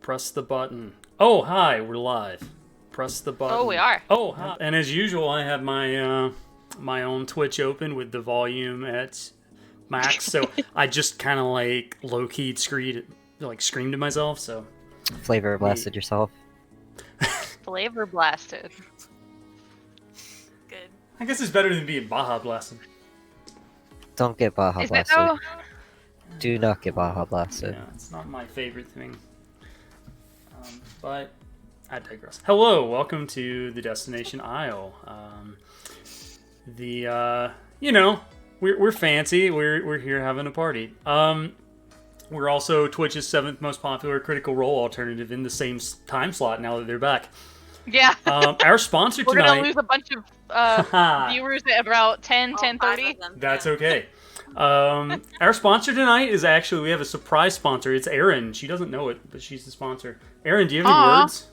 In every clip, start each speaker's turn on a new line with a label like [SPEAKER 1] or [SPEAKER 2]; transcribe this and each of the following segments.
[SPEAKER 1] Press the button. Oh, hi, we're live. Press the button.
[SPEAKER 2] Oh, we are.
[SPEAKER 1] Oh, hi. And as usual, I have my my own Twitch open with the volume at max. So I just kind of like low-key screamed to myself. So
[SPEAKER 3] Flavor blasted yourself.
[SPEAKER 2] Flavor blasted. Good.
[SPEAKER 1] I guess it's better than being Baja blasted.
[SPEAKER 3] Don't get Baja
[SPEAKER 2] Is it
[SPEAKER 3] blasted.
[SPEAKER 2] though?
[SPEAKER 3] Do not get Baja blasted.
[SPEAKER 1] Yeah, it's not my favorite thing. But I digress. Hello, welcome to the Destination Isle. We're fancy. We're here having a party. We're also Twitch's 7th most popular Critical Role alternative in the same time slot now that they're back.
[SPEAKER 2] Yeah.
[SPEAKER 1] Our sponsor
[SPEAKER 2] We're
[SPEAKER 1] tonight.
[SPEAKER 2] gonna lose a bunch of viewers at about 10:30.
[SPEAKER 1] That's okay. Our sponsor tonight is actually, we have a surprise sponsor. It's Erin. She doesn't know it, but she's the sponsor. Erin, do you have any words?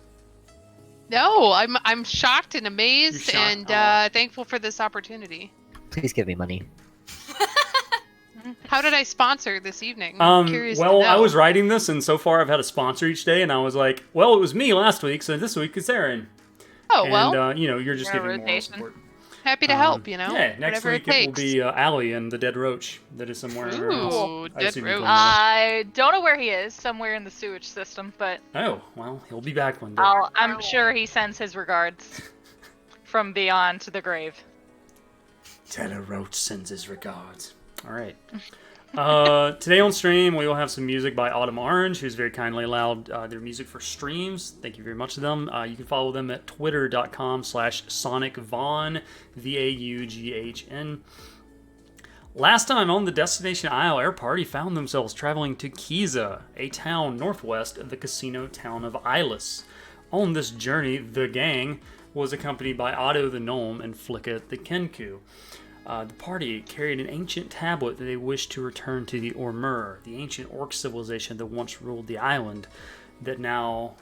[SPEAKER 4] No, I'm shocked and amazed
[SPEAKER 1] You're shocked?
[SPEAKER 4] and thankful for this opportunity.
[SPEAKER 3] Please give me money.
[SPEAKER 4] How did I sponsor this evening? I'm curious to know.
[SPEAKER 1] I was writing this, and so far I've had a sponsor each day, and I was like, well, it was me last week, so this week it's Erin.
[SPEAKER 4] Oh, well,
[SPEAKER 1] And, you're just
[SPEAKER 2] You're
[SPEAKER 1] giving moral
[SPEAKER 2] rotation.
[SPEAKER 1] support.
[SPEAKER 4] happy to help, you know?
[SPEAKER 1] Yeah, next
[SPEAKER 4] whatever
[SPEAKER 1] week
[SPEAKER 4] it
[SPEAKER 1] it will
[SPEAKER 4] takes.
[SPEAKER 1] be Allie and the dead roach that is somewhere in her house.
[SPEAKER 4] Ooh,
[SPEAKER 1] I
[SPEAKER 4] dead
[SPEAKER 1] assume you
[SPEAKER 4] roach.
[SPEAKER 1] told me that.
[SPEAKER 2] I don't know where he is. Somewhere in the sewage system, but
[SPEAKER 1] Oh, well, he'll be back one day.
[SPEAKER 2] I'm sure he sends his regards from beyond the grave.
[SPEAKER 1] Dead roach sends his regards. All right. Today on stream, we will have some music by Autumn Orange, who's very kindly allowed their music for streams. Thank you very much to them. You can follow them at twitter.com/sonicvaughn, VAUGHN. Last time on the Destination Isle, our party found themselves traveling to Kiza, a town northwest of the casino town of Ilis. On this journey, the gang was accompanied by Otto the Gnome and Flicka the Kenku. The party carried an ancient tablet that they wished to return to the Ormur, the ancient orc civilization that once ruled the island, that now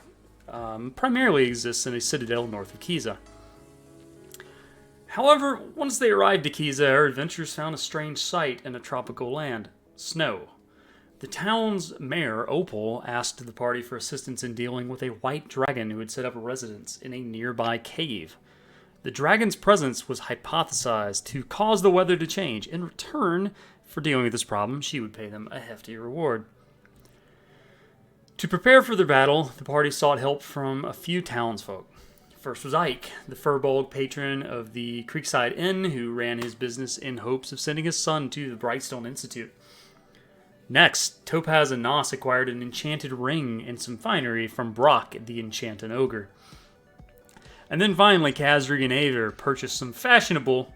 [SPEAKER 1] primarily exists in a citadel north of Kiza. However, once they arrived at Kiza, our adventurers found a strange sight in a tropical land: snow. The town's mayor, Opal, asked the party for assistance in dealing with a white dragon who had set up a residence in a nearby cave. The dragon's presence was hypothesized to cause the weather to change. In return for dealing with this problem, she would pay them a hefty reward. To prepare for their battle, the party sought help from a few townsfolk. First was Ike, the Furbolg patron of the Creekside Inn, who ran his business in hopes of sending his son to the Brightstone Institute. Next, Topaz and Nos acquired an enchanted ring and some finery from Brock, the enchanted ogre. And then finally, Kazri and Aver purchased some fashionable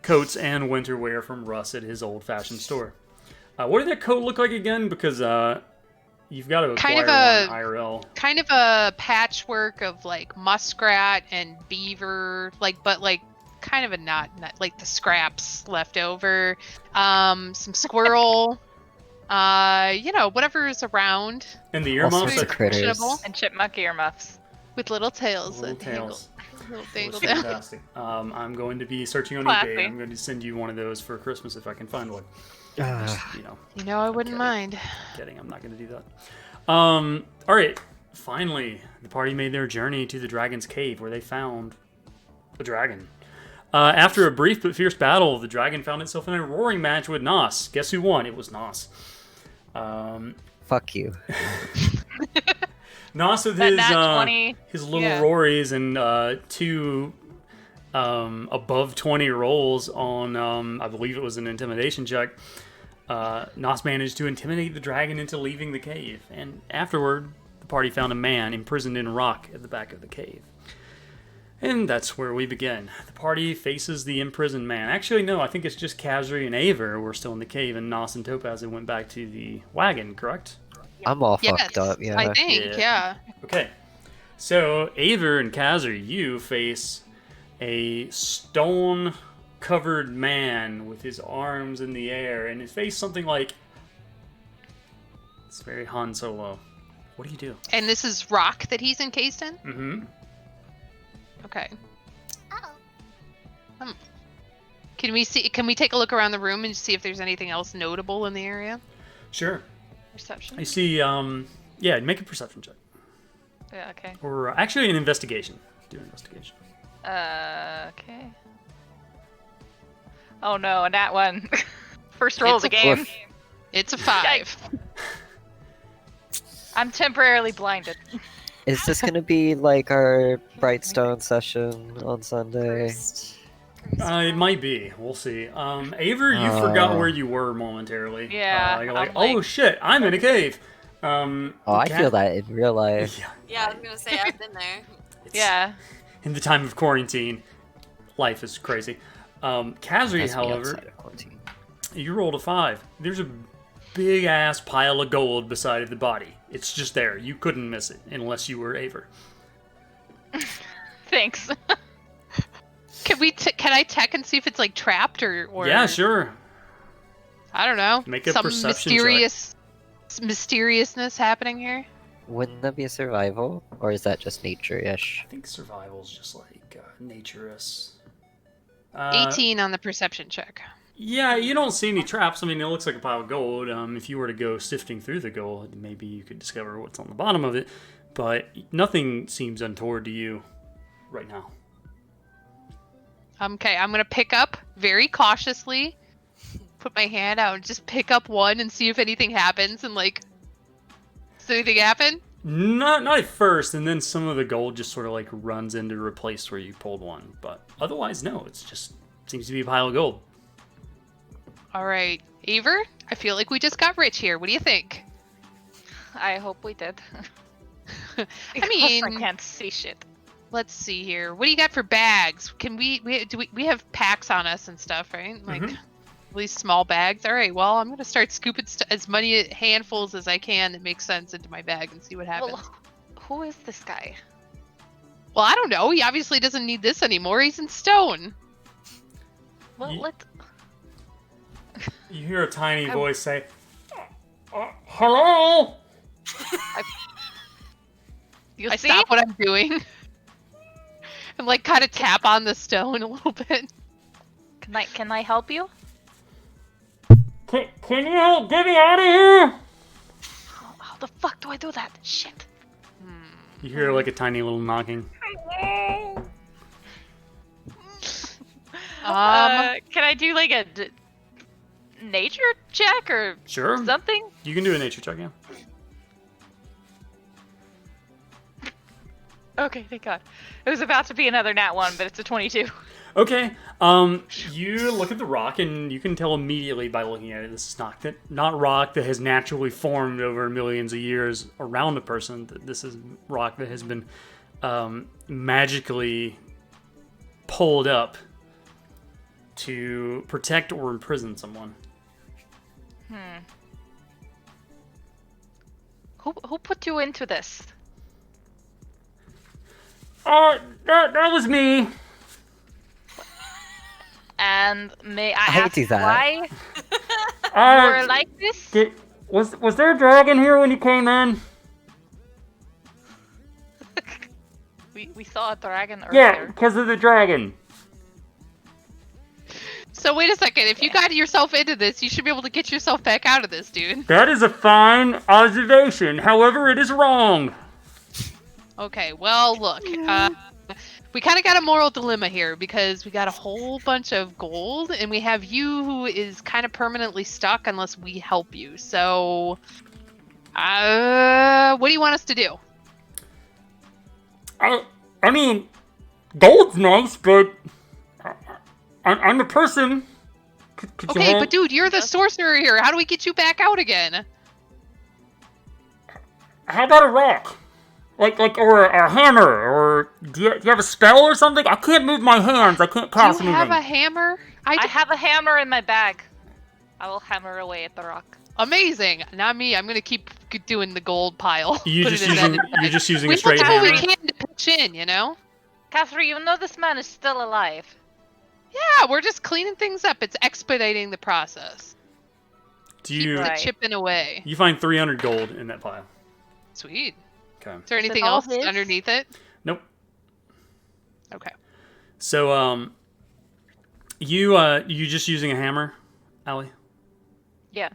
[SPEAKER 1] coats and winter wear from Russ at his old-fashioned store. What did that coat look like again? Because you've got to acquire one IRL.
[SPEAKER 4] Kind of a patchwork of like muskrat and beaver, but kind of a not like the scraps left over. Some squirrel. Whatever is around
[SPEAKER 1] And the
[SPEAKER 3] All
[SPEAKER 1] earmuffs.
[SPEAKER 3] sorts of critters.
[SPEAKER 4] Fashionable.
[SPEAKER 2] And chipmunk earmuffs.
[SPEAKER 4] with little tails
[SPEAKER 1] Little
[SPEAKER 4] that dangle.
[SPEAKER 1] tails.
[SPEAKER 4] Little
[SPEAKER 1] It
[SPEAKER 4] dangle
[SPEAKER 1] was
[SPEAKER 4] down.
[SPEAKER 1] fantastic. I'm going to be searching on
[SPEAKER 2] Classy.
[SPEAKER 1] eBay. I'm going to send you one of those for Christmas if I can find one.
[SPEAKER 3] Ah,
[SPEAKER 1] Just,
[SPEAKER 4] You know, I wouldn't
[SPEAKER 1] Okay.
[SPEAKER 4] mind.
[SPEAKER 1] Kidding, I'm not going to do that. All right, finally, the party made their journey to the dragon's cave, where they found a dragon. After a brief but fierce battle, the dragon found itself in a roaring match with Nos. Guess who won? It was Nos.
[SPEAKER 3] fuck you.
[SPEAKER 1] Nos with
[SPEAKER 2] That
[SPEAKER 1] his
[SPEAKER 2] nat 20.
[SPEAKER 1] his little
[SPEAKER 4] Yeah.
[SPEAKER 1] Rories and two above 20 rolls on I believe it was an intimidation check. Nos managed to intimidate the dragon into leaving the cave, and afterward, the party found a man imprisoned in rock at the back of the cave. And that's where we begin. The party faces the imprisoned man. Actually, no, I think it's just Kazri and Aver were still in the cave, and Nos and Topaz went back to the wagon, correct?
[SPEAKER 3] I'm all
[SPEAKER 4] Yes,
[SPEAKER 3] fucked up, yeah.
[SPEAKER 4] I think, yeah.
[SPEAKER 1] Okay. So, Aver and Kazri, you face a stone-covered man with his arms in the air, and his face something like... It's very Han Solo. What do you do?
[SPEAKER 4] And this is rock that he's encased in?
[SPEAKER 1] Mm-hmm.
[SPEAKER 4] Okay. Can we take a look around the room and see if there's anything else notable in the area?
[SPEAKER 1] Sure.
[SPEAKER 4] Perception.
[SPEAKER 1] I see Yeah, make a perception check.
[SPEAKER 2] Yeah, okay.
[SPEAKER 1] Or actually an investigation. Do an investigation.
[SPEAKER 2] Okay. Oh no, and that one. First roll of the game.
[SPEAKER 3] Woof.
[SPEAKER 4] It's a 5.
[SPEAKER 2] I'm temporarily blinded.
[SPEAKER 3] Is this gonna be like our Brightstone session on Sunday?
[SPEAKER 1] It might be. We'll see. Aver, you forgot where you were momentarily.
[SPEAKER 2] Yeah,
[SPEAKER 1] You're
[SPEAKER 2] I'm
[SPEAKER 1] oh
[SPEAKER 2] like-
[SPEAKER 1] shit, I'm in a cave.
[SPEAKER 3] Oh, I feel that in real life.
[SPEAKER 1] Yeah.
[SPEAKER 5] Yeah, I was gonna say I've been there.
[SPEAKER 2] Yeah.
[SPEAKER 1] In the time of quarantine, life is crazy. Kazri,
[SPEAKER 3] That's me
[SPEAKER 1] however,
[SPEAKER 3] outside of quarantine.
[SPEAKER 1] you rolled a 5. There's a big ass pile of gold beside the body. It's just there. You couldn't miss it unless you were Aver.
[SPEAKER 2] Thanks.
[SPEAKER 4] Can I check and see if it's like trapped or
[SPEAKER 1] Yeah, sure.
[SPEAKER 4] I don't know.
[SPEAKER 1] Make a
[SPEAKER 4] some
[SPEAKER 1] perception
[SPEAKER 4] mysteriousness happening here.
[SPEAKER 3] Wouldn't that be a survival, or is that just nature-ish?
[SPEAKER 1] I think survival's just like nature-ish.
[SPEAKER 4] 18 on the perception check.
[SPEAKER 1] Yeah, you don't see any traps. I mean, it looks like a pile of gold. If you were to go sifting through the gold, maybe you could discover what's on the bottom of it. But nothing seems untoward to you right now.
[SPEAKER 4] Okay, I'm gonna pick up very cautiously, put my hand out and just pick up one and see if anything happens and like, does anything happen?
[SPEAKER 1] Not at first, and then some of the gold just sort of like runs into a place where you pulled one. But otherwise, no, it's just seems to be a pile of gold.
[SPEAKER 4] All right, Aver, I feel like we just got rich here. What do you think?
[SPEAKER 2] I hope we did.
[SPEAKER 4] I mean,
[SPEAKER 2] I can't see shit.
[SPEAKER 4] let's see here. What do you got for bags? Can we have packs on us and stuff, right? Like at least small bags. All right. Well, I'm gonna start scooping as many handfuls as I can that make sense into my bag and see what happens.
[SPEAKER 2] Well, who is this guy?
[SPEAKER 4] Well, I don't know. He obviously doesn't need this anymore. He's in stone.
[SPEAKER 2] Well,
[SPEAKER 1] Ye-
[SPEAKER 2] let's.
[SPEAKER 1] You hear a tiny voice say, "Hello."
[SPEAKER 2] You
[SPEAKER 4] I
[SPEAKER 2] see?
[SPEAKER 4] stop what I'm doing and like kind of tap on the stone a little bit.
[SPEAKER 2] Can I help you?
[SPEAKER 1] Can you help get me out of here?
[SPEAKER 2] How the fuck do I do that? Shit.
[SPEAKER 1] You hear like a tiny little knocking.
[SPEAKER 2] Can I do like a nature check or
[SPEAKER 1] Sure.
[SPEAKER 2] something?
[SPEAKER 1] You can do a nature check, yeah.
[SPEAKER 2] Okay, thank God. It was about to be another nat 1, but it's a 22.
[SPEAKER 1] Okay. You look at the rock, and you can tell immediately by looking at it, this is not rock that has naturally formed over millions of years around a person. This is rock that has been magically pulled up to protect or imprison someone.
[SPEAKER 2] Who put you into this?
[SPEAKER 1] That was me.
[SPEAKER 2] And may I
[SPEAKER 3] hate
[SPEAKER 2] ask
[SPEAKER 3] to do that.
[SPEAKER 2] why you're like this?
[SPEAKER 1] Was there a dragon here when you came in?
[SPEAKER 2] We saw a dragon
[SPEAKER 1] Yeah,
[SPEAKER 2] earlier.
[SPEAKER 1] because of the dragon.
[SPEAKER 4] So wait a second. If you got yourself into this, you should be able to get yourself back out of this, dude.
[SPEAKER 1] That is a fine observation. However, it is wrong.
[SPEAKER 4] Okay, well, look, we kind of got a moral dilemma here because we got a whole bunch of gold and we have you who is kind of permanently stuck unless we help you. So, what do you want us to do?
[SPEAKER 1] I mean, gold's nice, but I'm a person. Could you
[SPEAKER 4] Okay,
[SPEAKER 1] hold-
[SPEAKER 4] but dude, you're the sorcerer here. How do we get you back out again?
[SPEAKER 1] How about a rock? Or a hammer, or do you have a spell or something? I can't move my hands. I can't
[SPEAKER 4] Do
[SPEAKER 1] cast
[SPEAKER 4] you have
[SPEAKER 1] anything.
[SPEAKER 4] a hammer?
[SPEAKER 2] I have a hammer in my bag. I will hammer away at the rock.
[SPEAKER 4] Amazing. Not me. I'm gonna keep doing the gold pile.
[SPEAKER 1] You're
[SPEAKER 4] Put
[SPEAKER 1] just
[SPEAKER 4] it in that
[SPEAKER 1] using
[SPEAKER 4] bag.
[SPEAKER 1] you're just using
[SPEAKER 4] We
[SPEAKER 1] a straight
[SPEAKER 4] do what we
[SPEAKER 1] hammer.
[SPEAKER 4] can to pitch in, you know?
[SPEAKER 2] Catherine, you know this man is still alive.
[SPEAKER 4] Yeah, we're just cleaning things up. It's expediting the process.
[SPEAKER 1] Do you
[SPEAKER 2] Right.
[SPEAKER 4] Chipping away.
[SPEAKER 1] you find 300 gold in that pile?
[SPEAKER 4] Sweet.
[SPEAKER 1] Okay.
[SPEAKER 4] Is there anything
[SPEAKER 2] all
[SPEAKER 4] else
[SPEAKER 2] his?
[SPEAKER 4] underneath it?
[SPEAKER 1] Nope.
[SPEAKER 4] Okay.
[SPEAKER 1] So you just using a hammer, Allie?
[SPEAKER 2] Yeah.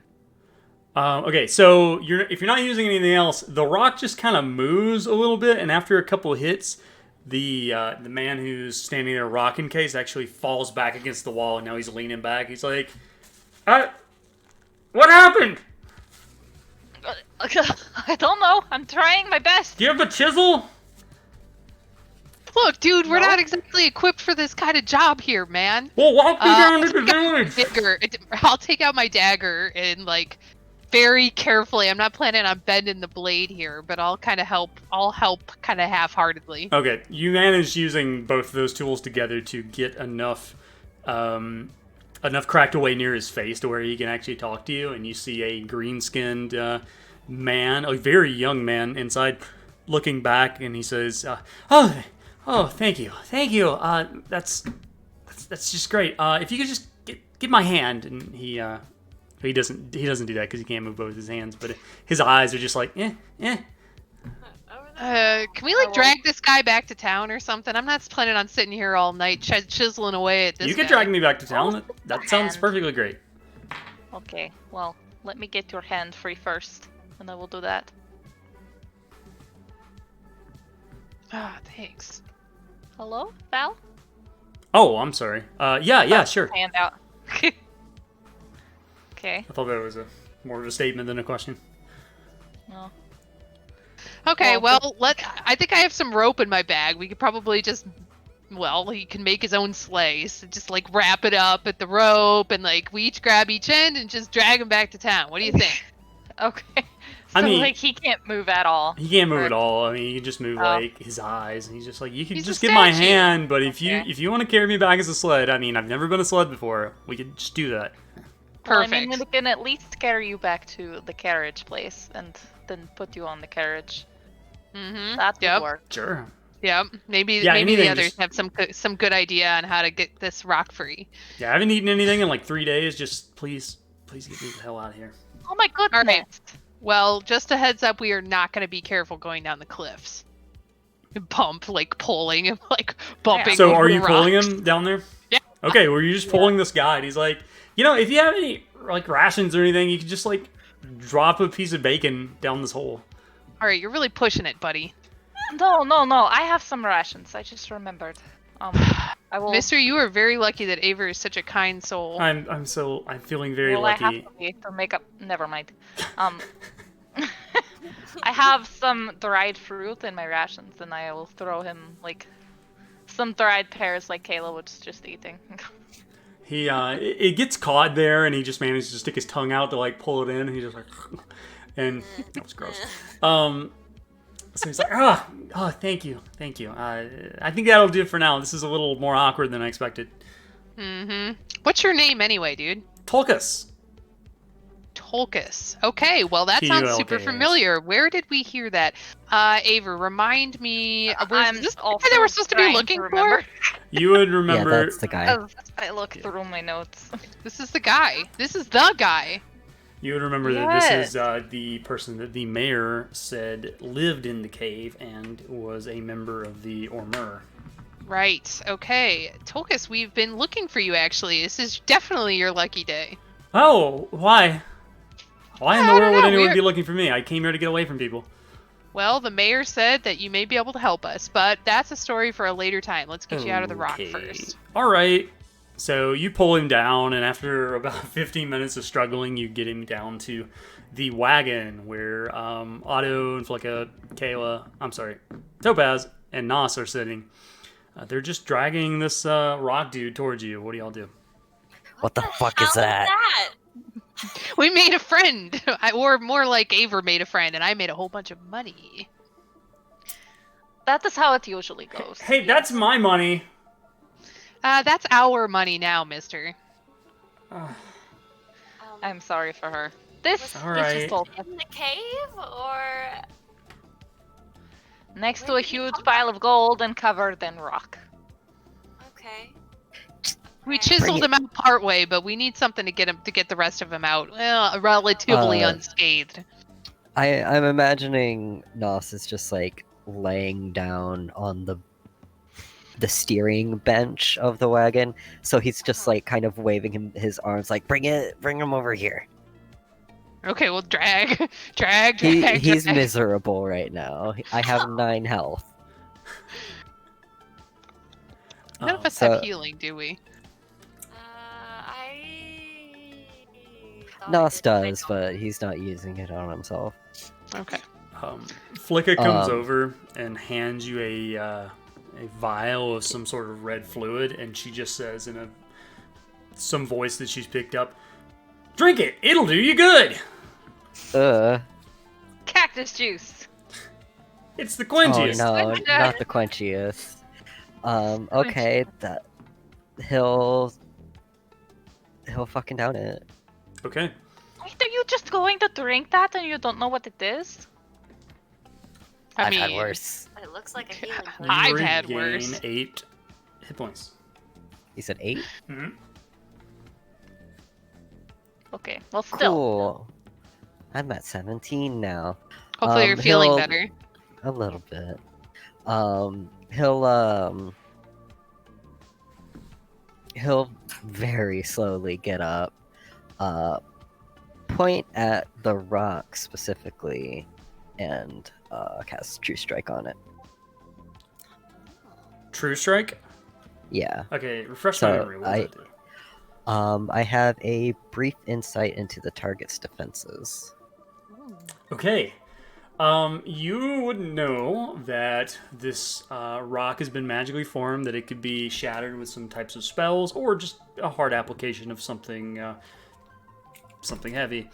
[SPEAKER 1] Okay, so if you're not using anything else, the rock just kind of moves a little bit, and after a couple hits, the man who's standing there rocking case actually falls back against the wall, and now he's leaning back. He's like, "What happened?
[SPEAKER 2] I don't know. I'm trying my best.
[SPEAKER 1] Do you have a chisel?"
[SPEAKER 4] Look, dude, we're
[SPEAKER 2] No.
[SPEAKER 4] not exactly equipped for this kind of job here, man.
[SPEAKER 1] Well, walk me down to the
[SPEAKER 4] I'll take out my
[SPEAKER 1] village.
[SPEAKER 4] dagger. I'll take out my dagger and like very carefully. I'm not planning on bending the blade here, but I'll kind of help. I'll help kind of half-heartedly.
[SPEAKER 1] Okay, you manage using both of those tools together to get enough cracked away near his face to where he can actually talk to you, and you see a green-skinned man, a very young man inside, looking back, and he says, "Oh, thank you. That's just great. If you could just get my hand," and he doesn't do that because he can't move both his hands, but his eyes are just like, eh.
[SPEAKER 4] Can we like drag this guy back to town or something? I'm not planning on sitting here all night chiseling away at this.
[SPEAKER 1] You could
[SPEAKER 4] guy.
[SPEAKER 1] drag me back to town. That sounds perfectly great.
[SPEAKER 2] Okay, well, let me get your hand free first, and I will do that.
[SPEAKER 4] Ah, thanks.
[SPEAKER 2] Hello, Val?
[SPEAKER 1] Oh, I'm sorry. Yeah, sure.
[SPEAKER 2] Hand out. Okay.
[SPEAKER 1] I thought that was more of a statement than a question.
[SPEAKER 2] Well,
[SPEAKER 4] Okay,
[SPEAKER 2] Well,
[SPEAKER 4] I think I have some rope in my bag. We could probably just, he can make his own sleigh. So just like wrap it up at the rope, and like we each grab each end and just drag him back to town. What do you think?
[SPEAKER 2] okay. So,
[SPEAKER 1] I mean-
[SPEAKER 2] like, he can't move at all.
[SPEAKER 1] He can't move
[SPEAKER 2] Or-
[SPEAKER 1] at all. I mean, he can just move
[SPEAKER 2] Oh.
[SPEAKER 1] like his eyes, and he's just like, you can
[SPEAKER 4] He's a
[SPEAKER 1] just get my
[SPEAKER 4] statue.
[SPEAKER 1] hand, but if
[SPEAKER 2] Okay.
[SPEAKER 1] you want to carry me back as a sled, I mean, I've never been a sled before. We could just do that.
[SPEAKER 2] Well, I
[SPEAKER 4] Perfect.
[SPEAKER 2] mean, we can at least carry you back to the carriage place, and then put you on the carriage.
[SPEAKER 4] Mm-hmm.
[SPEAKER 2] That would
[SPEAKER 4] Yep.
[SPEAKER 2] work.
[SPEAKER 1] Sure.
[SPEAKER 4] Yep. Maybe
[SPEAKER 1] Yeah,
[SPEAKER 4] maybe
[SPEAKER 1] anything,
[SPEAKER 4] the others
[SPEAKER 1] just-
[SPEAKER 4] have some good idea on how to get this rock free.
[SPEAKER 1] Yeah, I haven't eaten anything in like 3 days. Just please get me the hell out of here.
[SPEAKER 2] Oh my goodness!
[SPEAKER 4] right. Well, just a heads up, we are not going to be careful going down the cliffs. Bump, like pulling and like bumping.
[SPEAKER 1] So,
[SPEAKER 4] over
[SPEAKER 1] are
[SPEAKER 4] the
[SPEAKER 1] you pulling
[SPEAKER 4] rocks.
[SPEAKER 1] him down there?
[SPEAKER 4] Yeah.
[SPEAKER 1] Okay, well, you're just pulling this guy, and he's like, if you have any like rations or anything, you can just like drop a piece of bacon down this hole.
[SPEAKER 4] All right, you're really pushing it, buddy.
[SPEAKER 2] No. I have some rations. I just remembered. I will.
[SPEAKER 4] Mister, you are very lucky that Aver is such a kind soul.
[SPEAKER 1] I'm feeling very
[SPEAKER 2] Well, I
[SPEAKER 1] lucky.
[SPEAKER 2] have to be to make up. Never mind. I have some dried fruit in my rations, and I will throw him like some dried pears, like Kayla was just eating.
[SPEAKER 1] He it gets caught there, and he just manages to stick his tongue out to like pull it in, and he's just like, and that was gross. So he's like, thank you. I think that'll do it for now. This is a little more awkward than I expected.
[SPEAKER 4] Mm-hmm. What's your name anyway, dude?
[SPEAKER 1] Tolkus.
[SPEAKER 4] Tolkus. Okay, well that sounds super
[SPEAKER 1] T-U-L-K-S.
[SPEAKER 4] familiar. Where did we hear that? Aver, remind me.
[SPEAKER 2] I'm
[SPEAKER 4] Is this the
[SPEAKER 2] also
[SPEAKER 4] guy that we're supposed to be
[SPEAKER 2] trying
[SPEAKER 4] looking
[SPEAKER 2] remember.
[SPEAKER 4] for?
[SPEAKER 1] You would
[SPEAKER 3] Yeah,
[SPEAKER 1] remember.
[SPEAKER 3] that's the guy.
[SPEAKER 2] As I look through my notes.
[SPEAKER 4] This is the guy. This is the guy.
[SPEAKER 1] You would remember that this
[SPEAKER 2] Yes.
[SPEAKER 1] is the person that the mayor said lived in the cave and was a member of the Ormur.
[SPEAKER 4] Right. Okay. Tolkus, we've been looking for you actually. This is definitely your lucky day.
[SPEAKER 1] Oh, why? Why in the
[SPEAKER 4] I
[SPEAKER 1] world
[SPEAKER 4] don't
[SPEAKER 1] would
[SPEAKER 4] know,
[SPEAKER 1] anyone
[SPEAKER 4] we're-
[SPEAKER 1] be looking for me? I came here to get away from people.
[SPEAKER 4] Well, the mayor said that you may be able to help us, but that's a story for a later time. Let's get you out of the rock
[SPEAKER 1] Okay.
[SPEAKER 4] first.
[SPEAKER 1] All right. So you pull him down, and after about 15 minutes of struggling, you get him down to the wagon where Otto and Flicka, Topaz, and Nos are sitting. They're just dragging this rock dude towards you. What do y'all do?
[SPEAKER 3] What the fuck is that?
[SPEAKER 4] We made a friend, or more like Aver made a friend, and I made a whole bunch of money.
[SPEAKER 2] That is how it usually goes.
[SPEAKER 1] Hey, that's my money.
[SPEAKER 4] That's our money now, mister.
[SPEAKER 2] I'm sorry for her. This
[SPEAKER 1] All
[SPEAKER 2] is
[SPEAKER 1] right.
[SPEAKER 2] just all
[SPEAKER 5] In the cave, or
[SPEAKER 2] next to
[SPEAKER 5] Where
[SPEAKER 2] a
[SPEAKER 5] did you
[SPEAKER 2] huge
[SPEAKER 5] come
[SPEAKER 2] pile of gold and covered in rock.
[SPEAKER 5] okay?
[SPEAKER 4] We
[SPEAKER 5] Right.
[SPEAKER 4] chiseled
[SPEAKER 3] Bring
[SPEAKER 4] him out part way, but we need something to get the rest of him out relatively unscathed.
[SPEAKER 3] I'm imagining Nos is just like laying down on the steering bench of the wagon, so he's just like kind of waving his arms like bring him over here.
[SPEAKER 4] Okay, well, drag, drag, drag,
[SPEAKER 3] He's
[SPEAKER 4] drag.
[SPEAKER 3] miserable right now. I have 9 health.
[SPEAKER 4] None of us
[SPEAKER 3] So-
[SPEAKER 4] have healing, do we?
[SPEAKER 5] I thought I
[SPEAKER 3] Nos
[SPEAKER 5] did. I
[SPEAKER 3] does,
[SPEAKER 5] don't.
[SPEAKER 3] but he's not using it on himself.
[SPEAKER 4] Okay.
[SPEAKER 1] Flicka comes
[SPEAKER 3] Um,
[SPEAKER 1] over and hands you a vial of some sort of red fluid, and she just says in some voice that she's picked up, "Drink it. It'll do you good.
[SPEAKER 2] Cactus juice.
[SPEAKER 1] It's the
[SPEAKER 3] Oh
[SPEAKER 1] quenchiest."
[SPEAKER 3] no, not the quenchiest. Okay, that he'll fucking down it.
[SPEAKER 1] Okay.
[SPEAKER 2] Wait, are you just going to drink that and you don't know what it is?
[SPEAKER 4] I
[SPEAKER 3] I've
[SPEAKER 4] mean,
[SPEAKER 3] had worse.
[SPEAKER 5] It looks like a healing
[SPEAKER 1] You
[SPEAKER 5] potion.
[SPEAKER 4] I've had
[SPEAKER 1] regain
[SPEAKER 4] worse.
[SPEAKER 1] 8 hit points.
[SPEAKER 3] You said 8?
[SPEAKER 1] Mm-hmm.
[SPEAKER 2] Okay, well, still.
[SPEAKER 3] Cool. I'm at 17 now.
[SPEAKER 4] Hopefully you're feeling
[SPEAKER 3] he'll-
[SPEAKER 4] better.
[SPEAKER 3] A little bit. He'll very slowly get up. Point at the rock specifically, and cast True Strike on it.
[SPEAKER 1] True strike.
[SPEAKER 3] Yeah.
[SPEAKER 1] Okay, refresh my
[SPEAKER 3] So,
[SPEAKER 1] memory. What does that do?
[SPEAKER 3] I have a brief insight into the target's defenses.
[SPEAKER 1] Okay. You would know that this rock has been magically formed, that it could be shattered with some types of spells, or just a hard application of something heavy.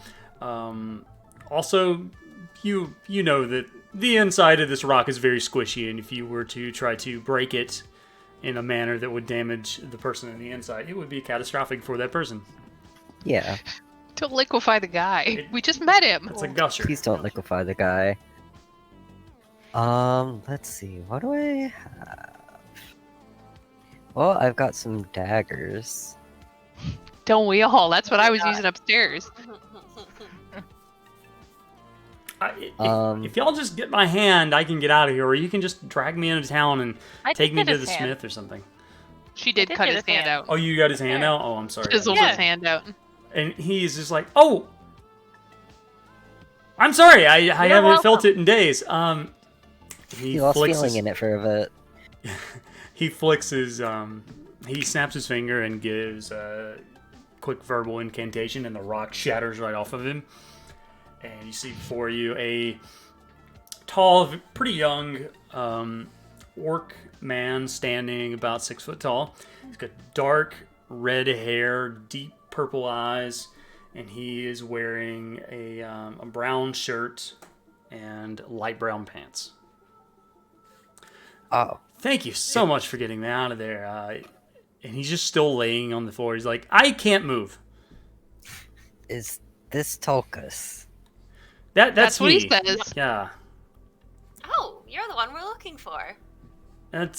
[SPEAKER 1] Also, you know that the inside of this rock is very squishy, and if you were to try to break it in a manner that would damage the person on the inside, it would be catastrophic for that person.
[SPEAKER 3] Yeah.
[SPEAKER 4] To liquefy the guy. We just met him.
[SPEAKER 1] It's a gusher.
[SPEAKER 3] Please don't liquefy the guy. Let's see. What do I have? Well, I've got some daggers.
[SPEAKER 4] Don't we all? That's what I was
[SPEAKER 5] God.
[SPEAKER 4] using upstairs.
[SPEAKER 1] If y'all just get my hand, I can get out of here, or you can just drag me into town and
[SPEAKER 2] I
[SPEAKER 1] take me
[SPEAKER 2] did
[SPEAKER 1] to
[SPEAKER 2] his
[SPEAKER 1] the
[SPEAKER 2] hand.
[SPEAKER 1] smith or something.
[SPEAKER 4] She did
[SPEAKER 2] did
[SPEAKER 4] cut
[SPEAKER 2] get
[SPEAKER 4] his
[SPEAKER 2] his
[SPEAKER 4] hand
[SPEAKER 2] hand.
[SPEAKER 4] out.
[SPEAKER 1] Oh, you got his hand out? Oh, I'm sorry.
[SPEAKER 4] Chiseled
[SPEAKER 2] Yeah.
[SPEAKER 4] his hand out.
[SPEAKER 1] And he's just like, "Oh, I'm sorry. I haven't felt
[SPEAKER 2] welcome.
[SPEAKER 1] it in days."
[SPEAKER 3] He lost feeling in it for a bit.
[SPEAKER 1] He flicks his he snaps his finger and gives a quick verbal incantation, and the rock shatters right off of him. And you see before you a tall, pretty young orc man standing about 6 foot tall. He's got dark red hair, deep purple eyes, and he is wearing a brown shirt and light brown pants.
[SPEAKER 3] Oh.
[SPEAKER 1] Thank you so much for getting me out of there. And he's just still laying on the floor. He's like, "I can't move."
[SPEAKER 3] Is this Tulkas?
[SPEAKER 1] That's
[SPEAKER 4] what
[SPEAKER 1] me.
[SPEAKER 4] he says.
[SPEAKER 1] Yeah,
[SPEAKER 5] Oh, you're the one we're looking for.
[SPEAKER 1] that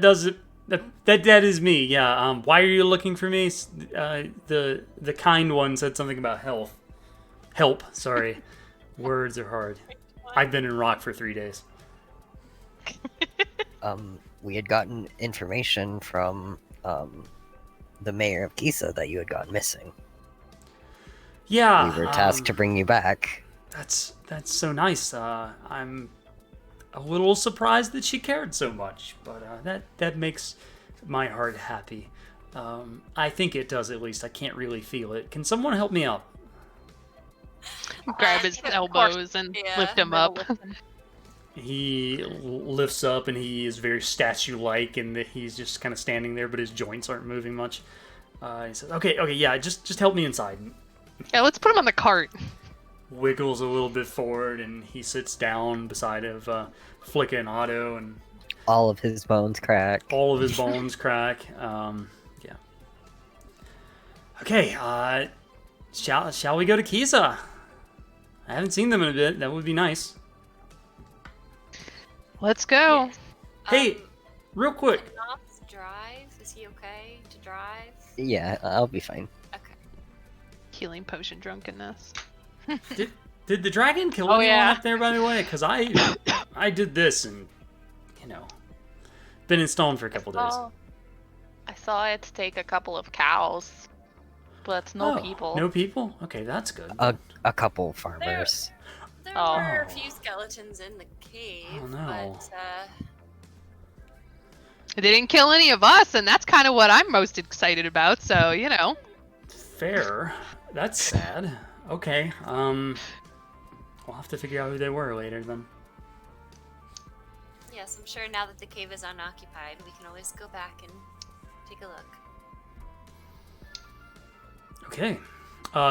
[SPEAKER 1] does it. That is me. Yeah. Why are you looking for me? The kind one said something about help. Sorry, words are hard. I've been in rock for 3 days.
[SPEAKER 3] We had gotten information from the mayor of Kisa that you had gone missing.
[SPEAKER 1] Yeah.
[SPEAKER 3] We were tasked to bring you back.
[SPEAKER 1] That's so nice. I'm a little surprised that she cared so much, but that makes my heart happy. I think it does, at least. I can't really feel it. Can someone help me out?
[SPEAKER 4] Grab his
[SPEAKER 5] of course.
[SPEAKER 4] elbows and
[SPEAKER 5] Yeah.
[SPEAKER 4] lift him up.
[SPEAKER 1] He lifts up, and he is very statue-like, and that he's just kind of standing there, but his joints aren't moving much. He says, "Okay, yeah, just help me inside."
[SPEAKER 4] Yeah, let's put him on the cart.
[SPEAKER 1] Wiggles a little bit forward, and he sits down beside of Flicka and Otto, and
[SPEAKER 3] All of his bones crack.
[SPEAKER 1] all of his bones crack. Yeah. Okay. Shall we go to Kisa? I haven't seen them in a bit. That would be nice.
[SPEAKER 4] Let's go.
[SPEAKER 1] Hey, real quick.
[SPEAKER 5] Knox drive? Is he okay to drive?
[SPEAKER 3] Yeah, I'll be fine.
[SPEAKER 5] Okay.
[SPEAKER 4] Healing potion drunkenness.
[SPEAKER 1] Did the dragon kill
[SPEAKER 2] Oh,
[SPEAKER 1] anyone
[SPEAKER 2] yeah.
[SPEAKER 1] up there, by the way? Because I did this, and been in stone for a couple days.
[SPEAKER 2] I saw it take a couple of cows. but no
[SPEAKER 1] Oh,
[SPEAKER 2] people.
[SPEAKER 1] No people? Okay, that's good.
[SPEAKER 3] A couple farmers.
[SPEAKER 5] There
[SPEAKER 2] Oh.
[SPEAKER 5] were a few skeletons in the cave,
[SPEAKER 1] Oh, no.
[SPEAKER 5] but
[SPEAKER 4] They didn't kill any of us, and that's kind of what I'm most excited about. So
[SPEAKER 1] Fair. That's sad. Okay. We'll have to figure out who they were later then.
[SPEAKER 5] yes, I'm sure now that the cave is unoccupied, we can always go back and take a look.
[SPEAKER 1] Okay.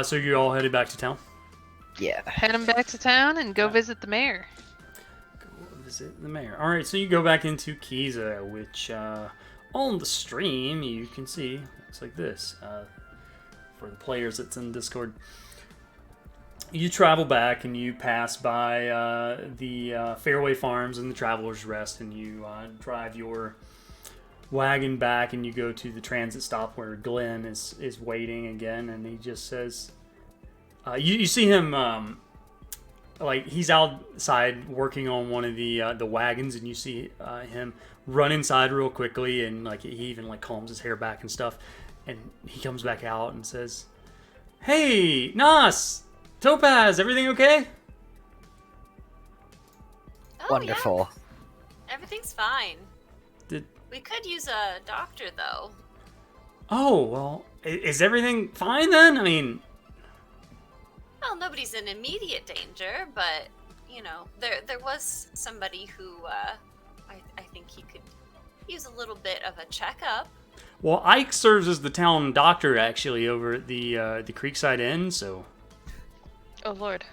[SPEAKER 1] So you all headed back to town?
[SPEAKER 3] Yeah.
[SPEAKER 4] heading back to town and go visit the mayor.
[SPEAKER 1] Go visit the mayor. All right, so you go back into Kiza, which on the stream you can see looks like this. For the players that's in Discord, you travel back and you pass by the Fairway Farms and the Traveler's Rest, and you drive your wagon back, and you go to the transit stop where Glenn is waiting again, and he just says, you see him like he's outside working on one of the wagons, and you see him run inside real quickly, and like he even like combs his hair back and stuff, and he comes back out and says, "Hey, Nas, Topaz, everything okay?"
[SPEAKER 5] Oh,
[SPEAKER 3] Wonderful.
[SPEAKER 5] yeah, everything's fine. We could use a doctor, though.
[SPEAKER 1] Oh, well, is everything fine then? I mean,
[SPEAKER 5] Well, nobody's in immediate danger, but there was somebody who I think he could use a little bit of a checkup.
[SPEAKER 1] well, Ike serves as the town doctor actually over at the Creekside Inn, so
[SPEAKER 2] Oh lord.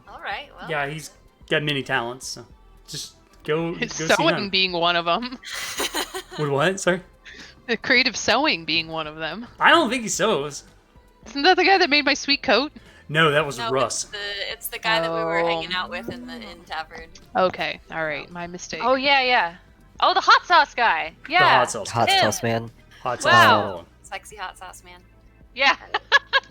[SPEAKER 5] All right, well.
[SPEAKER 1] yeah, he's got many talents. So just go see
[SPEAKER 4] Sewing
[SPEAKER 1] him.
[SPEAKER 4] being one of them.
[SPEAKER 1] With what? Sorry,
[SPEAKER 4] The creative sewing being one of them.
[SPEAKER 1] I don't think he sews.
[SPEAKER 4] Isn't that the guy that made my sweet coat?
[SPEAKER 1] No, that was
[SPEAKER 5] No,
[SPEAKER 1] Russ.
[SPEAKER 5] it's the guy that we were
[SPEAKER 4] Oh.
[SPEAKER 5] hanging out with in the inn tavern.
[SPEAKER 4] Okay, all right, my mistake.
[SPEAKER 2] Oh yeah. Oh, the hot sauce guy. Yeah.
[SPEAKER 1] The hot sauce.
[SPEAKER 3] Hot
[SPEAKER 2] Him.
[SPEAKER 3] sauce man.
[SPEAKER 1] Hot sauce.
[SPEAKER 2] Wow.
[SPEAKER 5] Sexy hot sauce man.
[SPEAKER 2] Yeah.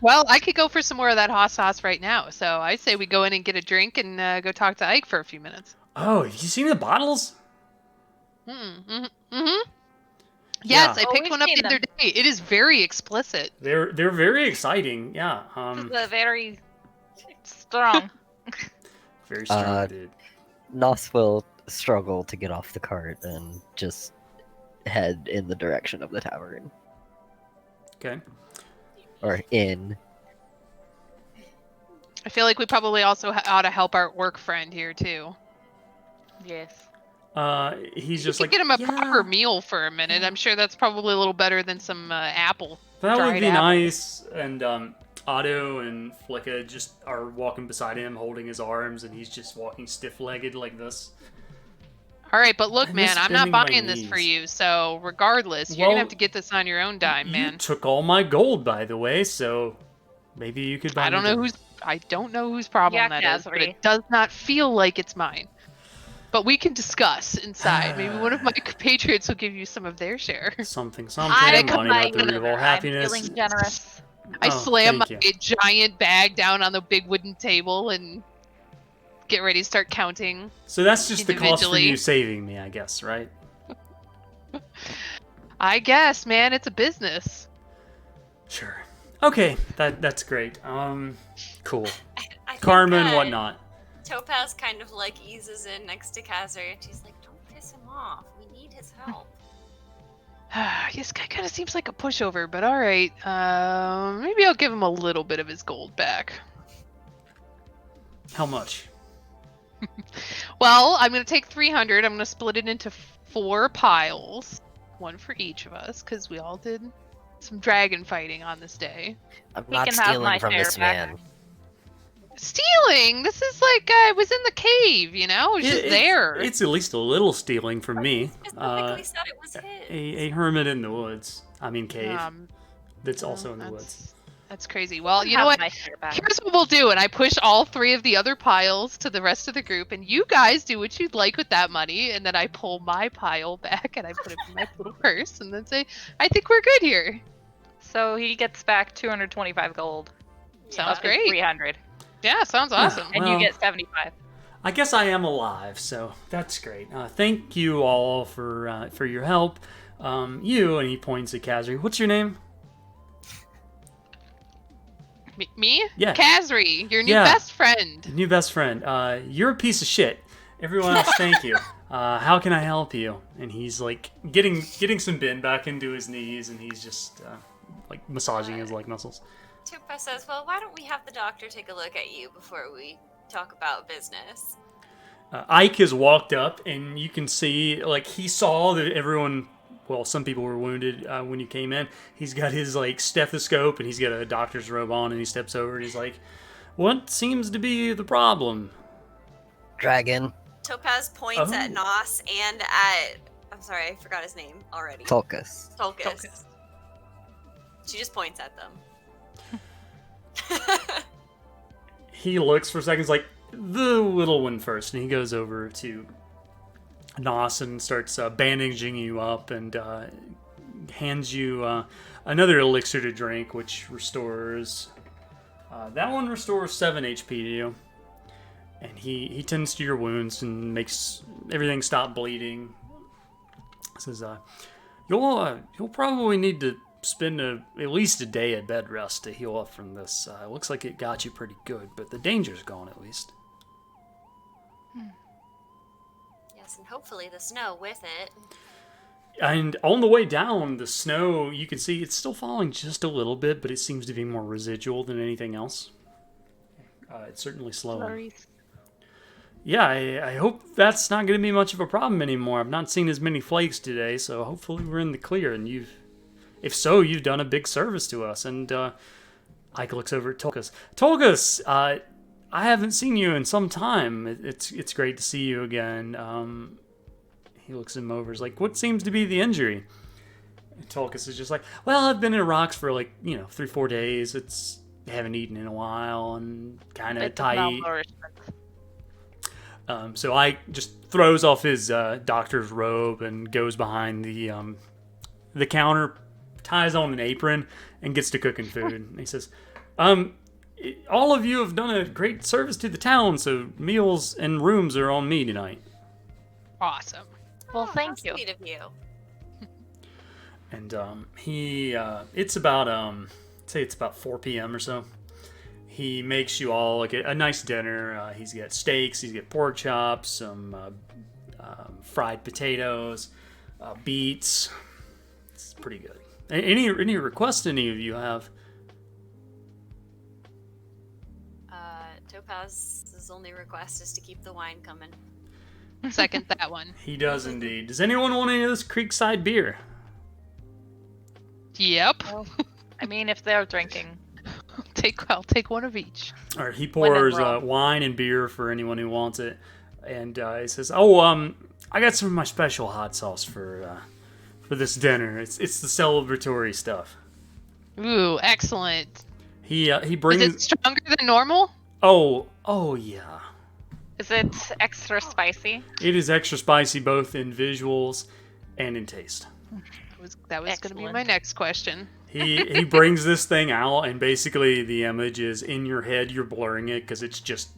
[SPEAKER 4] Well, I could go for some more of that hot sauce right now, so I say we go in and get a drink and go talk to Ike for a few minutes.
[SPEAKER 1] Oh, have you seen the bottles?
[SPEAKER 4] Mm-hmm. Yes,
[SPEAKER 1] Yeah.
[SPEAKER 4] I
[SPEAKER 2] Oh,
[SPEAKER 4] picked
[SPEAKER 2] we've
[SPEAKER 4] one up
[SPEAKER 2] seen
[SPEAKER 4] the other day. It is very explicit.
[SPEAKER 1] They're very exciting. Yeah.
[SPEAKER 2] This is very strong.
[SPEAKER 1] Very strong, dude.
[SPEAKER 3] Nos will struggle to get off the cart and just head in the direction of the tavern.
[SPEAKER 1] Okay.
[SPEAKER 3] Or in.
[SPEAKER 4] I feel like we probably also ought to help our work friend here too.
[SPEAKER 2] Yes.
[SPEAKER 1] He's
[SPEAKER 4] Just
[SPEAKER 1] just like,
[SPEAKER 4] get him a
[SPEAKER 1] yeah,
[SPEAKER 4] proper meal for a minute. I'm sure that's probably a little better than some apple.
[SPEAKER 1] that would
[SPEAKER 4] dried
[SPEAKER 1] be
[SPEAKER 4] apple.
[SPEAKER 1] nice. And Otto and Flicka just are walking beside him, holding his arms, and he's just walking stiff-legged like this.
[SPEAKER 4] All right, but look,
[SPEAKER 1] I miss
[SPEAKER 4] man, I'm not
[SPEAKER 1] bending my
[SPEAKER 4] buying this for
[SPEAKER 1] knees.
[SPEAKER 4] you. So regardless, you're
[SPEAKER 1] Well,
[SPEAKER 4] gonna have to get this on your own dime,
[SPEAKER 1] You
[SPEAKER 4] man.
[SPEAKER 1] took all my gold, by the way, so maybe you could buy
[SPEAKER 4] I don't
[SPEAKER 1] me
[SPEAKER 4] know
[SPEAKER 1] dinner.
[SPEAKER 4] whose problem
[SPEAKER 2] Yeah,
[SPEAKER 4] that is, but
[SPEAKER 2] Kazri.
[SPEAKER 4] it does not feel like it's mine. But we can discuss inside. Maybe one of my compatriots will give you some of their share.
[SPEAKER 1] Something,
[SPEAKER 2] I
[SPEAKER 1] money, not the root of all
[SPEAKER 2] I'm
[SPEAKER 1] happiness.
[SPEAKER 2] feeling generous.
[SPEAKER 4] I
[SPEAKER 1] Oh,
[SPEAKER 4] slam my
[SPEAKER 1] thank you.
[SPEAKER 4] giant bag down on the big wooden table and get ready to start counting.
[SPEAKER 1] So that's just the cost for
[SPEAKER 4] individually.
[SPEAKER 1] you saving me, I guess, right?
[SPEAKER 4] I guess, man, it's a business.
[SPEAKER 1] Sure. Okay, that's great. Cool.
[SPEAKER 5] I think,
[SPEAKER 1] Karma and whatnot.
[SPEAKER 5] Topaz kind of like eases in next to Kazir, and she's like, "Don't piss him off. We need his help."
[SPEAKER 4] This guy kind of seems like a pushover, but all right. Maybe I'll give him a little bit of his gold back.
[SPEAKER 1] How much?
[SPEAKER 4] Well, I'm going to take 300. I'm going to split it into 4 piles, one for each of us, because we all did some dragon fighting on this day.
[SPEAKER 3] I'm
[SPEAKER 2] He
[SPEAKER 3] not
[SPEAKER 2] can have
[SPEAKER 3] stealing
[SPEAKER 2] my
[SPEAKER 3] from
[SPEAKER 2] share
[SPEAKER 3] this
[SPEAKER 2] back.
[SPEAKER 3] man.
[SPEAKER 4] Stealing? This is like I was in the cave, you know? It was just there.
[SPEAKER 1] It's at least a little stealing from me.
[SPEAKER 5] Specifically said it was his.
[SPEAKER 1] A hermit in the woods. I mean, cave. That's also in the
[SPEAKER 4] that's,
[SPEAKER 1] woods.
[SPEAKER 4] That's crazy. Well, you
[SPEAKER 2] Have
[SPEAKER 4] know what?
[SPEAKER 2] my share back.
[SPEAKER 4] Here's what we'll do, and I push all 3 of the other piles to the rest of the group, and you guys do what you'd like with that money, and then I pull my pile back and I put it in my little purse, and then say, I think we're good here.
[SPEAKER 2] So he gets back 225 gold.
[SPEAKER 4] Sounds
[SPEAKER 2] Up to
[SPEAKER 4] great.
[SPEAKER 2] 300.
[SPEAKER 4] Yeah, sounds awesome.
[SPEAKER 2] And
[SPEAKER 1] Well,
[SPEAKER 2] you get 75.
[SPEAKER 1] I guess I am alive, so that's great. Thank you all for your help. You, and he points at Kazri. What's your name?
[SPEAKER 4] Me?
[SPEAKER 1] Yeah.
[SPEAKER 4] Kazri, your new
[SPEAKER 1] Yeah.
[SPEAKER 4] best friend.
[SPEAKER 1] New best friend. You're a piece of shit. Everyone else, thank you. How can I help you? And he's like getting some bend back into his knees, and he's just like massaging his leg muscles.
[SPEAKER 5] Topaz says, well, why don't we have the doctor take a look at you before we talk about business?
[SPEAKER 1] Ike has walked up, and you can see, like, he saw that everyone, well, some people were wounded when you came in. He's got his, like, stethoscope, and he's got a doctor's robe on, and he steps over, and he's like, what seems to be the problem?
[SPEAKER 3] Dragon.
[SPEAKER 5] Topaz points at
[SPEAKER 1] Oh.
[SPEAKER 5] Nos and at... I'm sorry, I forgot his name already.
[SPEAKER 3] Tulkas.
[SPEAKER 5] Tulkas. She just points at them.
[SPEAKER 1] He looks for seconds, like, the little one first, and he goes over to Nos and starts bandaging you up and hands you another elixir to drink, which restores... that one restores 7 HP to you. And he tends to your wounds and makes everything stop bleeding. Says, you'll probably need to spend at least a day at bed rest to heal up from this. It looks like it got you pretty good, but the danger's gone at least.
[SPEAKER 5] Yes, and hopefully the snow with it.
[SPEAKER 1] And on the way down, the snow, you can see it's still falling just a little bit, but it seems to be more residual than anything else. It's certainly slowing.
[SPEAKER 2] Flurries.
[SPEAKER 1] Yeah, I hope that's not going to be much of a problem anymore. I've not seen as many flakes today, so hopefully we're in the clear. And if so, you've done a big service to us. And Ike looks over at Tulkas. Tulkas, I haven't seen you in some time. It's great to see you again. He looks him over. He's like, what seems to be the injury? And Tulkas is just like, well, I've been in rocks for 3-4 days. I haven't eaten in a while and kind of
[SPEAKER 2] Bit of
[SPEAKER 1] tight.
[SPEAKER 2] malnourishment.
[SPEAKER 1] So Ike just throws off his doctor's robe and goes behind the counter, ties on an apron, and gets to cooking food. And he says, all of you have done a great service to the town, so meals and rooms are on me tonight.
[SPEAKER 4] Awesome.
[SPEAKER 2] Well,
[SPEAKER 5] How
[SPEAKER 2] thank you.
[SPEAKER 5] sweet of you.
[SPEAKER 1] And it's about, say it's about 4 p.m. or so. He makes you all like a nice dinner. He's got steaks, he's got pork chops, some fried potatoes, beets. It's pretty good. Any requests any of you have?
[SPEAKER 5] Topaz's only request is to keep the wine coming.
[SPEAKER 4] Second that one.
[SPEAKER 1] He does indeed. Does anyone want any of this Creekside beer?
[SPEAKER 4] Yep.
[SPEAKER 2] I mean, if they're drinking.
[SPEAKER 4] I'll take one of each.
[SPEAKER 1] All right, he
[SPEAKER 2] When in
[SPEAKER 1] pours
[SPEAKER 2] Rome.
[SPEAKER 1] wine and beer for anyone who wants it, and he says, "Oh, I got some of my special hot sauce for this dinner. It's the celebratory stuff."
[SPEAKER 4] Ooh, excellent.
[SPEAKER 1] He
[SPEAKER 4] Is
[SPEAKER 1] brings.
[SPEAKER 4] it stronger than normal?
[SPEAKER 1] Oh yeah.
[SPEAKER 2] Is it extra spicy?
[SPEAKER 1] It is extra spicy both in visuals and in taste.
[SPEAKER 4] That was going to be my
[SPEAKER 2] Excellent.
[SPEAKER 4] next question.
[SPEAKER 1] He brings this thing out, and basically the image is in your head. You're blurring it because it's just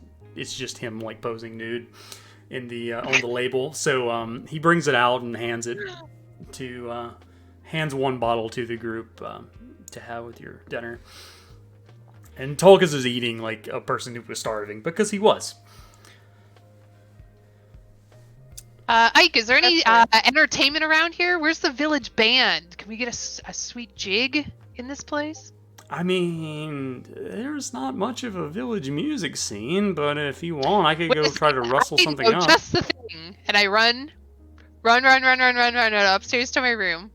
[SPEAKER 1] him like posing nude in the on the label. So he brings it out and hands one bottle to the group to have with your dinner. And Tulkas is eating like a person who was starving because he was.
[SPEAKER 4] Ike, is there any
[SPEAKER 2] That's
[SPEAKER 4] entertainment around here? Where's the village band? Can we get a sweet jig in this place?
[SPEAKER 1] I mean, there's not much of a village music scene, but if you want, I could go try to rustle something up.
[SPEAKER 4] Just the thing. And I run upstairs to my room,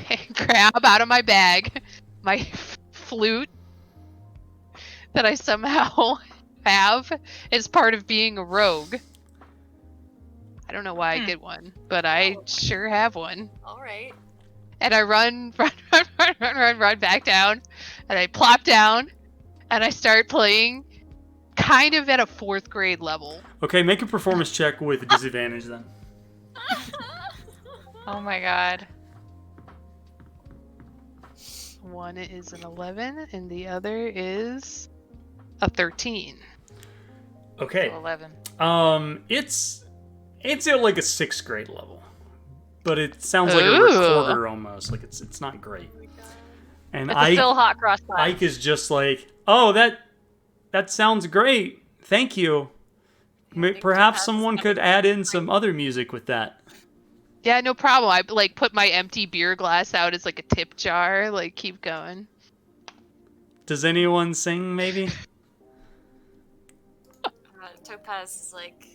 [SPEAKER 4] and grab out of my bag my flute that I somehow have as part of being a rogue. I don't know why I get one, but I sure have one.
[SPEAKER 5] All right.
[SPEAKER 4] And I run back down, and I plop down, and I start playing kind of at a 4th grade level.
[SPEAKER 1] Okay, make a performance check with a disadvantage then.
[SPEAKER 2] Oh my god.
[SPEAKER 4] One is an 11, and the other is a 13.
[SPEAKER 1] Okay.
[SPEAKER 2] 11.
[SPEAKER 1] It's at like a 6th grade level, but it sounds like a
[SPEAKER 4] Ooh.
[SPEAKER 1] recorder almost. Like it's not great. And
[SPEAKER 2] It's a still hot cross bun.
[SPEAKER 1] Ike is just like, oh, that sounds great. Thank you. Perhaps someone could add in some other music with that.
[SPEAKER 4] Yeah, no problem. I like put my empty beer glass out as like a tip jar. Like, keep going.
[SPEAKER 1] Does anyone sing, maybe?
[SPEAKER 5] Topaz is like,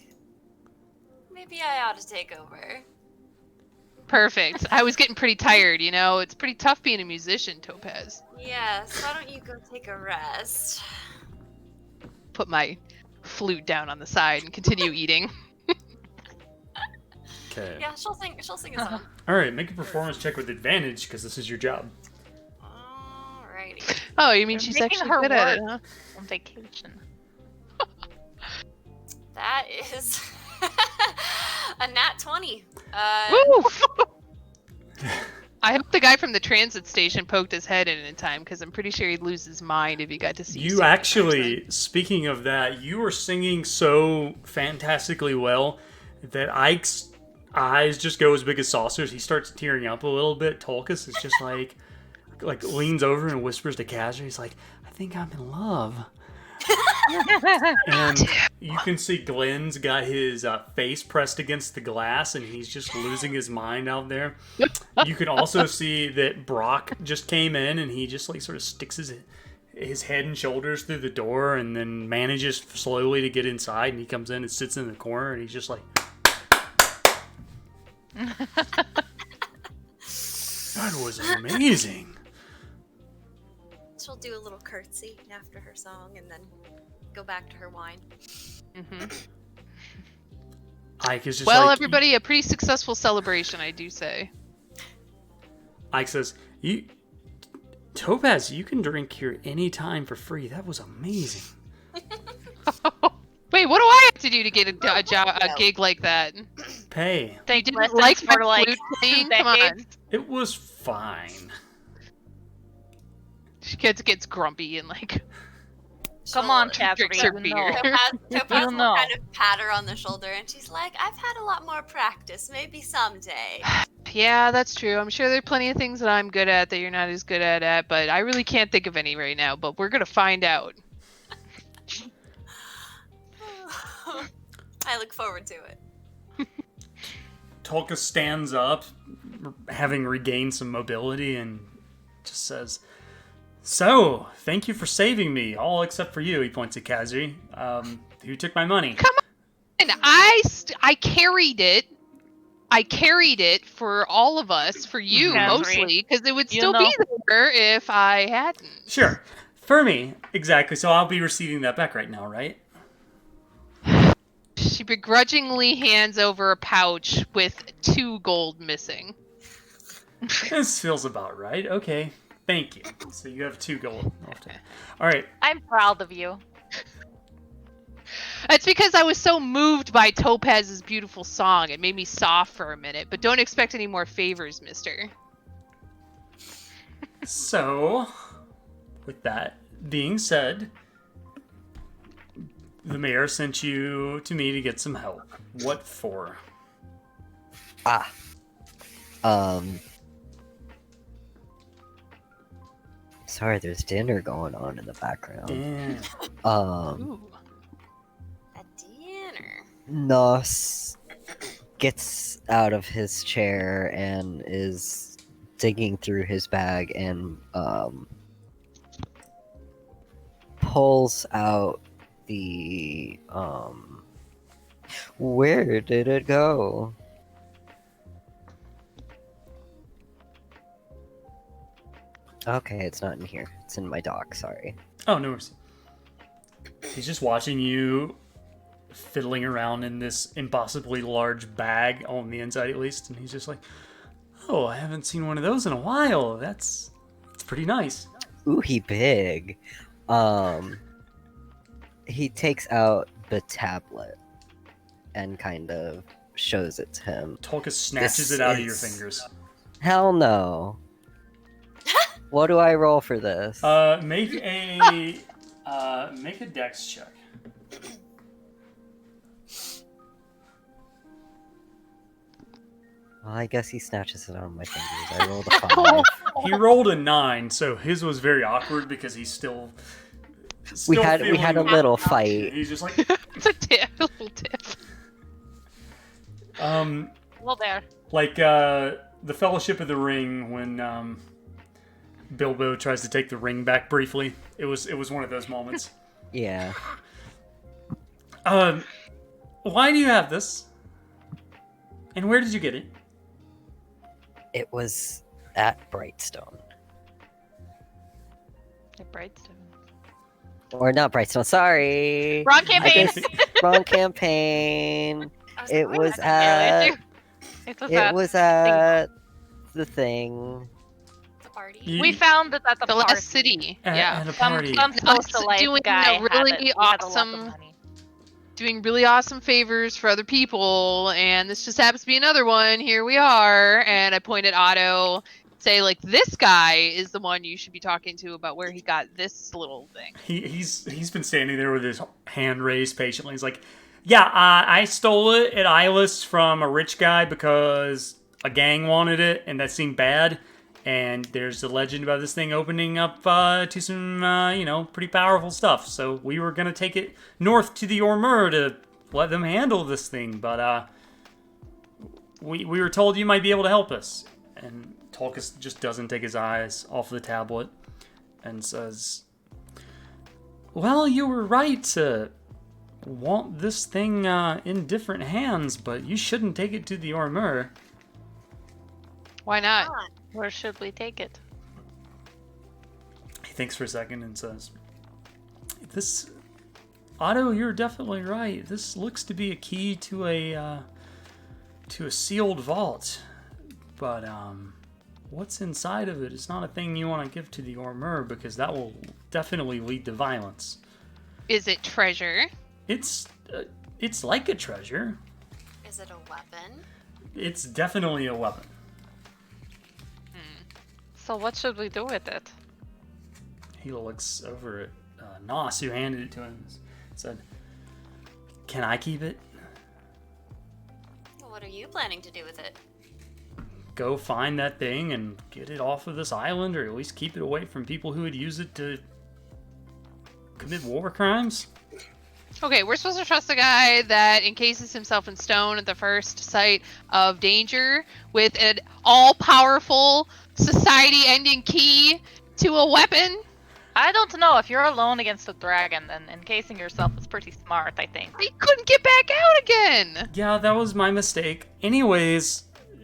[SPEAKER 5] maybe I ought to take over.
[SPEAKER 4] Perfect. I was getting pretty tired, you know? It's pretty tough being a musician, Topaz.
[SPEAKER 5] Yes, why don't you go take a rest?
[SPEAKER 4] Put my flute down on the side and continue eating.
[SPEAKER 1] Okay.
[SPEAKER 5] Yeah, she'll sing a song.
[SPEAKER 1] All right, make a performance check with advantage because this is your job.
[SPEAKER 5] Alrighty.
[SPEAKER 4] Oh, you mean
[SPEAKER 2] You're
[SPEAKER 4] she's
[SPEAKER 2] making
[SPEAKER 4] actually
[SPEAKER 2] her
[SPEAKER 4] good at it,
[SPEAKER 2] work.
[SPEAKER 4] huh?
[SPEAKER 2] On vacation.
[SPEAKER 5] That is a nat 20.
[SPEAKER 4] Woo! I hope the guy from the transit station poked his head in time, because I'm pretty sure he'd lose his mind if he got to see
[SPEAKER 1] You
[SPEAKER 4] Sam in
[SPEAKER 1] actually,
[SPEAKER 4] person.
[SPEAKER 1] speaking of that, you were singing so fantastically well that Ike's eyes just go as big as saucers. He starts tearing up a little bit. Tulkas is just like leans over and whispers to Kazra. He's like, I think I'm in love. And you can see Glenn's got his face pressed against the glass and he's just losing his mind out there. You can also see that Brock just came in and he just like sort of sticks his head and shoulders through the door and then manages slowly to get inside, and he comes in and sits in the corner and he's just like, that was amazing.
[SPEAKER 5] She'll do a little curtsy after her song and then go back to her wine.
[SPEAKER 4] Mm-hmm.
[SPEAKER 1] Ike is just
[SPEAKER 4] Well,
[SPEAKER 1] like,
[SPEAKER 4] everybody, a pretty successful celebration, I do say.
[SPEAKER 1] Ike says, Topaz, you can drink here anytime for free. That was amazing.
[SPEAKER 4] Wait, what do I have to do to get a gig like that?
[SPEAKER 1] Pay.
[SPEAKER 2] They
[SPEAKER 4] Didn't
[SPEAKER 2] lessons
[SPEAKER 4] like my
[SPEAKER 2] for like
[SPEAKER 4] flute
[SPEAKER 2] 2
[SPEAKER 4] playing? Come on.
[SPEAKER 2] decades.
[SPEAKER 1] It was fine.
[SPEAKER 4] She gets grumpy and like
[SPEAKER 2] Come on,
[SPEAKER 5] She'll-
[SPEAKER 4] drinks her
[SPEAKER 2] Catherine.
[SPEAKER 4] beer.
[SPEAKER 2] No.
[SPEAKER 5] Topaz
[SPEAKER 2] You
[SPEAKER 5] will
[SPEAKER 2] know.
[SPEAKER 5] kind of pat her on the shoulder and she's like, I've had a lot more practice. Maybe someday.
[SPEAKER 4] Yeah, that's true. I'm sure there are plenty of things that I'm good at that you're not as good at, but I really can't think of any right now. But we're gonna find out.
[SPEAKER 5] I look forward to it.
[SPEAKER 1] Tulkas stands up, having regained some mobility, and just says, so, thank you for saving me, all except for you, he points at Kazri, who took my money.
[SPEAKER 4] Come on, and I carried it. I carried it for all of us, for you
[SPEAKER 2] Kazri,
[SPEAKER 4] mostly, because it would
[SPEAKER 2] you
[SPEAKER 4] still
[SPEAKER 2] know.
[SPEAKER 4] be there if I hadn't.
[SPEAKER 1] Sure. For me, exactly, so I'll be receiving that back right now, right?
[SPEAKER 4] She begrudgingly hands over a pouch with 2 gold missing.
[SPEAKER 1] This feels about right. Okay, thank you. So you have 2 gold. All right.
[SPEAKER 2] I'm proud of you.
[SPEAKER 4] It's because I was so moved by Topaz's beautiful song. It made me soft for a minute, but don't expect any more favors, mister.
[SPEAKER 1] So, with that being said, the mayor sent you to me to get some help. What for?
[SPEAKER 3] Sorry, there's dinner going on in the background.
[SPEAKER 1] Yeah.
[SPEAKER 4] Ooh.
[SPEAKER 5] A dinner.
[SPEAKER 3] Nos gets out of his chair and is digging through his bag and pulls out the where did it go? Okay, it's not in here. It's in my dock, sorry.
[SPEAKER 1] Oh, no worries. He's just watching you fiddling around in this impossibly large bag, on the inside at least, and he's just like, oh, I haven't seen one of those in a while. That's pretty nice.
[SPEAKER 3] Ooh, he big. He takes out the tablet and kind of shows it to him.
[SPEAKER 1] Tulkas snatches
[SPEAKER 3] This
[SPEAKER 1] it out of your
[SPEAKER 3] is-
[SPEAKER 1] fingers.
[SPEAKER 3] Hell no. What do I roll for this?
[SPEAKER 1] Make a dex check.
[SPEAKER 3] Well, I guess he snatches it out of my fingers. I rolled a 5.
[SPEAKER 1] He rolled a 9, so his was very awkward because he's still
[SPEAKER 3] we had
[SPEAKER 1] feeling
[SPEAKER 3] a little fight.
[SPEAKER 1] He's just like,
[SPEAKER 4] It's a tip, a little tip.
[SPEAKER 2] Well, there.
[SPEAKER 1] like the Fellowship of the Ring when Bilbo tries to take the ring back briefly. It was one of those moments.
[SPEAKER 3] Yeah.
[SPEAKER 1] Why do you have this? And where did you get it?
[SPEAKER 3] It was at Brightstone.
[SPEAKER 2] The Brightstone.
[SPEAKER 3] Or not Brightstone, sorry.
[SPEAKER 2] Wrong campaign.
[SPEAKER 3] Wrong campaign.
[SPEAKER 5] I was
[SPEAKER 3] It
[SPEAKER 5] like,
[SPEAKER 3] was
[SPEAKER 5] wait a minute.
[SPEAKER 3] at
[SPEAKER 2] It was at
[SPEAKER 3] the thing.
[SPEAKER 5] The party.
[SPEAKER 1] You-
[SPEAKER 2] We found it at the
[SPEAKER 4] The
[SPEAKER 2] party.
[SPEAKER 4] last city.
[SPEAKER 1] At,
[SPEAKER 4] Yeah.
[SPEAKER 1] at a
[SPEAKER 2] Some
[SPEAKER 1] party.
[SPEAKER 2] close to life
[SPEAKER 4] Doing
[SPEAKER 2] guy
[SPEAKER 4] a really
[SPEAKER 2] had it. He had a lot of
[SPEAKER 4] awesome-
[SPEAKER 2] money.
[SPEAKER 4] Doing really awesome favors for other people, and this just happens to be another one. Here we are. And I point at Otto, say, like, this guy is the one you should be talking to about where he got this little thing.
[SPEAKER 1] He's been standing there with his hand raised patiently. He's like, yeah, I stole it at Eyeless from a rich guy because a gang wanted it, and that seemed bad. And there's a legend about this thing opening up to some, pretty powerful stuff. So we were going to take it north to the Ormur to let them handle this thing. But we were told you might be able to help us. And Tolkis just doesn't take his eyes off the tablet and says, well, you were right to want this thing in different hands, but you shouldn't take it to the Ormur.
[SPEAKER 4] Why not?
[SPEAKER 5] Ah,
[SPEAKER 2] Where should we take it?
[SPEAKER 1] He thinks for a second and says, "This, Otto, you're definitely right. This looks to be a key to a sealed vault, but what's inside of it is not a thing you want to give to the Ormur because that will definitely lead to violence.
[SPEAKER 4] Is it treasure?
[SPEAKER 1] It's like a treasure.
[SPEAKER 5] is it a weapon?
[SPEAKER 1] It's definitely a weapon."
[SPEAKER 2] So what should we do with it?
[SPEAKER 1] He looks over at Nos, who handed it to him, and said, "Can I keep it?
[SPEAKER 5] Well, what are you planning to do with it?
[SPEAKER 1] Go find that thing and get it off of this island, or at least keep it away from people who would use it to commit war crimes?"
[SPEAKER 4] Okay, we're supposed to trust the guy that encases himself in stone at the first sight of danger with an all-powerful, society-ending key to a weapon?
[SPEAKER 2] I don't know. If you're alone against a dragon, then encasing yourself is pretty smart, I think.
[SPEAKER 4] He couldn't get back out again!
[SPEAKER 1] Yeah, that was my mistake. Anyways,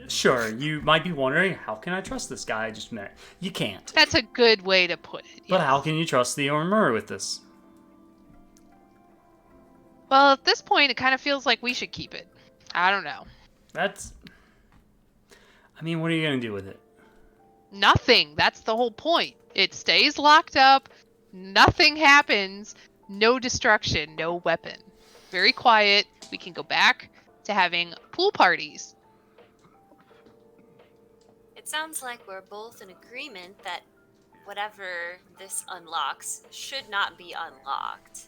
[SPEAKER 1] sure, you might be wondering, how can I trust this guy I just met? You can't.
[SPEAKER 4] That's a good way to put it.
[SPEAKER 1] But
[SPEAKER 4] yes.
[SPEAKER 1] how can you trust the Ormur with this?
[SPEAKER 4] Well, at this point, it kind of feels like we should keep it. I don't know.
[SPEAKER 1] I mean, what are you going to do with it?
[SPEAKER 4] Nothing. That's the whole point. It stays locked up. Nothing happens. No destruction. No weapon. Very quiet. We can go back to having pool parties.
[SPEAKER 5] It sounds like we're both in agreement that whatever this unlocks should not be unlocked.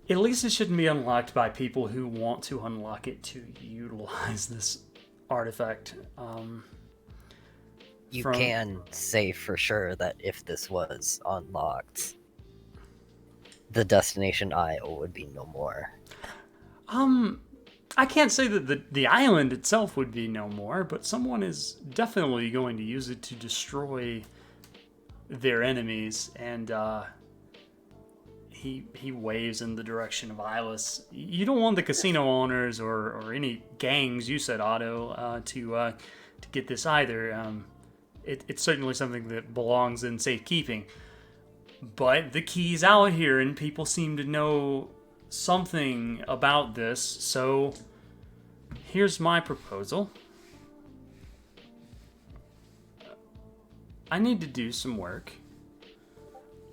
[SPEAKER 1] At least it shouldn't be unlocked by people who want to unlock it to utilize this artifact.
[SPEAKER 3] You
[SPEAKER 1] From-
[SPEAKER 3] can say for sure that if this was unlocked, the Destination Isle would be no more.
[SPEAKER 1] I can't say that the island itself would be no more, but someone is definitely going to use it to destroy their enemies, and he waves in the direction of Eyeless. You don't want the casino owners or any gangs, you said, Otto, to get this either. It's certainly something that belongs in safekeeping. But the key's out here, and people seem to know something about this, so here's my proposal. I need to do some work,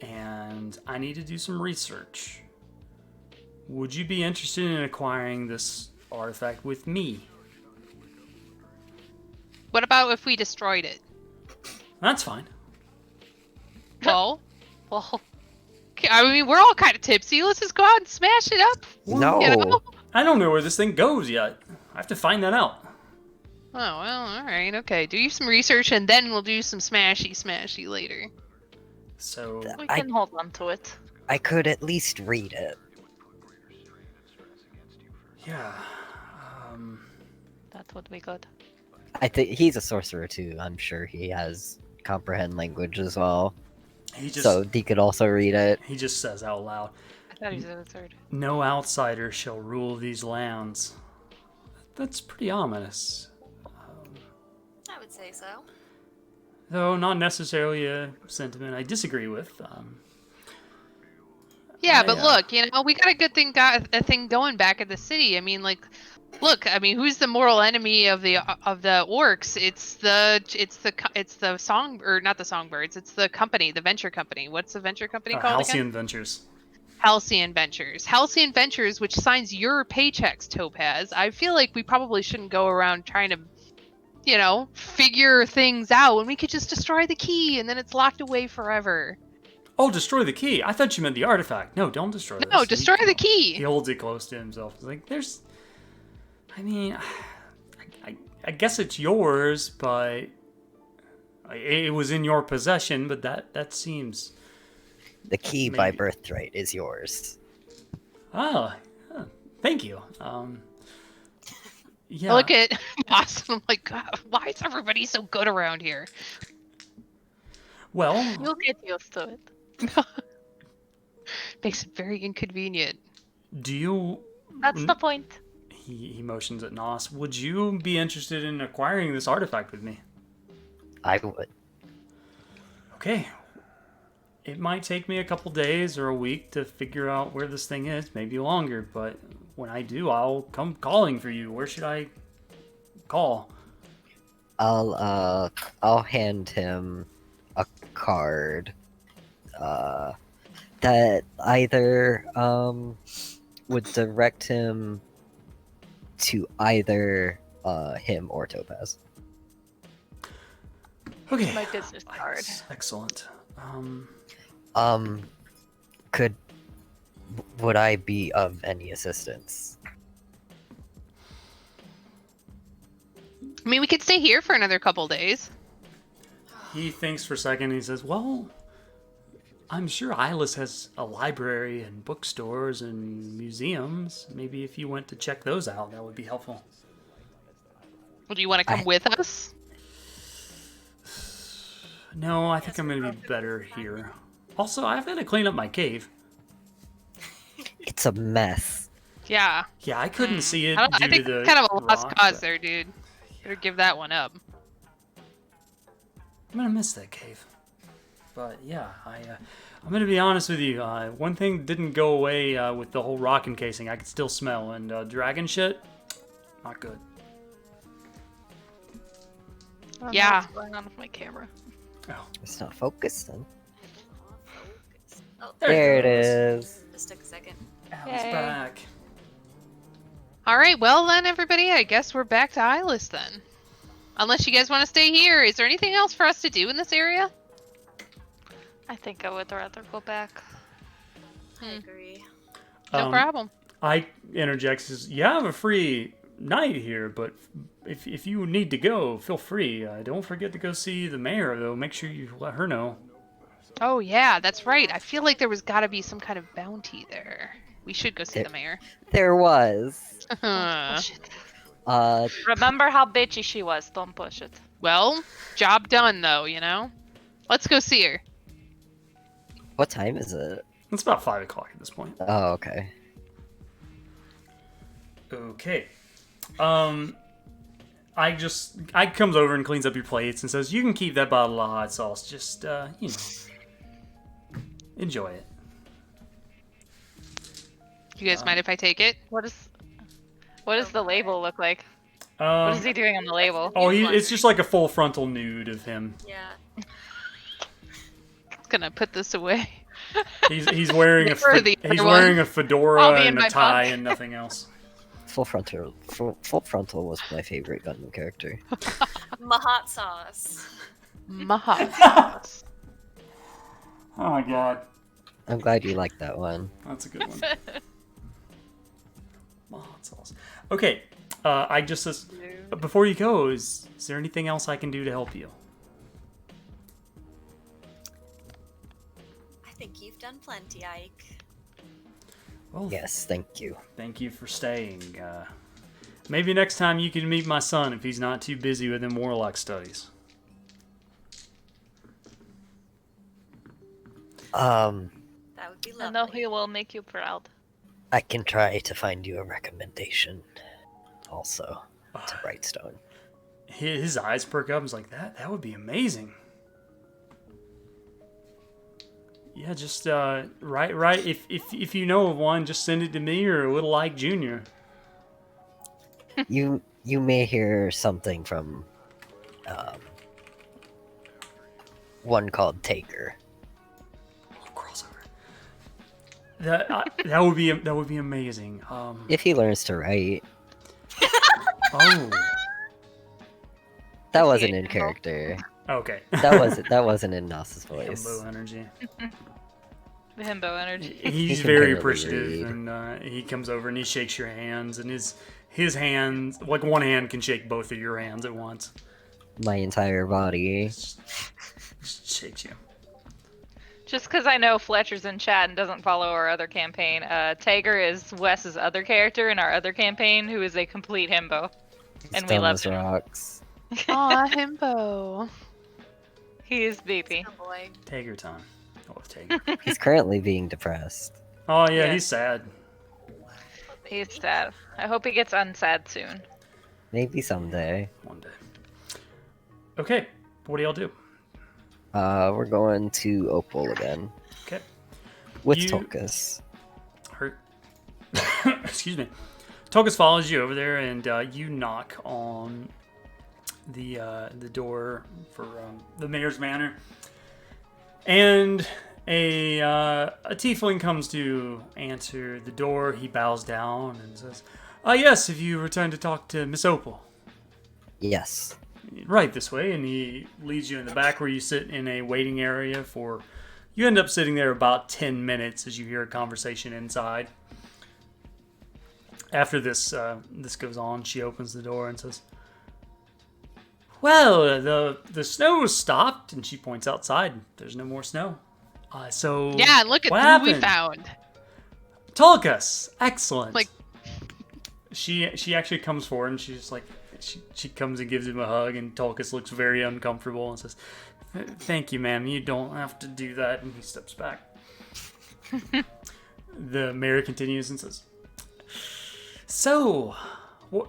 [SPEAKER 1] and I need to do some research. Would you be interested in acquiring this artifact with me?
[SPEAKER 4] What about if we destroyed it?
[SPEAKER 1] That's fine.
[SPEAKER 4] Well,
[SPEAKER 2] Well,
[SPEAKER 4] okay, I mean, we're all kind of tipsy. Let's just go out and smash it up.
[SPEAKER 3] No!
[SPEAKER 4] You know?
[SPEAKER 1] I don't know where this thing goes yet. I have to find that out.
[SPEAKER 4] Oh, well, alright, okay. Do you some research and then we'll do some smashy later.
[SPEAKER 1] So,
[SPEAKER 2] We
[SPEAKER 3] I-
[SPEAKER 2] can hold on to it.
[SPEAKER 3] I could at least read it.
[SPEAKER 1] yeah.
[SPEAKER 2] That would be good.
[SPEAKER 3] I think he's a sorcerer too. I'm sure he has comprehend language as well.
[SPEAKER 1] He just
[SPEAKER 3] So he could also read it.
[SPEAKER 1] he just says out loud,
[SPEAKER 2] I thought he said a third.
[SPEAKER 1] "No outsider shall rule these lands." That's pretty ominous.
[SPEAKER 5] I would say so.
[SPEAKER 1] Though not necessarily a sentiment I disagree with.
[SPEAKER 4] Yeah,
[SPEAKER 1] I,
[SPEAKER 4] but look, you know, we got a good thing, got a thing going back at the city. I mean, like, look, I mean, who's the mortal enemy of the orcs? It's the song, or not the songbirds. It's the company, the venture company. What's the venture company called again?
[SPEAKER 1] Halcyon Ventures.
[SPEAKER 4] Halcyon Ventures. Halcyon Ventures, which signs your paychecks, Topaz. I feel like we probably shouldn't go around trying to, you know, figure things out when we could just destroy the key and then it's locked away forever.
[SPEAKER 1] Oh, destroy the key. I thought you meant the artifact. No, don't destroy this.
[SPEAKER 4] No, destroy the
[SPEAKER 1] He
[SPEAKER 4] key.
[SPEAKER 1] holds it close to himself. He's like, there's... I mean, I guess it's yours, but... It was in your possession, but that seems...
[SPEAKER 3] The key by
[SPEAKER 1] Maybe.
[SPEAKER 3] birthright is yours.
[SPEAKER 1] Thank you. Yeah.
[SPEAKER 4] I look at Boston, I'm like, God, why is everybody so good around here?
[SPEAKER 1] Well,
[SPEAKER 2] You'll get used to it.
[SPEAKER 4] Makes it very inconvenient.
[SPEAKER 1] do you...
[SPEAKER 2] That's the point.
[SPEAKER 1] He motions at Nos. Would you be interested in acquiring this artifact with me?
[SPEAKER 3] I would.
[SPEAKER 1] Okay. It might take me a couple days or a week to figure out where this thing is, maybe longer, but when I do, I'll come calling for you. Where should I call?
[SPEAKER 3] I'll hand him a card. That either would direct him to either him or Topaz.
[SPEAKER 1] Okay.
[SPEAKER 2] My business card.
[SPEAKER 1] Excellent.
[SPEAKER 3] Would I be of any assistance?
[SPEAKER 4] I mean, we could stay here for another couple days.
[SPEAKER 1] He thinks for a second. He says, "Well, I'm sure Ilis has a library and bookstores and museums. Maybe if you went to check those out, that would be helpful."
[SPEAKER 4] Well, do you want to come with us?
[SPEAKER 1] No, I think I'm going to be better here. Also, I've had to clean up my cave.
[SPEAKER 3] It's a mess.
[SPEAKER 4] Yeah.
[SPEAKER 1] Yeah, I couldn't see it
[SPEAKER 4] I
[SPEAKER 1] due
[SPEAKER 4] think
[SPEAKER 1] to the
[SPEAKER 4] kind of a lost
[SPEAKER 1] rock,
[SPEAKER 4] cause
[SPEAKER 1] but
[SPEAKER 4] there, dude. Better give that one up.
[SPEAKER 1] I'm going to miss that cave. But yeah, I'm going to be honest with you. One thing didn't go away with the whole rock encasing. I could still smell. And dragon shit, not good.
[SPEAKER 2] I don't know
[SPEAKER 4] Yeah.
[SPEAKER 2] what's going on with my camera.
[SPEAKER 1] Oh,
[SPEAKER 3] It's not focused then.
[SPEAKER 5] Oh,
[SPEAKER 3] There it
[SPEAKER 1] goes.
[SPEAKER 3] is.
[SPEAKER 5] just took a second.
[SPEAKER 1] Alan's
[SPEAKER 2] Yay.
[SPEAKER 1] back.
[SPEAKER 4] All right, well then, everybody, I guess we're back to Ilis then. Unless you guys want to stay here. Is there anything else for us to do in this area?
[SPEAKER 2] I think I would rather go back.
[SPEAKER 5] I agree.
[SPEAKER 4] No problem.
[SPEAKER 1] I interject, says, "You have a free night here, but if you need to go, feel free. Don't forget to go see the mayor, though. Make sure you let her know."
[SPEAKER 4] Oh yeah, that's right. I feel like there was got to be some kind of bounty there. We should go see the mayor.
[SPEAKER 3] There was.
[SPEAKER 2] Push it.
[SPEAKER 5] Remember how bitchy she was. Don't push it.
[SPEAKER 4] Well, job done though, you know? Let's go see her.
[SPEAKER 3] What time is it?
[SPEAKER 1] It's about 5 o'clock at this point.
[SPEAKER 3] Oh, okay.
[SPEAKER 1] Okay. I comes over and cleans up your plates and says, "You can keep that bottle of hot sauce. Just, enjoy it."
[SPEAKER 4] You guys mind if I take it?
[SPEAKER 2] What does the label look like? What
[SPEAKER 1] Um,
[SPEAKER 2] is he doing on the label?
[SPEAKER 1] oh, it's just like a full frontal nude of him.
[SPEAKER 5] Yeah.
[SPEAKER 4] Gonna put this away.
[SPEAKER 1] He's wearing a
[SPEAKER 4] For the
[SPEAKER 1] he's
[SPEAKER 4] other
[SPEAKER 1] wearing
[SPEAKER 4] one.
[SPEAKER 1] a fedora
[SPEAKER 2] I'll be in
[SPEAKER 1] and a
[SPEAKER 2] my
[SPEAKER 1] tie
[SPEAKER 2] bunk.
[SPEAKER 1] and nothing else.
[SPEAKER 3] Full frontal was my favorite Gundam character.
[SPEAKER 5] My hot sauce.
[SPEAKER 4] Maha.
[SPEAKER 1] Oh my god,
[SPEAKER 3] I'm glad you liked that one.
[SPEAKER 1] that's a good one. My hot sauce. Okay, I just says, before you go, is there anything else I can do to help you?
[SPEAKER 5] I think you've done plenty, Ike.
[SPEAKER 1] Well,
[SPEAKER 3] Yes, thank you.
[SPEAKER 1] thank you for staying. Maybe next time you can meet my son if he's not too busy with them warlock studies.
[SPEAKER 5] That would be
[SPEAKER 2] I know
[SPEAKER 5] lovely.
[SPEAKER 2] he will make you proud.
[SPEAKER 3] I can try to find you a recommendation also to Brightstone.
[SPEAKER 1] His eyes perk up and he's like, that would be amazing. Yeah, just right. If you know of one, just send it to me or Little Ike Jr.
[SPEAKER 3] You may hear something from one called Taker.
[SPEAKER 1] Oh, crossover. That would be amazing.
[SPEAKER 3] If he learns to write.
[SPEAKER 1] Oh,
[SPEAKER 3] That wasn't in character.
[SPEAKER 1] okay.
[SPEAKER 3] That wasn't in Nas's voice.
[SPEAKER 1] Himbo energy.
[SPEAKER 2] The himbo energy.
[SPEAKER 1] He's
[SPEAKER 3] He can
[SPEAKER 1] very
[SPEAKER 3] barely
[SPEAKER 1] appreciative,
[SPEAKER 3] read.
[SPEAKER 1] and he comes over and he shakes your hands, and his hands, like one hand can shake both of your hands at once.
[SPEAKER 3] My entire body.
[SPEAKER 1] Just shakes you.
[SPEAKER 2] Just because I know Fletcher's in chat and doesn't follow our other campaign, Tager is Wes's other character in our other campaign, who is a complete himbo. And we
[SPEAKER 3] Dumb
[SPEAKER 2] love
[SPEAKER 3] as
[SPEAKER 2] him.
[SPEAKER 3] rocks.
[SPEAKER 4] Aw, himbo.
[SPEAKER 2] He is BP.
[SPEAKER 5] Oh boy.
[SPEAKER 1] Take your time. I love Tager.
[SPEAKER 3] He's currently being depressed.
[SPEAKER 1] Oh yeah,
[SPEAKER 2] Yeah.
[SPEAKER 1] he's sad.
[SPEAKER 2] He's sad. I hope he gets unsad soon.
[SPEAKER 3] Maybe someday.
[SPEAKER 1] One day. Okay, what do y'all do?
[SPEAKER 3] We're going to Opal again.
[SPEAKER 1] Okay.
[SPEAKER 3] With
[SPEAKER 1] You-
[SPEAKER 3] Tulkas.
[SPEAKER 1] Hurt. Excuse me. Tokus follows you over there, and you knock on the door for the mayor's manor, and a tiefling comes to answer the door. He bows down and says, yes, if you return to talk to Miss Opal.
[SPEAKER 3] Yes.
[SPEAKER 1] Right this way," and he leads you in the back where you sit in a waiting area for. You end up sitting there about 10 minutes as you hear a conversation inside. After this goes on, she opens the door and says, "Well, the snow stopped," and she points outside. There's no more snow. So
[SPEAKER 4] Yeah, look at
[SPEAKER 1] what
[SPEAKER 4] who we
[SPEAKER 1] happened?
[SPEAKER 4] found.
[SPEAKER 1] Tulkas, excellent.
[SPEAKER 4] Like-
[SPEAKER 1] she actually comes forward and she's like, she comes and gives him a hug, and Tulkas looks very uncomfortable and says, "Thank you, ma'am. You don't have to do that." And he steps back. The mayor continues and says, "So,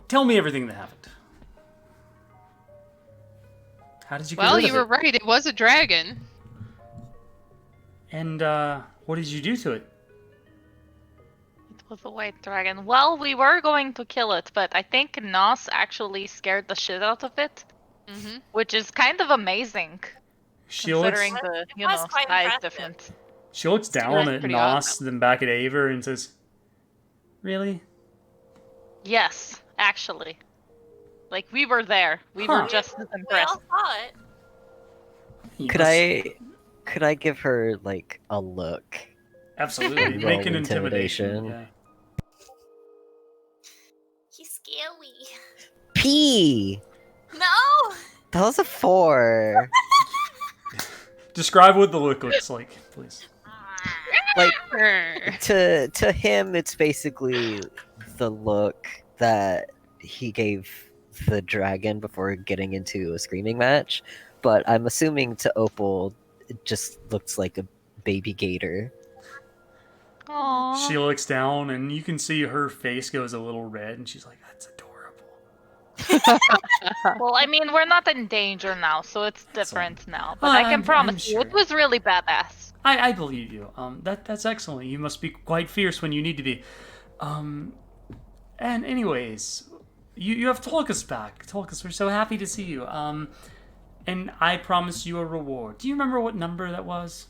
[SPEAKER 1] tell me everything that happened. How did you get
[SPEAKER 4] Well,
[SPEAKER 1] rid
[SPEAKER 4] you
[SPEAKER 1] of
[SPEAKER 4] were
[SPEAKER 1] it?
[SPEAKER 4] right. It was a dragon.
[SPEAKER 1] And what did you do to it?"
[SPEAKER 2] It was a white dragon. Well, we were going to kill it, but I think Nos actually scared the shit out of it,
[SPEAKER 4] Mm-hmm.
[SPEAKER 2] which is kind of amazing,
[SPEAKER 1] She looks,
[SPEAKER 2] considering the,
[SPEAKER 5] It
[SPEAKER 2] you
[SPEAKER 5] was
[SPEAKER 2] know,
[SPEAKER 5] quite
[SPEAKER 2] size
[SPEAKER 5] impressive.
[SPEAKER 2] difference.
[SPEAKER 1] she looks down
[SPEAKER 2] That's
[SPEAKER 1] at
[SPEAKER 2] pretty
[SPEAKER 1] Nos,
[SPEAKER 2] awesome.
[SPEAKER 1] then back at Aver, and says, "Really?
[SPEAKER 2] Yes, actually. Like, we were there. We
[SPEAKER 1] Huh.
[SPEAKER 2] were just as
[SPEAKER 5] We all
[SPEAKER 2] impressed.
[SPEAKER 5] saw it.
[SPEAKER 1] You
[SPEAKER 3] Could I give her like a look?
[SPEAKER 1] Absolutely.
[SPEAKER 3] Roll
[SPEAKER 1] Make an intimidation.
[SPEAKER 3] intimidation.
[SPEAKER 1] Yeah.
[SPEAKER 5] He's scary.
[SPEAKER 3] P.
[SPEAKER 5] No!
[SPEAKER 3] That was a 4.
[SPEAKER 1] Describe what the look looks like, please.
[SPEAKER 3] Like
[SPEAKER 4] Grr.
[SPEAKER 3] to him, it's basically the look that he gave the dragon before getting into a screaming match. But I'm assuming to Opal, it just looks like a baby gator.
[SPEAKER 2] Aww.
[SPEAKER 1] She looks down, and you can see her face goes a little red, and she's like, "That's adorable."
[SPEAKER 2] Well, I mean, we're not in danger now, so it's different now. But I can
[SPEAKER 1] I'm
[SPEAKER 2] promise you,
[SPEAKER 1] sure.
[SPEAKER 2] it was really badass.
[SPEAKER 1] I believe you. That's excellent. You must be quite fierce when you need to be. And anyways, you have Tulkas back. Tulkas, we're so happy to see you. And I promise you a reward. Do you remember what number that was?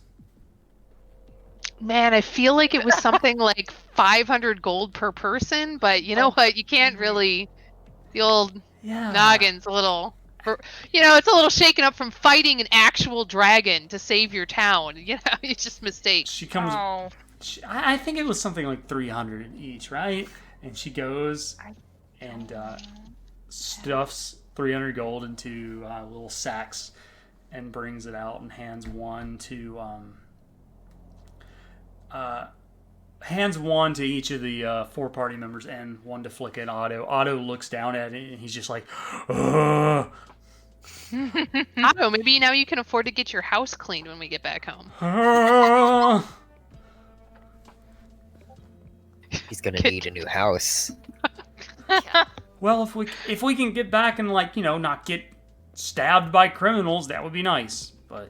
[SPEAKER 4] Man, I feel like it was something like 500 gold per person, but you know what? You can't really. The old
[SPEAKER 1] Yeah.
[SPEAKER 4] noggin's a little. It's a little shaken up from fighting an actual dragon to save your town. It's just mistakes.
[SPEAKER 1] She comes.
[SPEAKER 2] Oh,
[SPEAKER 1] I think it was something like 300 each, right? And she goes, and stuffs 300 gold into little sacks and brings it out and hands one to each of the 4 party members and one to Flick and Otto. Otto looks down at it and he's just like, ugh.
[SPEAKER 4] Otto, maybe now you can afford to get your house cleaned when we get back home.
[SPEAKER 3] He's gonna need a new house.
[SPEAKER 5] Yeah.
[SPEAKER 1] Well, if we can get back and not get stabbed by criminals, that would be nice. But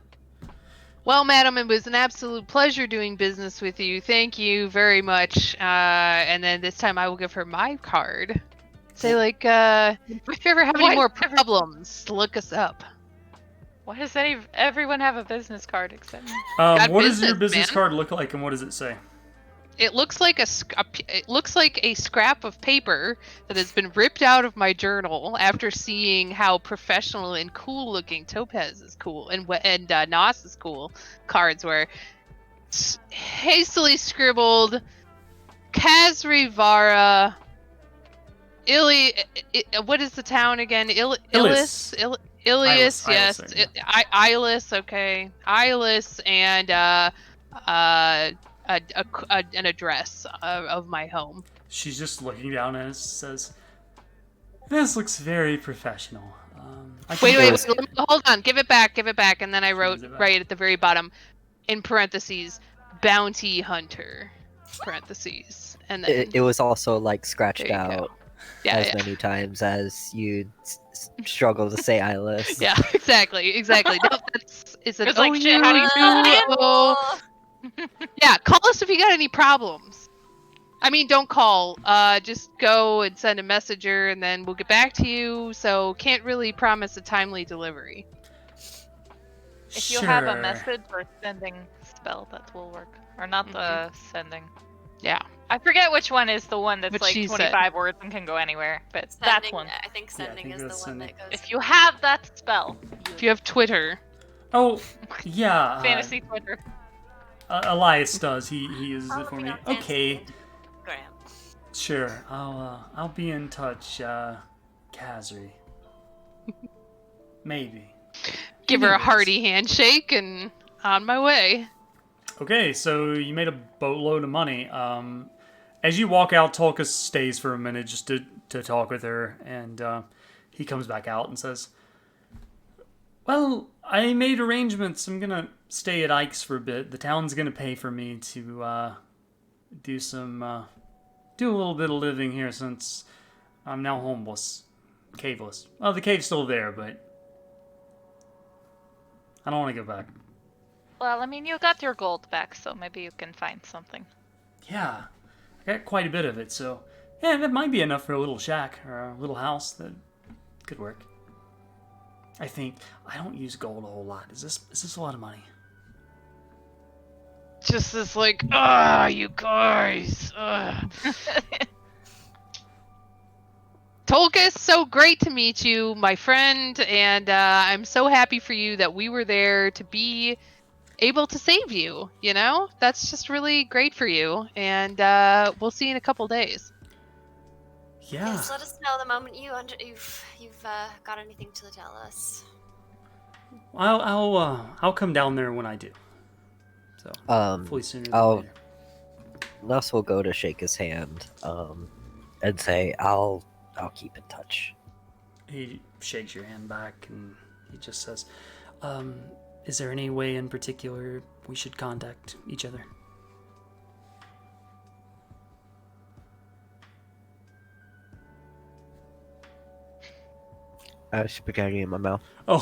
[SPEAKER 4] Well, madam, it was an absolute pleasure doing business with you. Thank you very much. And then this time I will give her my card. Say, like, if you ever have any more problems, look us up.
[SPEAKER 2] Why does everyone have a business card except me?
[SPEAKER 1] what does your
[SPEAKER 4] business,
[SPEAKER 1] business
[SPEAKER 4] man.
[SPEAKER 1] card look like, and what does it say?
[SPEAKER 4] It looks like it looks like a scrap of paper that has been ripped out of my journal after seeing how professional and cool looking Topaz is cool and Nos is cool cards were. Hastily scribbled Kasrivara what is the town again?
[SPEAKER 1] Illis.
[SPEAKER 4] Ilias, yes.
[SPEAKER 1] Illis, yeah.
[SPEAKER 4] Ilis, okay. Ilis and an address of my home.
[SPEAKER 1] She's just looking down at us, says, "This looks very professional."
[SPEAKER 4] Wait, hold on. Give it back, and then I wrote
[SPEAKER 1] Gives it back.
[SPEAKER 4] right at the very bottom, in parentheses, bounty hunter, parentheses, and then
[SPEAKER 3] It was also like scratched
[SPEAKER 4] There you go.
[SPEAKER 3] out
[SPEAKER 4] yeah,
[SPEAKER 3] as
[SPEAKER 4] yeah.
[SPEAKER 3] many times as you struggle to say Eyeless.
[SPEAKER 4] Yeah, exactly. No, it's an
[SPEAKER 2] It's like, shit, how do you spell it?
[SPEAKER 5] Oh,
[SPEAKER 4] Yeah, call us if you got any problems. I mean, don't call. Just go and send a messenger, and then we'll get back to you. So can't really promise a timely delivery.
[SPEAKER 2] If you have a
[SPEAKER 1] Sure.
[SPEAKER 2] message or sending spell, that will work. Or not the sending.
[SPEAKER 4] Yeah.
[SPEAKER 2] I forget which one is the one that's
[SPEAKER 4] What
[SPEAKER 2] like
[SPEAKER 4] she
[SPEAKER 2] 25 words and can go anywhere, but that's
[SPEAKER 5] sending,
[SPEAKER 2] one.
[SPEAKER 5] I think
[SPEAKER 1] Yeah, I
[SPEAKER 5] sending
[SPEAKER 1] think
[SPEAKER 5] is the
[SPEAKER 1] that's
[SPEAKER 5] one
[SPEAKER 1] sending.
[SPEAKER 5] that goes.
[SPEAKER 2] If you have that spell,
[SPEAKER 4] If you have Twitter,
[SPEAKER 1] Oh, yeah.
[SPEAKER 2] fantasy Twitter.
[SPEAKER 1] Elias does. He uses
[SPEAKER 5] I'll
[SPEAKER 1] it for
[SPEAKER 5] look
[SPEAKER 1] me.
[SPEAKER 5] up fancy
[SPEAKER 1] Okay,
[SPEAKER 5] Graham.
[SPEAKER 1] sure. I'll be in touch, Kazri. Maybe.
[SPEAKER 4] give her a
[SPEAKER 1] Anyways.
[SPEAKER 4] hearty handshake, and on my way.
[SPEAKER 1] Okay, so you made a boatload of money. As you walk out, Tolka stays for a minute just to talk with her, and he comes back out and says, "Well, I made arrangements. I'm gonna stay at Ike's for a bit. The town's gonna pay for me to do a little bit of living here since I'm now homeless, caveless. Well, the cave's still there, but I don't want to go back."
[SPEAKER 2] Well, I mean, you got your gold back, so maybe you can find something.
[SPEAKER 1] Yeah, I got quite a bit of it, so yeah, that might be enough for a little shack or a little house that could work. I think I don't use gold a whole lot. Is this a lot of money?
[SPEAKER 4] Just this like, you guys. Tolka, it's so great to meet you, my friend, and I'm so happy for you that we were there to be able to save you. You know, that's just really great for you, and we'll see you in a couple days.
[SPEAKER 1] Yeah.
[SPEAKER 5] Yes, let us know the moment you've got anything to tell us.
[SPEAKER 1] I'll come down there when I do. So hopefully sooner than
[SPEAKER 3] I'll-
[SPEAKER 1] later.
[SPEAKER 3] Nuss will go to shake his hand, and say, "I'll keep in touch."
[SPEAKER 1] He shakes your hand back and he just says, "Is there any way in particular we should contact each other?"
[SPEAKER 3] I have spaghetti in my mouth.
[SPEAKER 1] Oh,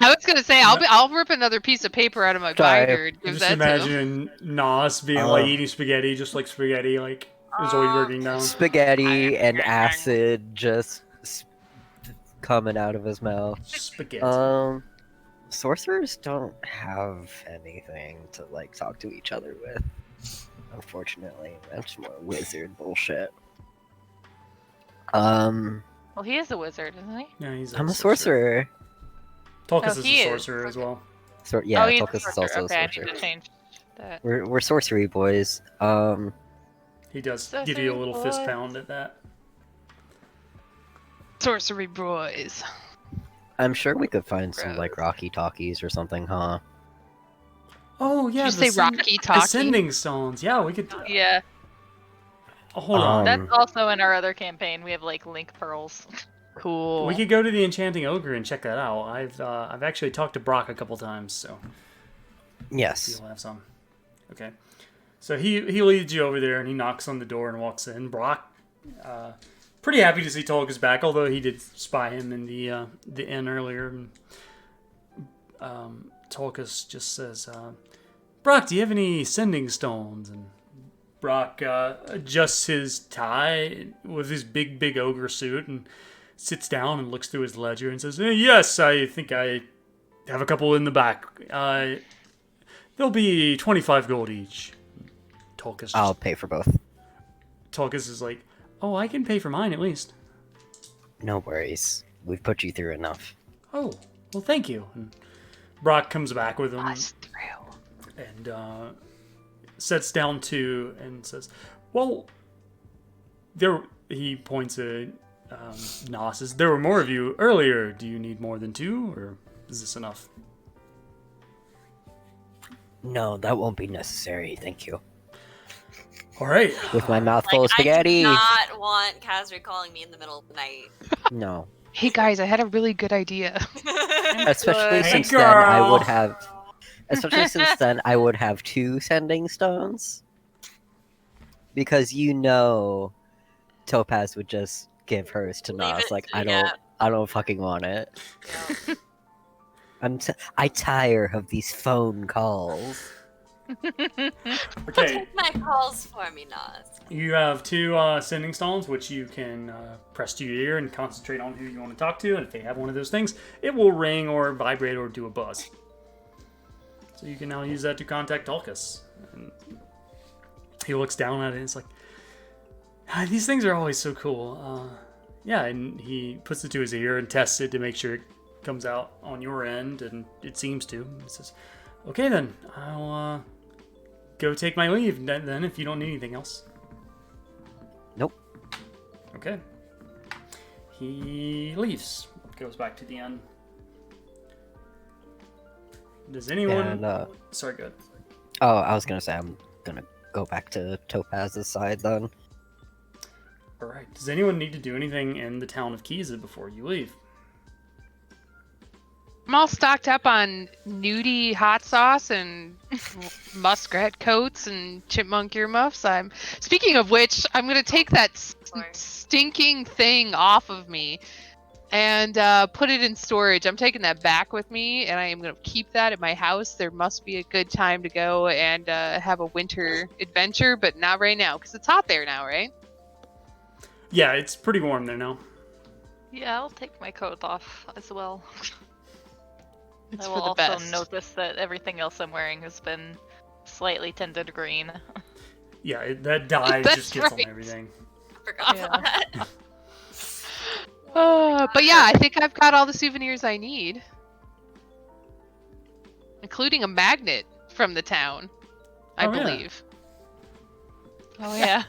[SPEAKER 4] I was gonna say I'll rip another piece of paper out of my
[SPEAKER 3] Sorry.
[SPEAKER 4] binder and give
[SPEAKER 1] just
[SPEAKER 4] that to him.
[SPEAKER 1] imagine Nos being like eating spaghetti, just like spaghetti, like is always working down.
[SPEAKER 3] Spaghetti and acid just coming out of his mouth.
[SPEAKER 1] Spaghetti.
[SPEAKER 3] Sorcerers don't have anything to like talk to each other with. Unfortunately, that's more wizard bullshit.
[SPEAKER 2] Well, he is a wizard, isn't he?
[SPEAKER 1] Yeah, he's
[SPEAKER 3] I'm a sorcerer.
[SPEAKER 1] Tulkas
[SPEAKER 2] No,
[SPEAKER 1] is
[SPEAKER 2] he
[SPEAKER 1] a
[SPEAKER 2] is.
[SPEAKER 1] sorcerer as well.
[SPEAKER 3] Yeah,
[SPEAKER 2] oh, he's
[SPEAKER 3] Tulkas
[SPEAKER 2] a
[SPEAKER 3] is
[SPEAKER 2] sorcerer.
[SPEAKER 3] also
[SPEAKER 2] Okay,
[SPEAKER 3] a
[SPEAKER 2] I need
[SPEAKER 3] sorcerer.
[SPEAKER 2] to change that.
[SPEAKER 3] We're sorcery boys.
[SPEAKER 1] He does
[SPEAKER 2] So
[SPEAKER 1] give you a
[SPEAKER 2] sweet
[SPEAKER 1] little fist
[SPEAKER 2] boy.
[SPEAKER 1] pound at that.
[SPEAKER 4] Sorcery boys.
[SPEAKER 3] I'm sure we could find some like
[SPEAKER 4] Gross.
[SPEAKER 3] Rocky Talkies or something, huh?
[SPEAKER 1] Oh yeah,
[SPEAKER 4] Did you say Rocky Talkie?
[SPEAKER 1] ascending stones. Yeah, we could.
[SPEAKER 2] Yeah,
[SPEAKER 1] Oh, hold on.
[SPEAKER 2] that's also in our other campaign. We have like link pearls.
[SPEAKER 4] Cool.
[SPEAKER 1] We could go to the Enchanting Ogre and check that out. I've actually talked to Brock a couple times, so
[SPEAKER 3] Yes.
[SPEAKER 1] he'll have some. Okay, so he leads you over there and he knocks on the door and walks in. Brock, pretty happy to see Tolga's back, although he did spy him in the inn earlier. Tolkis just says, "Brock, do you have any sending stones?" And Brock adjusts his tie with his big ogre suit and sits down and looks through his ledger and says, "Yes, I think I have a couple in the back. They'll be 25 gold each."
[SPEAKER 3] I'll pay for both.
[SPEAKER 1] Tolkis is like, "Oh, I can pay for mine at least."
[SPEAKER 3] No worries. We've put you through enough.
[SPEAKER 1] "Oh, well, thank you." And Brock comes back with him
[SPEAKER 4] Us through.
[SPEAKER 1] and sets down two and says, "Well, there." He points at Nos. "There were more of you earlier. Do you need more than two, or is this enough?"
[SPEAKER 3] No, that won't be necessary, thank you.
[SPEAKER 1] All right.
[SPEAKER 3] With my mouth full of spaghetti.
[SPEAKER 5] I do not want Kazri calling me in the middle of the night.
[SPEAKER 3] No.
[SPEAKER 4] Hey guys, I had a really good idea.
[SPEAKER 3] Especially
[SPEAKER 1] Hey,
[SPEAKER 3] since then I
[SPEAKER 1] girl.
[SPEAKER 3] would have two sending stones. Because Topaz would just give hers to
[SPEAKER 5] Leave
[SPEAKER 3] Nas.
[SPEAKER 5] it
[SPEAKER 3] Like
[SPEAKER 5] to-
[SPEAKER 3] I don't fucking want it.
[SPEAKER 5] Yeah.
[SPEAKER 3] I tire of these phone calls.
[SPEAKER 1] Okay.
[SPEAKER 5] Take my calls for me, Nas.
[SPEAKER 1] You have two sending stones, which you can press to your ear and concentrate on who you want to talk to. And if they have one of those things, it will ring or vibrate or do a buzz. So you can now use that to contact Tulkas. And he looks down at it and it's like, these things are always so cool. Yeah, and he puts it to his ear and tests it to make sure it comes out on your end, and it seems to. He says, "Okay then, I'll go take my leave then if you don't need anything else."
[SPEAKER 3] Nope.
[SPEAKER 1] Okay. He leaves. Goes back to the inn. Does anyone...
[SPEAKER 3] And,
[SPEAKER 1] Sorry, good.
[SPEAKER 3] oh, I was gonna say I'm gonna go back to Topaz's side then.
[SPEAKER 1] Alright. Does anyone need to do anything in the town of Kiza before you leave?
[SPEAKER 4] I'm all stocked up on nudie hot sauce and muskrat coats and chipmunk earmuffs. Speaking of which, I'm gonna take that stinking thing off of me and put it in storage. I'm taking that back with me, and I am gonna keep that at my house. There must be a good time to go and have a winter adventure, but not right now because it's hot there now, right?
[SPEAKER 1] Yeah, it's pretty warm there now.
[SPEAKER 2] Yeah, I'll take my coat off as well.
[SPEAKER 4] It's
[SPEAKER 2] I
[SPEAKER 4] for
[SPEAKER 2] will
[SPEAKER 4] the
[SPEAKER 2] also
[SPEAKER 4] best.
[SPEAKER 2] notice that everything else I'm wearing has been slightly tinted green.
[SPEAKER 1] Yeah, that dye
[SPEAKER 4] That's
[SPEAKER 1] just gets
[SPEAKER 4] right.
[SPEAKER 1] on everything.
[SPEAKER 5] I forgot
[SPEAKER 2] Yeah.
[SPEAKER 5] about that.
[SPEAKER 4] But yeah, I think I've got all the souvenirs I need, including a magnet from the town, I
[SPEAKER 1] Oh, yeah.
[SPEAKER 4] believe.
[SPEAKER 2] Oh yeah.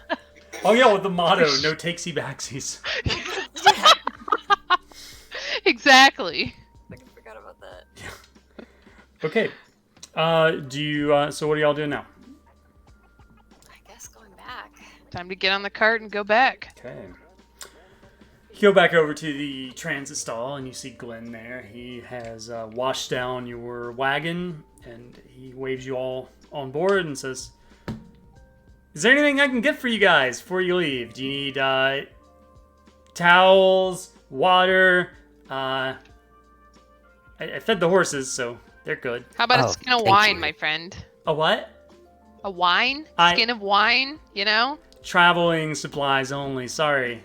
[SPEAKER 1] Oh yeah, with the motto, no takesy backsies.
[SPEAKER 4] Exactly.
[SPEAKER 5] I forgot about that.
[SPEAKER 1] Okay. So what are y'all doing now?
[SPEAKER 5] I guess going back.
[SPEAKER 4] Time to get on the cart and go back.
[SPEAKER 1] Okay. You go back over to the transit stall and you see Glenn there. He has washed down your wagon and he waves you all on board and says, "Is there anything I can get for you guys before you leave? Do you need towels, water? I fed the horses, so they're good."
[SPEAKER 4] How about
[SPEAKER 3] Oh,
[SPEAKER 4] a skin of
[SPEAKER 3] thank
[SPEAKER 4] wine,
[SPEAKER 3] you.
[SPEAKER 4] my friend?
[SPEAKER 1] A what?
[SPEAKER 4] A wine?
[SPEAKER 1] I-
[SPEAKER 4] Skin of wine, you know?
[SPEAKER 1] Traveling supplies only. Sorry.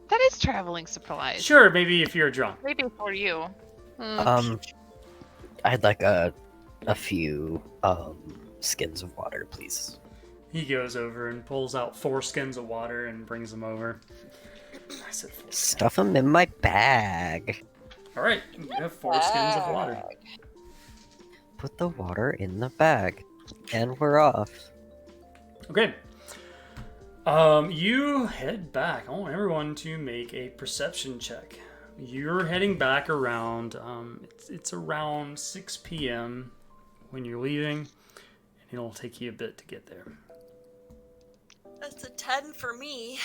[SPEAKER 4] That is traveling supplies.
[SPEAKER 1] Sure, maybe if you're drunk.
[SPEAKER 2] Maybe for you.
[SPEAKER 3] I'd like a few skins of water, please.
[SPEAKER 1] He goes over and pulls out 4 skins of water and brings them over. I said 4 skins.
[SPEAKER 3] Stuff them in my bag.
[SPEAKER 1] All right, you have 4 skins of water.
[SPEAKER 3] Put the water in the bag. And we're off.
[SPEAKER 1] Okay. You head back. I want everyone to make a perception check. You're heading back around. It's around 6 p.m. when you're leaving, and it'll take you a bit to get there.
[SPEAKER 5] That's a 10 for me.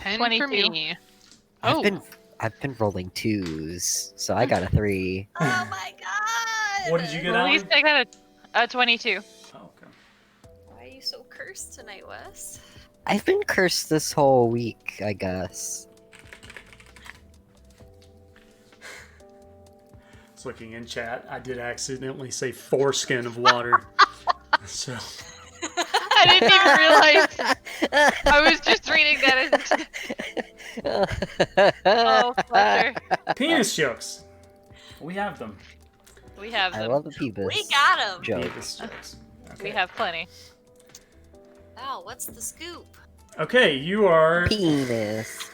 [SPEAKER 4] 10
[SPEAKER 2] 22.
[SPEAKER 4] for me.
[SPEAKER 3] I've
[SPEAKER 4] Oh,
[SPEAKER 3] been rolling 2s, so I got a 3.
[SPEAKER 5] Oh my god!
[SPEAKER 1] What did you get,
[SPEAKER 2] At least
[SPEAKER 1] Alan?
[SPEAKER 2] I got a 22.
[SPEAKER 1] Oh, okay.
[SPEAKER 5] Why are you so cursed tonight, Wes?
[SPEAKER 3] I've been cursed this whole week, I guess.
[SPEAKER 1] Just looking in chat, I did accidentally say foreskin of water. So
[SPEAKER 2] I didn't even realize. I was just reading that as. Oh, Fletcher.
[SPEAKER 1] penis jokes. We have them.
[SPEAKER 2] We have
[SPEAKER 3] I
[SPEAKER 2] them.
[SPEAKER 3] love the Peebus
[SPEAKER 5] We got him!
[SPEAKER 3] joke.
[SPEAKER 1] Penis jokes. Okay.
[SPEAKER 2] We have plenty.
[SPEAKER 5] Wow, what's the scoop?
[SPEAKER 1] Okay, you are.
[SPEAKER 3] Penis.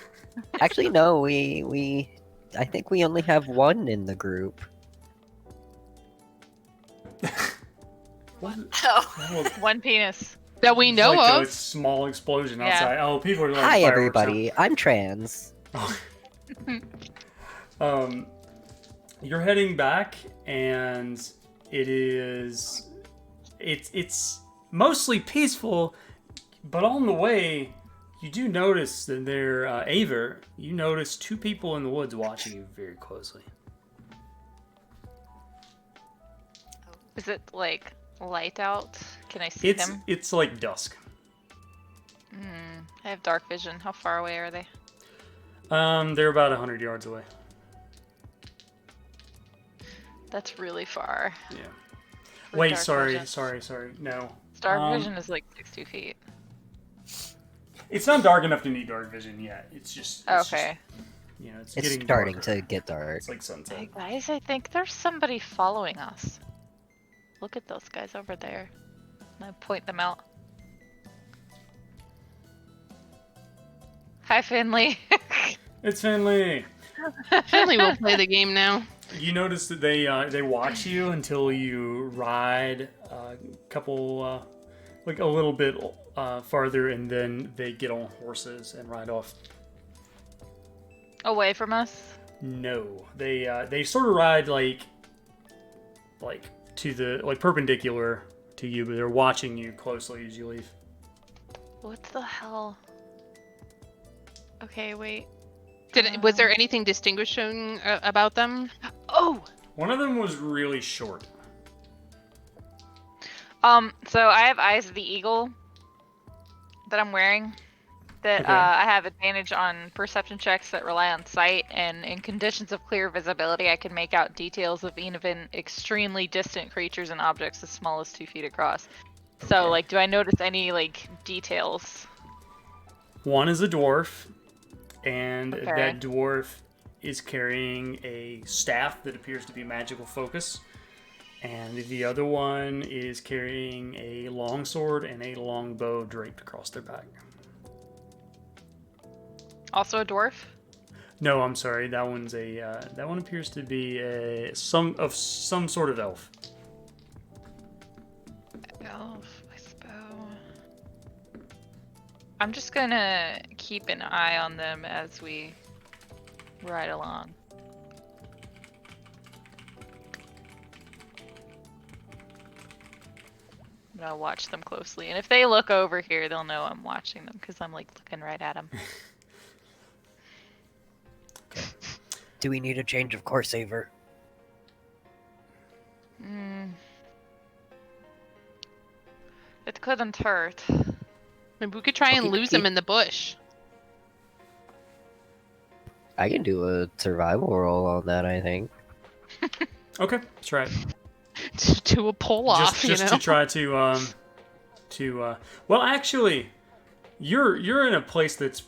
[SPEAKER 3] Actually, no, I think we only have one in the group.
[SPEAKER 1] What?
[SPEAKER 5] Oh.
[SPEAKER 1] Well,
[SPEAKER 2] One penis.
[SPEAKER 4] that we know
[SPEAKER 1] like
[SPEAKER 4] of.
[SPEAKER 1] a small explosion
[SPEAKER 2] Yeah.
[SPEAKER 1] outside. Oh, people are like
[SPEAKER 3] Hi,
[SPEAKER 1] fireworks
[SPEAKER 3] everybody. I'm trans.
[SPEAKER 1] now. You're heading back, and it's mostly peaceful, but on the way, you do notice that Aver. You notice two people in the woods watching you very closely.
[SPEAKER 2] Is it like light out? Can I see them?
[SPEAKER 1] It's like dusk.
[SPEAKER 2] I have dark vision. How far away are they?
[SPEAKER 1] They're about 100 yards away.
[SPEAKER 2] That's really far.
[SPEAKER 1] Yeah.
[SPEAKER 2] for
[SPEAKER 1] Wait,
[SPEAKER 2] dark
[SPEAKER 1] sorry.
[SPEAKER 2] vision.
[SPEAKER 1] No.
[SPEAKER 2] Dark vision is like 60 feet.
[SPEAKER 1] It's not dark enough to need dark vision yet. It's just
[SPEAKER 2] Okay.
[SPEAKER 1] it's
[SPEAKER 3] It's
[SPEAKER 1] getting
[SPEAKER 3] starting
[SPEAKER 1] darker.
[SPEAKER 3] to get dark.
[SPEAKER 1] It's like sunset.
[SPEAKER 2] Hey guys, I think there's somebody following us. Look at those guys over there. I point them out. Hi, Finley.
[SPEAKER 1] It's Finley.
[SPEAKER 4] Finley will play the game now.
[SPEAKER 1] You notice that they watch you until you ride a couple, like a little bit farther, and then they get on horses and ride off.
[SPEAKER 2] Away from us?
[SPEAKER 1] No, they sort of ride like to the perpendicular to you, but they're watching you closely as you leave.
[SPEAKER 2] What the hell? Okay, wait.
[SPEAKER 4] Was there anything distinguishing about them?
[SPEAKER 2] Oh!
[SPEAKER 1] One of them was really short.
[SPEAKER 2] So I have Eyes of the Eagle that I'm wearing. That
[SPEAKER 1] Okay.
[SPEAKER 2] I have advantage on perception checks that rely on sight, and in conditions of clear visibility, I can make out details of even extremely distant creatures and objects as small as 2 feet across. So,
[SPEAKER 1] Okay.
[SPEAKER 2] like, do I notice any, like, details?
[SPEAKER 1] One is a dwarf, and
[SPEAKER 2] Okay.
[SPEAKER 1] that dwarf is carrying a staff that appears to be magical focus, and the other one is carrying a longsword and a long bow draped across their back.
[SPEAKER 2] Also a dwarf?
[SPEAKER 1] No, I'm sorry. That one's that one appears to be some sort of elf.
[SPEAKER 2] Elf, I suppose. I'm just gonna keep an eye on them as we ride along. I'm gonna watch them closely, and if they look over here, they'll know I'm watching them because I'm like looking right at them.
[SPEAKER 3] Do we need a change of course, Aver?
[SPEAKER 2] It couldn't hurt.
[SPEAKER 4] Maybe we could try and
[SPEAKER 3] Okay,
[SPEAKER 4] lose
[SPEAKER 3] okay.
[SPEAKER 4] them in the bush.
[SPEAKER 3] I can do a survival roll on that, I think.
[SPEAKER 1] Okay, let's try it.
[SPEAKER 4] To do a pull off,
[SPEAKER 1] Just
[SPEAKER 4] you know.
[SPEAKER 1] to try to well, actually, you're in a place that's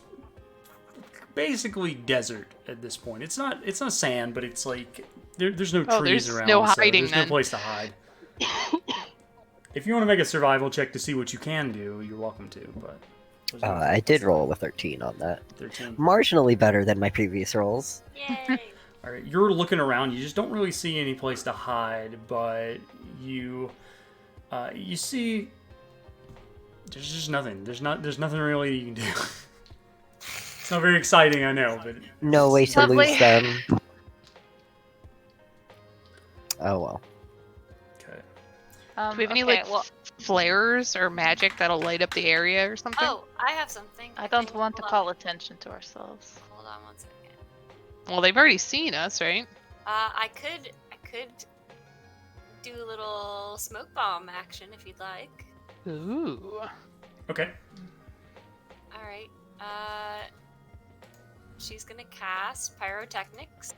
[SPEAKER 1] basically desert at this point. It's not sand, but it's like there's no
[SPEAKER 4] Oh,
[SPEAKER 1] trees
[SPEAKER 4] there's
[SPEAKER 1] around.
[SPEAKER 4] no
[SPEAKER 1] so
[SPEAKER 4] hiding
[SPEAKER 1] there's
[SPEAKER 4] then.
[SPEAKER 1] no place to hide. If you want to make a survival check to see what you can do, you're welcome to. But there's no-
[SPEAKER 3] I did roll a 13 on that.
[SPEAKER 1] 13.
[SPEAKER 3] Marginally better than my previous rolls.
[SPEAKER 5] Yay!
[SPEAKER 1] All right, you're looking around. You just don't really see any place to hide, but you see There's just nothing. There's nothing really you can do. It's not very exciting, I know, but
[SPEAKER 3] No way to
[SPEAKER 2] Lovely.
[SPEAKER 3] lose them. Oh well.
[SPEAKER 1] okay.
[SPEAKER 4] Do we have any
[SPEAKER 2] okay,
[SPEAKER 4] like
[SPEAKER 2] well,
[SPEAKER 4] flares or magic that'll light up the area or something?
[SPEAKER 5] Oh, I have something.
[SPEAKER 2] I don't
[SPEAKER 5] think.
[SPEAKER 2] want to
[SPEAKER 5] Hold
[SPEAKER 2] call
[SPEAKER 5] on.
[SPEAKER 2] attention to ourselves.
[SPEAKER 5] Hold on one second.
[SPEAKER 4] Well, they've already seen us, right?
[SPEAKER 5] I could do a little smoke bomb action if you'd like.
[SPEAKER 4] Ooh.
[SPEAKER 1] Okay.
[SPEAKER 5] All right. She's gonna cast pyrotechnics,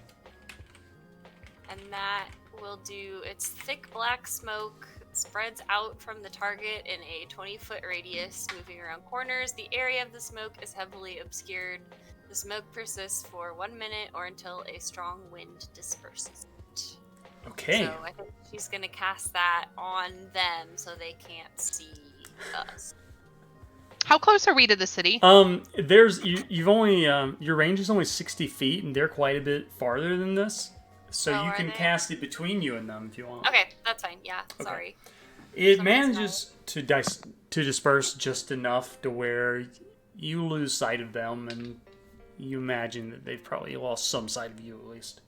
[SPEAKER 5] and that will do. It's thick black smoke, spreads out from the target in a 20-foot radius, moving around corners. The area of the smoke is heavily obscured. The smoke persists for 1 minute or until a strong wind disperses it.
[SPEAKER 1] Okay.
[SPEAKER 5] So I think she's gonna cast that on them so they can't see us.
[SPEAKER 4] How close are we to the city?
[SPEAKER 1] There's you've only your range is only 60 feet, and they're quite a bit farther than this. So
[SPEAKER 5] Oh,
[SPEAKER 1] you
[SPEAKER 5] are
[SPEAKER 1] can
[SPEAKER 5] they?
[SPEAKER 1] cast it between you and them if you want.
[SPEAKER 5] Okay, that's fine. Yeah,
[SPEAKER 1] Okay.
[SPEAKER 5] sorry.
[SPEAKER 1] It
[SPEAKER 5] Some reason
[SPEAKER 1] manages to disperse just enough to where you lose sight of them, and you imagine that they've probably lost some sight of you at least.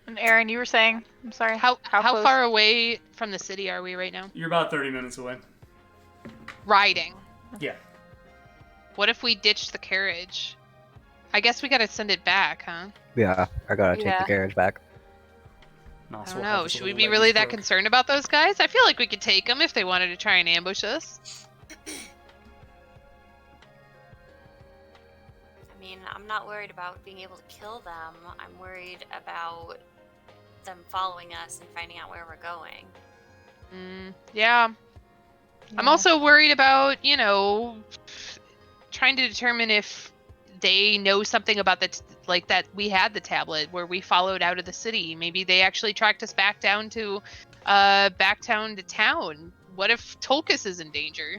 [SPEAKER 2] And Aaron, you were saying, I'm sorry,
[SPEAKER 4] How
[SPEAKER 2] close?
[SPEAKER 4] far away from the city are we right now?
[SPEAKER 1] You're about 30 minutes away.
[SPEAKER 4] Riding.
[SPEAKER 1] Yeah.
[SPEAKER 4] What if we ditch the carriage? I guess we gotta send it back, huh?
[SPEAKER 3] Yeah, I gotta take
[SPEAKER 2] Yeah.
[SPEAKER 3] the carriage back.
[SPEAKER 4] I don't know. Should we be really that concerned about those guys? I feel like we could take them if they wanted to try and ambush us.
[SPEAKER 5] I mean, I'm not worried about being able to kill them. I'm worried about them following us and finding out where we're going.
[SPEAKER 4] Yeah. I'm also worried about, trying to determine if they know something about that we had the tablet where we followed out of the city. Maybe they actually tracked us back down to town. What if Tolkis is in danger?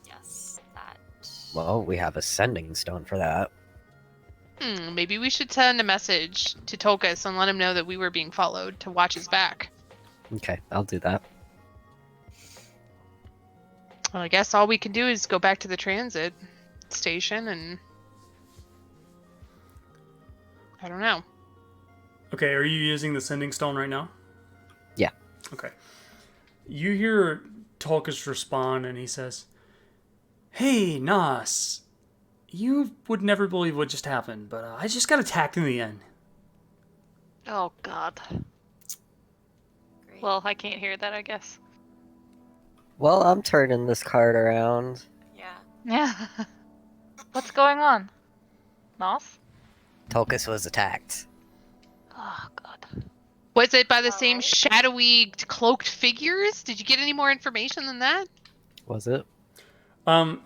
[SPEAKER 5] Yes, that.
[SPEAKER 3] Well, we have a sending stone for that.
[SPEAKER 4] Maybe we should send a message to Tolkis and let him know that we were being followed to watch his back.
[SPEAKER 3] Okay, I'll do that.
[SPEAKER 4] Well, I guess all we can do is go back to the transit station and... I don't know.
[SPEAKER 1] Okay, are you using the sending stone right now?
[SPEAKER 3] Yeah.
[SPEAKER 1] Okay. You hear Tulkas respond, and he says, "Hey, Nas, you would never believe what just happened, but I just got attacked in the end."
[SPEAKER 2] Oh, God.
[SPEAKER 5] Great.
[SPEAKER 2] Well, I can't hear that, I guess.
[SPEAKER 3] Well, I'm turning this card around.
[SPEAKER 5] Yeah.
[SPEAKER 2] Yeah. What's going on? Nos?
[SPEAKER 3] Tulkas was attacked.
[SPEAKER 2] Oh, God.
[SPEAKER 4] Was it by the same
[SPEAKER 5] Alright.
[SPEAKER 4] shadowy cloaked figures? Did you get any more information than that?
[SPEAKER 3] Was it?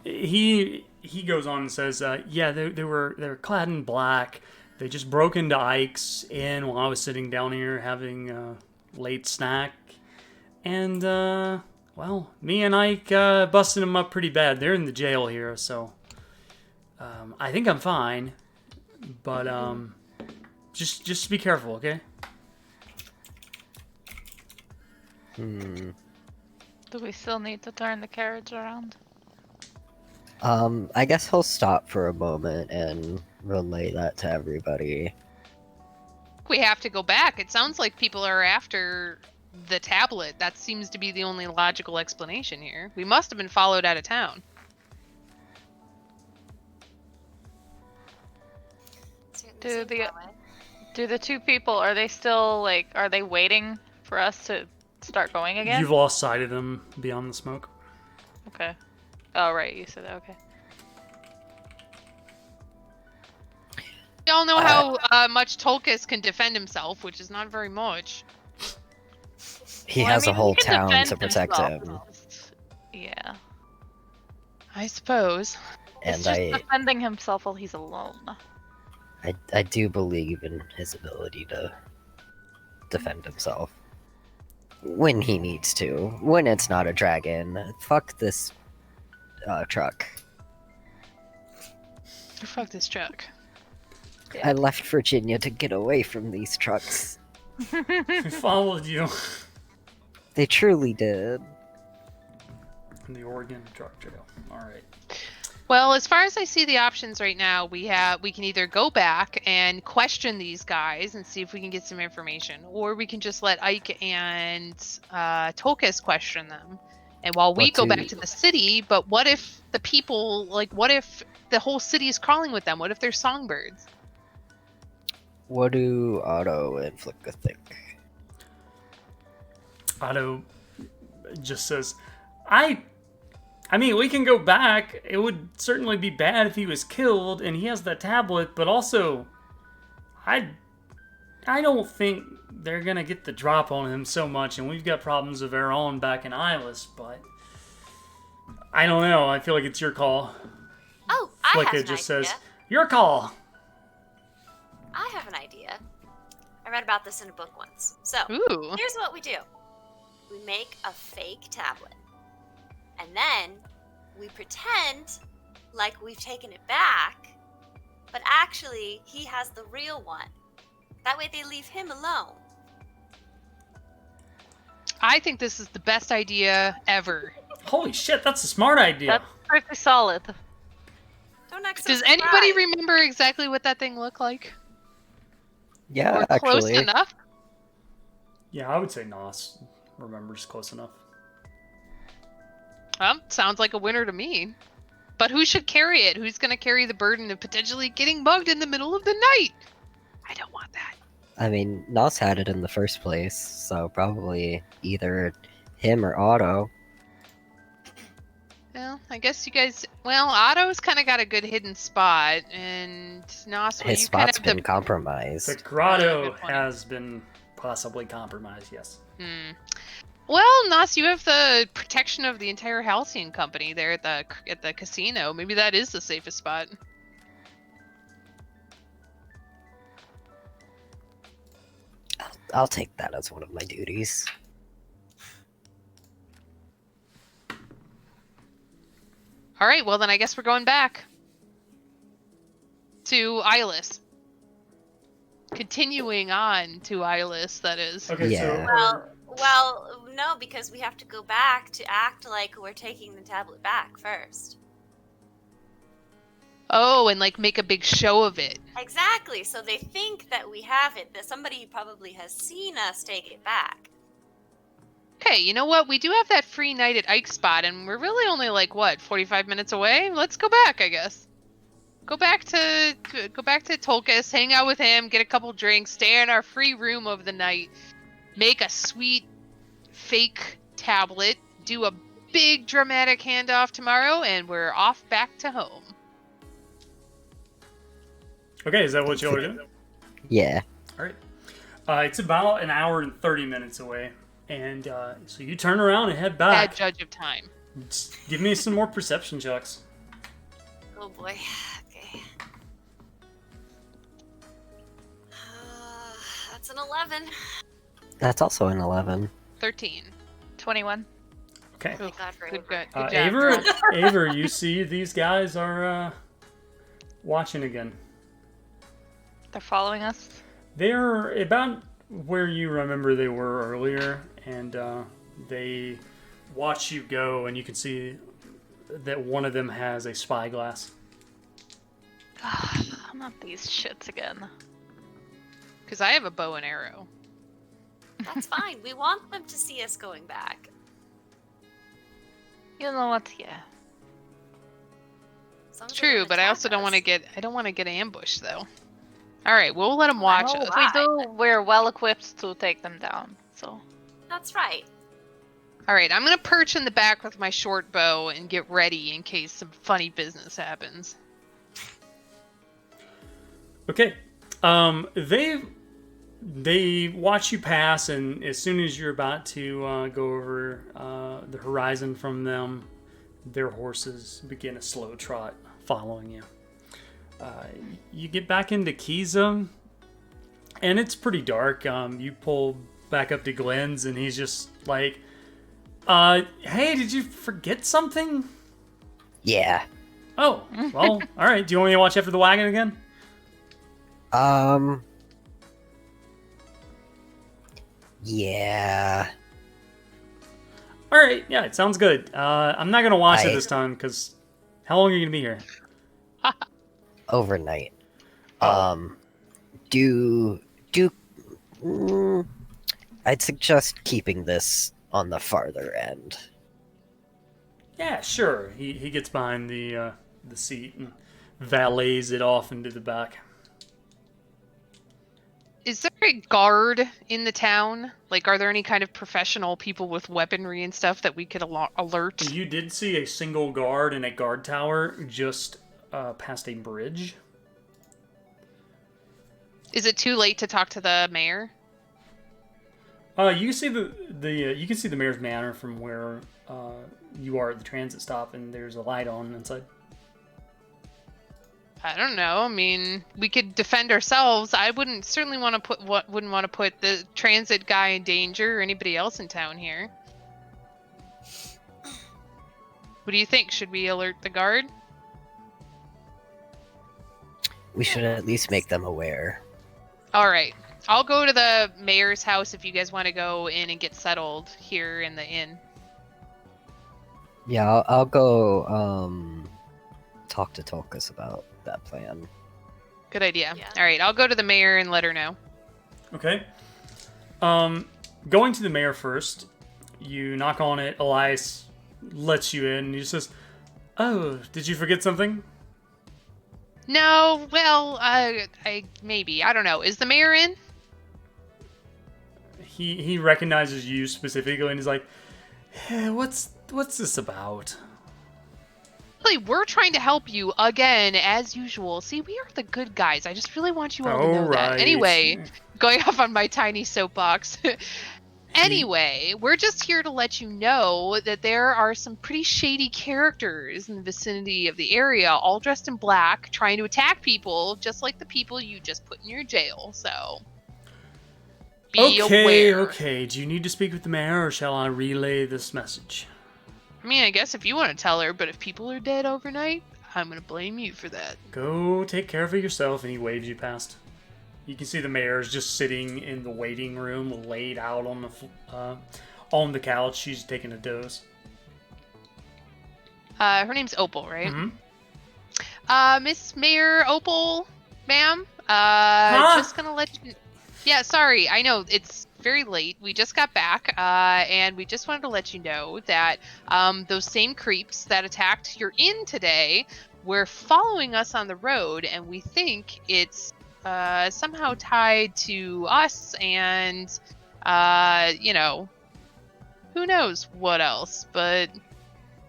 [SPEAKER 1] He goes on and says, "Yeah, they were clad in black. They just broke into Ike's Inn while I was sitting down here having a late snack, and well, me and Ike busted them up pretty bad. They're in the jail here, so I think I'm fine, but just be careful, okay?"
[SPEAKER 2] Do we still need to turn the carriage around?
[SPEAKER 3] I guess he'll stop for a moment and relay that to everybody.
[SPEAKER 4] We have to go back. It sounds like people are after the tablet. That seems to be the only logical explanation here. We must have been followed out of town.
[SPEAKER 5] Certainly
[SPEAKER 2] Do
[SPEAKER 5] seems
[SPEAKER 2] the-
[SPEAKER 5] that way.
[SPEAKER 2] Do the two people, are they still, are they waiting for us to start going again?
[SPEAKER 1] You've lost sight of them beyond the smoke.
[SPEAKER 2] Okay. Oh, right, you said that, okay.
[SPEAKER 4] We all know how much Tolkis can defend himself, which is not very much.
[SPEAKER 3] He
[SPEAKER 2] Well, I
[SPEAKER 3] has
[SPEAKER 2] mean,
[SPEAKER 3] a
[SPEAKER 2] he
[SPEAKER 3] whole
[SPEAKER 2] can
[SPEAKER 3] town
[SPEAKER 2] defend
[SPEAKER 3] to protect
[SPEAKER 2] himself,
[SPEAKER 3] him.
[SPEAKER 2] Yeah.
[SPEAKER 4] I suppose.
[SPEAKER 2] It's
[SPEAKER 3] And
[SPEAKER 2] just
[SPEAKER 3] I
[SPEAKER 2] defending himself while he's alone.
[SPEAKER 3] do believe in his ability to defend himself. When he needs to. When it's not a dragon. Fuck this truck.
[SPEAKER 4] Fuck this truck.
[SPEAKER 2] Yeah.
[SPEAKER 3] I left Virginia to get away from these trucks.
[SPEAKER 1] We followed you.
[SPEAKER 3] They truly did.
[SPEAKER 1] In the Oregon drug trail. All right.
[SPEAKER 4] Well, as far as I see the options right now, we can either go back and question these guys and see if we can get some information, or we can just let Ike and Tolkis question them. And while we
[SPEAKER 3] What
[SPEAKER 4] go
[SPEAKER 3] do-
[SPEAKER 4] back to the city, but what if the people, what if the whole city is crawling with them? What if they're songbirds?
[SPEAKER 3] What do Otto and Flicka think?
[SPEAKER 1] Otto just says, I mean, we can go back. It would certainly be bad if he was killed and he has that tablet, but also, I don't think they're going to get the drop on him so much, and we've got problems of our own back in Ilis, but I don't know. I feel like it's your call.
[SPEAKER 5] Oh, I have
[SPEAKER 1] Flicka
[SPEAKER 5] an
[SPEAKER 1] just
[SPEAKER 5] idea.
[SPEAKER 1] says, your call.
[SPEAKER 5] I have an idea. I read about this in a book once. So,
[SPEAKER 4] Ooh.
[SPEAKER 5] here's what we do. We make a fake tablet. And then we pretend like we've taken it back, but actually he has the real one. That way they leave him alone.
[SPEAKER 4] I think this is the best idea ever.
[SPEAKER 1] Holy shit, that's a smart idea.
[SPEAKER 2] That's pretty solid.
[SPEAKER 5] Don't act so
[SPEAKER 4] Does anybody
[SPEAKER 5] surprised.
[SPEAKER 4] remember exactly what that thing looked like?
[SPEAKER 3] Yeah,
[SPEAKER 4] Or close
[SPEAKER 3] actually.
[SPEAKER 4] enough?
[SPEAKER 1] Yeah, I would say Nos remembers close enough.
[SPEAKER 4] Sounds like a winner to me. But who should carry it? Who's going to carry the burden of potentially getting mugged in the middle of the night? I don't want that.
[SPEAKER 3] I mean, Nos had it in the first place, so probably either him or Otto.
[SPEAKER 4] Well, I guess you guys. Well, Otto's kind of got a good hidden spot, and Nos, well,
[SPEAKER 3] His
[SPEAKER 4] you kind
[SPEAKER 3] spot's
[SPEAKER 4] of
[SPEAKER 3] been
[SPEAKER 4] the.
[SPEAKER 3] compromised.
[SPEAKER 1] The grotto
[SPEAKER 4] good point.
[SPEAKER 1] has been possibly compromised, yes.
[SPEAKER 4] Well, Nos, you have the protection of the entire Halcyon Company there at the casino. Maybe that is the safest spot.
[SPEAKER 3] I'll take that as one of my duties.
[SPEAKER 4] All right, well then I guess we're going back to Ilis. Continuing on to Ilis, that is.
[SPEAKER 1] Okay,
[SPEAKER 3] Yeah.
[SPEAKER 5] Well, no, because we have to go back to act like we're taking the tablet back first.
[SPEAKER 4] Oh, and like make a big show of it.
[SPEAKER 5] Exactly. So they think that we have it, that somebody probably has seen us take it back.
[SPEAKER 4] Hey, you know what? We do have that free night at Ike's spot, and we're really only like 45 minutes away. Let's go back, I guess. Go back to Tolkis, hang out with him, get a couple drinks, stay in our free room of the night, make a sweet fake tablet, do a big dramatic handoff tomorrow, and we're off back to home.
[SPEAKER 1] Okay, is that what y'all are doing?
[SPEAKER 3] Yeah.
[SPEAKER 1] All right. It's about an hour and 30 minutes away. And so you turn around and head back.
[SPEAKER 4] Bad judge of time.
[SPEAKER 1] Just give me some more perception checks.
[SPEAKER 5] Oh boy. Okay. That's an 11.
[SPEAKER 3] That's also an 11.
[SPEAKER 4] 13.
[SPEAKER 2] 21.
[SPEAKER 1] Okay.
[SPEAKER 5] Thank God for
[SPEAKER 4] Good,
[SPEAKER 5] Avery.
[SPEAKER 4] good job.
[SPEAKER 1] Aver, Aver, you see these guys are watching again.
[SPEAKER 2] They're following us.
[SPEAKER 1] They're about where you remember they were earlier, and they watch you go, and you can see that one of them has a spyglass.
[SPEAKER 2] Not these shits again.
[SPEAKER 4] Because I have a bow and arrow.
[SPEAKER 5] That's fine. We want them to see us going back.
[SPEAKER 2] You know what? Yeah.
[SPEAKER 5] As long as they
[SPEAKER 4] True,
[SPEAKER 5] don't
[SPEAKER 4] but I
[SPEAKER 5] attack
[SPEAKER 4] also don't
[SPEAKER 5] us.
[SPEAKER 4] want to get. I don't want to get ambushed though. All right, we'll let them watch
[SPEAKER 2] Well,
[SPEAKER 4] us.
[SPEAKER 2] if we do, we're well equipped to take them down. So
[SPEAKER 5] That's right.
[SPEAKER 4] All right, I'm gonna perch in the back with my short bow and get ready in case some funny business happens.
[SPEAKER 1] Okay. They watch you pass, and as soon as you're about to go over the horizon from them, their horses begin a slow trot following you. You get back into Kiza, and it's pretty dark. You pull back up to Glenn's, and he's just like, hey, did you forget something?
[SPEAKER 3] Yeah.
[SPEAKER 1] Oh, well, all right. Do you want me to watch after the wagon again?
[SPEAKER 3] Yeah.
[SPEAKER 1] All right, yeah, it sounds good. I'm not gonna watch it
[SPEAKER 3] I-
[SPEAKER 1] this time because how long are you gonna be here?
[SPEAKER 3] Overnight.
[SPEAKER 1] Oh.
[SPEAKER 3] Do do. Mm, I'd suggest keeping this on the farther end.
[SPEAKER 1] Yeah, sure. He gets behind the seat and valets it off into the back.
[SPEAKER 4] Is there a guard in the town? Like, are there any kind of professional people with weaponry and stuff that we could alert?
[SPEAKER 1] You did see a single guard in a guard tower just past a bridge.
[SPEAKER 4] Is it too late to talk to the mayor?
[SPEAKER 1] You can see you can see the mayor's manor from where you are at the transit stop, and there's a light on inside.
[SPEAKER 4] I don't know. I mean, we could defend ourselves. I wouldn't certainly want to wouldn't want to put the transit guy in danger or anybody else in town here. What do you think? Should we alert the guard?
[SPEAKER 3] We should at least make them aware.
[SPEAKER 4] All right. I'll go to the mayor's house if you guys want to go in and get settled here in the inn.
[SPEAKER 3] Yeah, I'll go talk to Tolkus about that plan.
[SPEAKER 4] Good idea.
[SPEAKER 5] Yeah.
[SPEAKER 4] All right. I'll go to the mayor and let her know.
[SPEAKER 1] Okay. Going to the mayor first, you knock on it. Elias lets you in, and he says, "Oh, did you forget something?"
[SPEAKER 4] No, well, I maybe. I don't know. Is the mayor in?
[SPEAKER 1] He recognizes you specifically, and he's like, "Hey, what's this about?"
[SPEAKER 4] Really, we're trying to help you again, as usual. See, we are the good guys. I just really want you all to know that. Anyway, going off on my tiny soapbox. Anyway, we're just here to let you know that there are some pretty shady characters in the vicinity of the area, all dressed in black, trying to attack people, just like the people you just put in your jail. So, be aware.
[SPEAKER 1] Okay. Do you need to speak with the mayor, or shall I relay this message?
[SPEAKER 4] I mean, I guess if you want to tell her, but if people are dead overnight, I'm gonna blame you for that.
[SPEAKER 1] Go take care of it yourself, and he waves you past. You can see the mayor's just sitting in the waiting room, laid out on the couch. She's taking a doze.
[SPEAKER 4] Her name's Opal, right?
[SPEAKER 1] Mm-hmm.
[SPEAKER 4] Miss Mayor Opal, ma'am.
[SPEAKER 1] Huh?
[SPEAKER 4] Just gonna let you. Yeah, sorry. I know it's very late. We just got back, and we just wanted to let you know that those same creeps that attacked your inn today were following us on the road, and we think it's somehow tied to us and, who knows what else. But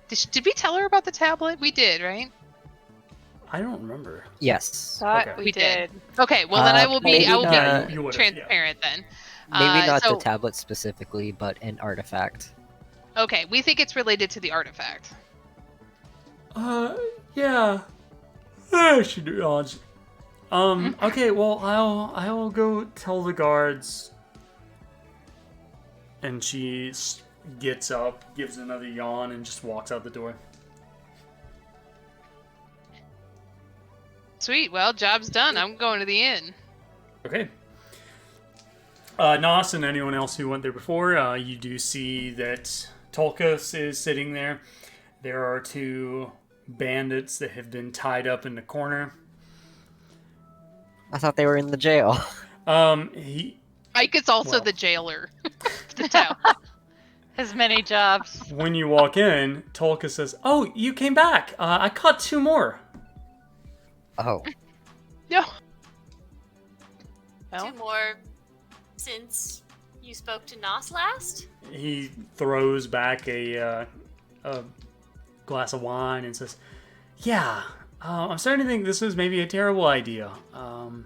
[SPEAKER 4] did we tell her about the tablet? We did, right?
[SPEAKER 1] I don't remember.
[SPEAKER 3] Yes.
[SPEAKER 2] Thought
[SPEAKER 1] Okay.
[SPEAKER 2] we
[SPEAKER 4] We did.
[SPEAKER 2] did.
[SPEAKER 4] Okay, well then I will
[SPEAKER 3] maybe
[SPEAKER 4] be
[SPEAKER 3] not-
[SPEAKER 1] You would've,
[SPEAKER 4] transparent then.
[SPEAKER 3] Maybe not
[SPEAKER 4] so-
[SPEAKER 3] the tablet specifically, but an artifact.
[SPEAKER 4] Okay, we think it's related to the artifact.
[SPEAKER 1] Yeah. She nods. Okay, well, I'll go tell the guards. And she gets up, gives another yawn, and just walks out the door.
[SPEAKER 4] Sweet. Well, job's done. I'm going to the inn.
[SPEAKER 1] Okay. Nos and anyone else who went there before, you do see that Tolkus is sitting there. There are two bandits that have been tied up in the corner.
[SPEAKER 3] I thought they were in the jail.
[SPEAKER 1] He
[SPEAKER 4] Mike is also
[SPEAKER 1] Well.
[SPEAKER 4] the jailer of the town.
[SPEAKER 2] Has many jobs.
[SPEAKER 1] when you walk in, Tolkus says, "Oh, you came back. I caught two more."
[SPEAKER 3] Oh,
[SPEAKER 4] No.
[SPEAKER 5] Two
[SPEAKER 4] Well,
[SPEAKER 5] more since you spoke to Nos last?
[SPEAKER 1] He throws back a glass of wine and says, "Yeah, I'm starting to think this is maybe a terrible idea.
[SPEAKER 5] Well,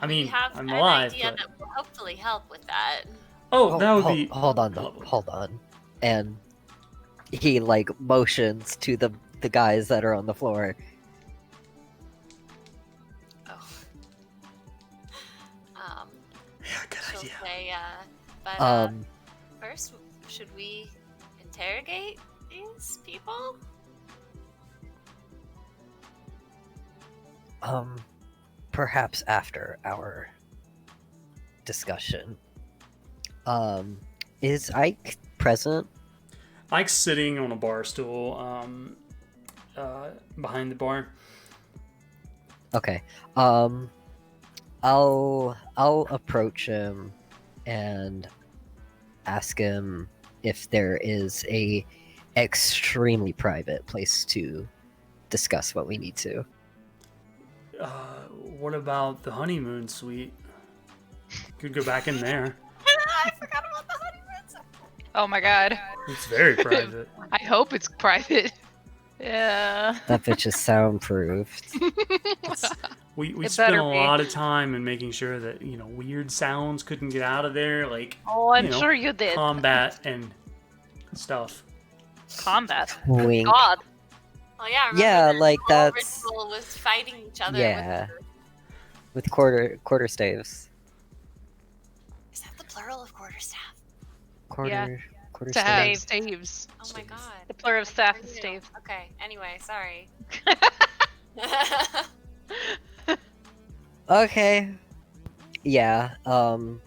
[SPEAKER 1] I mean,
[SPEAKER 5] we have
[SPEAKER 1] I'm
[SPEAKER 5] an
[SPEAKER 1] alive,
[SPEAKER 5] idea
[SPEAKER 1] but-
[SPEAKER 5] that will hopefully help with that.
[SPEAKER 1] That would be
[SPEAKER 3] hold on, hold on. And he motions to the guys that are on the floor.
[SPEAKER 5] Oh.
[SPEAKER 1] Yeah, good
[SPEAKER 5] She'll
[SPEAKER 1] idea.
[SPEAKER 5] say, but first, should we interrogate these people?
[SPEAKER 3] Perhaps after our discussion. Is Ike present?
[SPEAKER 1] Ike's sitting on a bar stool behind the bar.
[SPEAKER 3] Okay. I'll approach him and ask him if there is a extremely private place to discuss what we need to.
[SPEAKER 1] What about the honeymoon suite? Could go back in there.
[SPEAKER 5] I forgot about the honeymoon.
[SPEAKER 2] Oh my god.
[SPEAKER 1] It's very private.
[SPEAKER 4] I hope it's private.
[SPEAKER 2] Yeah.
[SPEAKER 3] That bitch is soundproofed.
[SPEAKER 1] We
[SPEAKER 2] It
[SPEAKER 1] spent a
[SPEAKER 2] better be.
[SPEAKER 1] lot of time in making sure that weird sounds couldn't get out of there, like
[SPEAKER 2] Oh, I'm sure you did.
[SPEAKER 1] combat and stuff.
[SPEAKER 2] Combat.
[SPEAKER 3] Wink.
[SPEAKER 2] God.
[SPEAKER 5] Oh yeah, remember
[SPEAKER 3] Yeah,
[SPEAKER 5] the
[SPEAKER 3] like
[SPEAKER 5] whole
[SPEAKER 3] that's
[SPEAKER 5] ritual was fighting each other.
[SPEAKER 3] Yeah.
[SPEAKER 5] With
[SPEAKER 3] with quarter staves.
[SPEAKER 5] is that the plural of quarterstaff?
[SPEAKER 3] Quarter
[SPEAKER 4] To
[SPEAKER 3] staves.
[SPEAKER 4] have staves.
[SPEAKER 5] Oh my god.
[SPEAKER 2] The plural of staff
[SPEAKER 5] Who
[SPEAKER 2] is
[SPEAKER 5] knew?
[SPEAKER 2] stave.
[SPEAKER 5] Okay. Anyway, sorry.
[SPEAKER 3] Okay. Yeah. He'll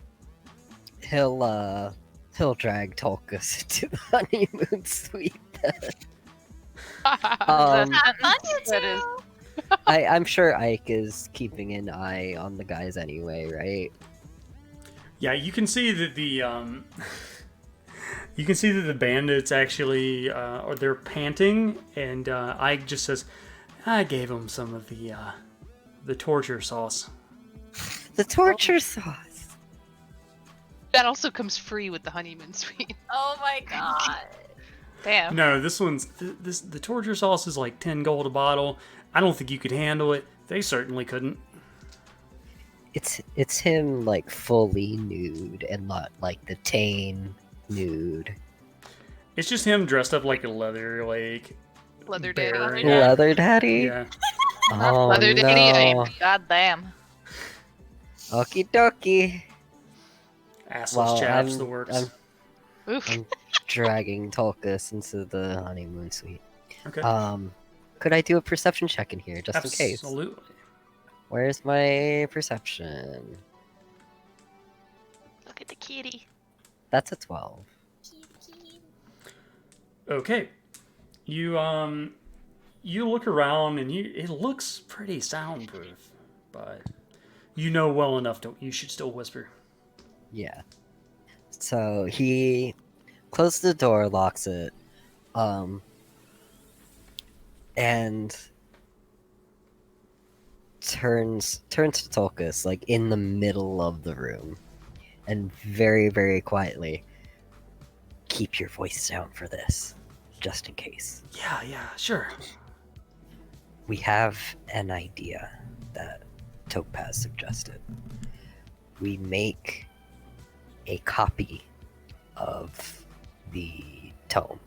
[SPEAKER 3] drag Tulkas into the honeymoon suite. Um,
[SPEAKER 5] Have fun, you
[SPEAKER 2] That is-
[SPEAKER 5] two.
[SPEAKER 3] I'm sure Ike is keeping an eye on the guys anyway, right?
[SPEAKER 1] Yeah, you can see that the bandits actually or they're panting, and Ike just says, "I gave them some of the torture sauce."
[SPEAKER 3] The torture sauce.
[SPEAKER 4] That also comes free with the honeymoon suite.
[SPEAKER 5] Oh my god.
[SPEAKER 2] Damn.
[SPEAKER 1] No, this one's the torture sauce is like 10 gold a bottle. I don't think you could handle it. They certainly couldn't.
[SPEAKER 3] It's him like fully nude and not like the Tane nude.
[SPEAKER 1] It's just him dressed up like a leather
[SPEAKER 4] Leather
[SPEAKER 1] bear.
[SPEAKER 4] daddy.
[SPEAKER 2] Yeah.
[SPEAKER 3] Leather daddy.
[SPEAKER 1] Yeah.
[SPEAKER 3] Oh
[SPEAKER 4] Leather daddy,
[SPEAKER 3] no.
[SPEAKER 2] God damn.
[SPEAKER 3] Okie dokie.
[SPEAKER 1] Assless
[SPEAKER 3] Well,
[SPEAKER 1] chaps, the works.
[SPEAKER 4] Oof.
[SPEAKER 3] I'm dragging Tulkas into the honeymoon suite.
[SPEAKER 1] Okay.
[SPEAKER 3] Could I do a perception check in here just in case?
[SPEAKER 1] Absolutely.
[SPEAKER 3] Where's my perception?
[SPEAKER 2] Look at the kitty.
[SPEAKER 3] That's a 12.
[SPEAKER 1] Okay. You look around and it looks pretty soundproof, but you know well enough you should still whisper.
[SPEAKER 3] Yeah. So he closes the door, locks it, and turns to Tulkas like in the middle of the room, and very, very quietly, keep your voice down for this, just in case.
[SPEAKER 1] Yeah, sure.
[SPEAKER 3] We have an idea that Topaz suggested. We make a copy of the tome.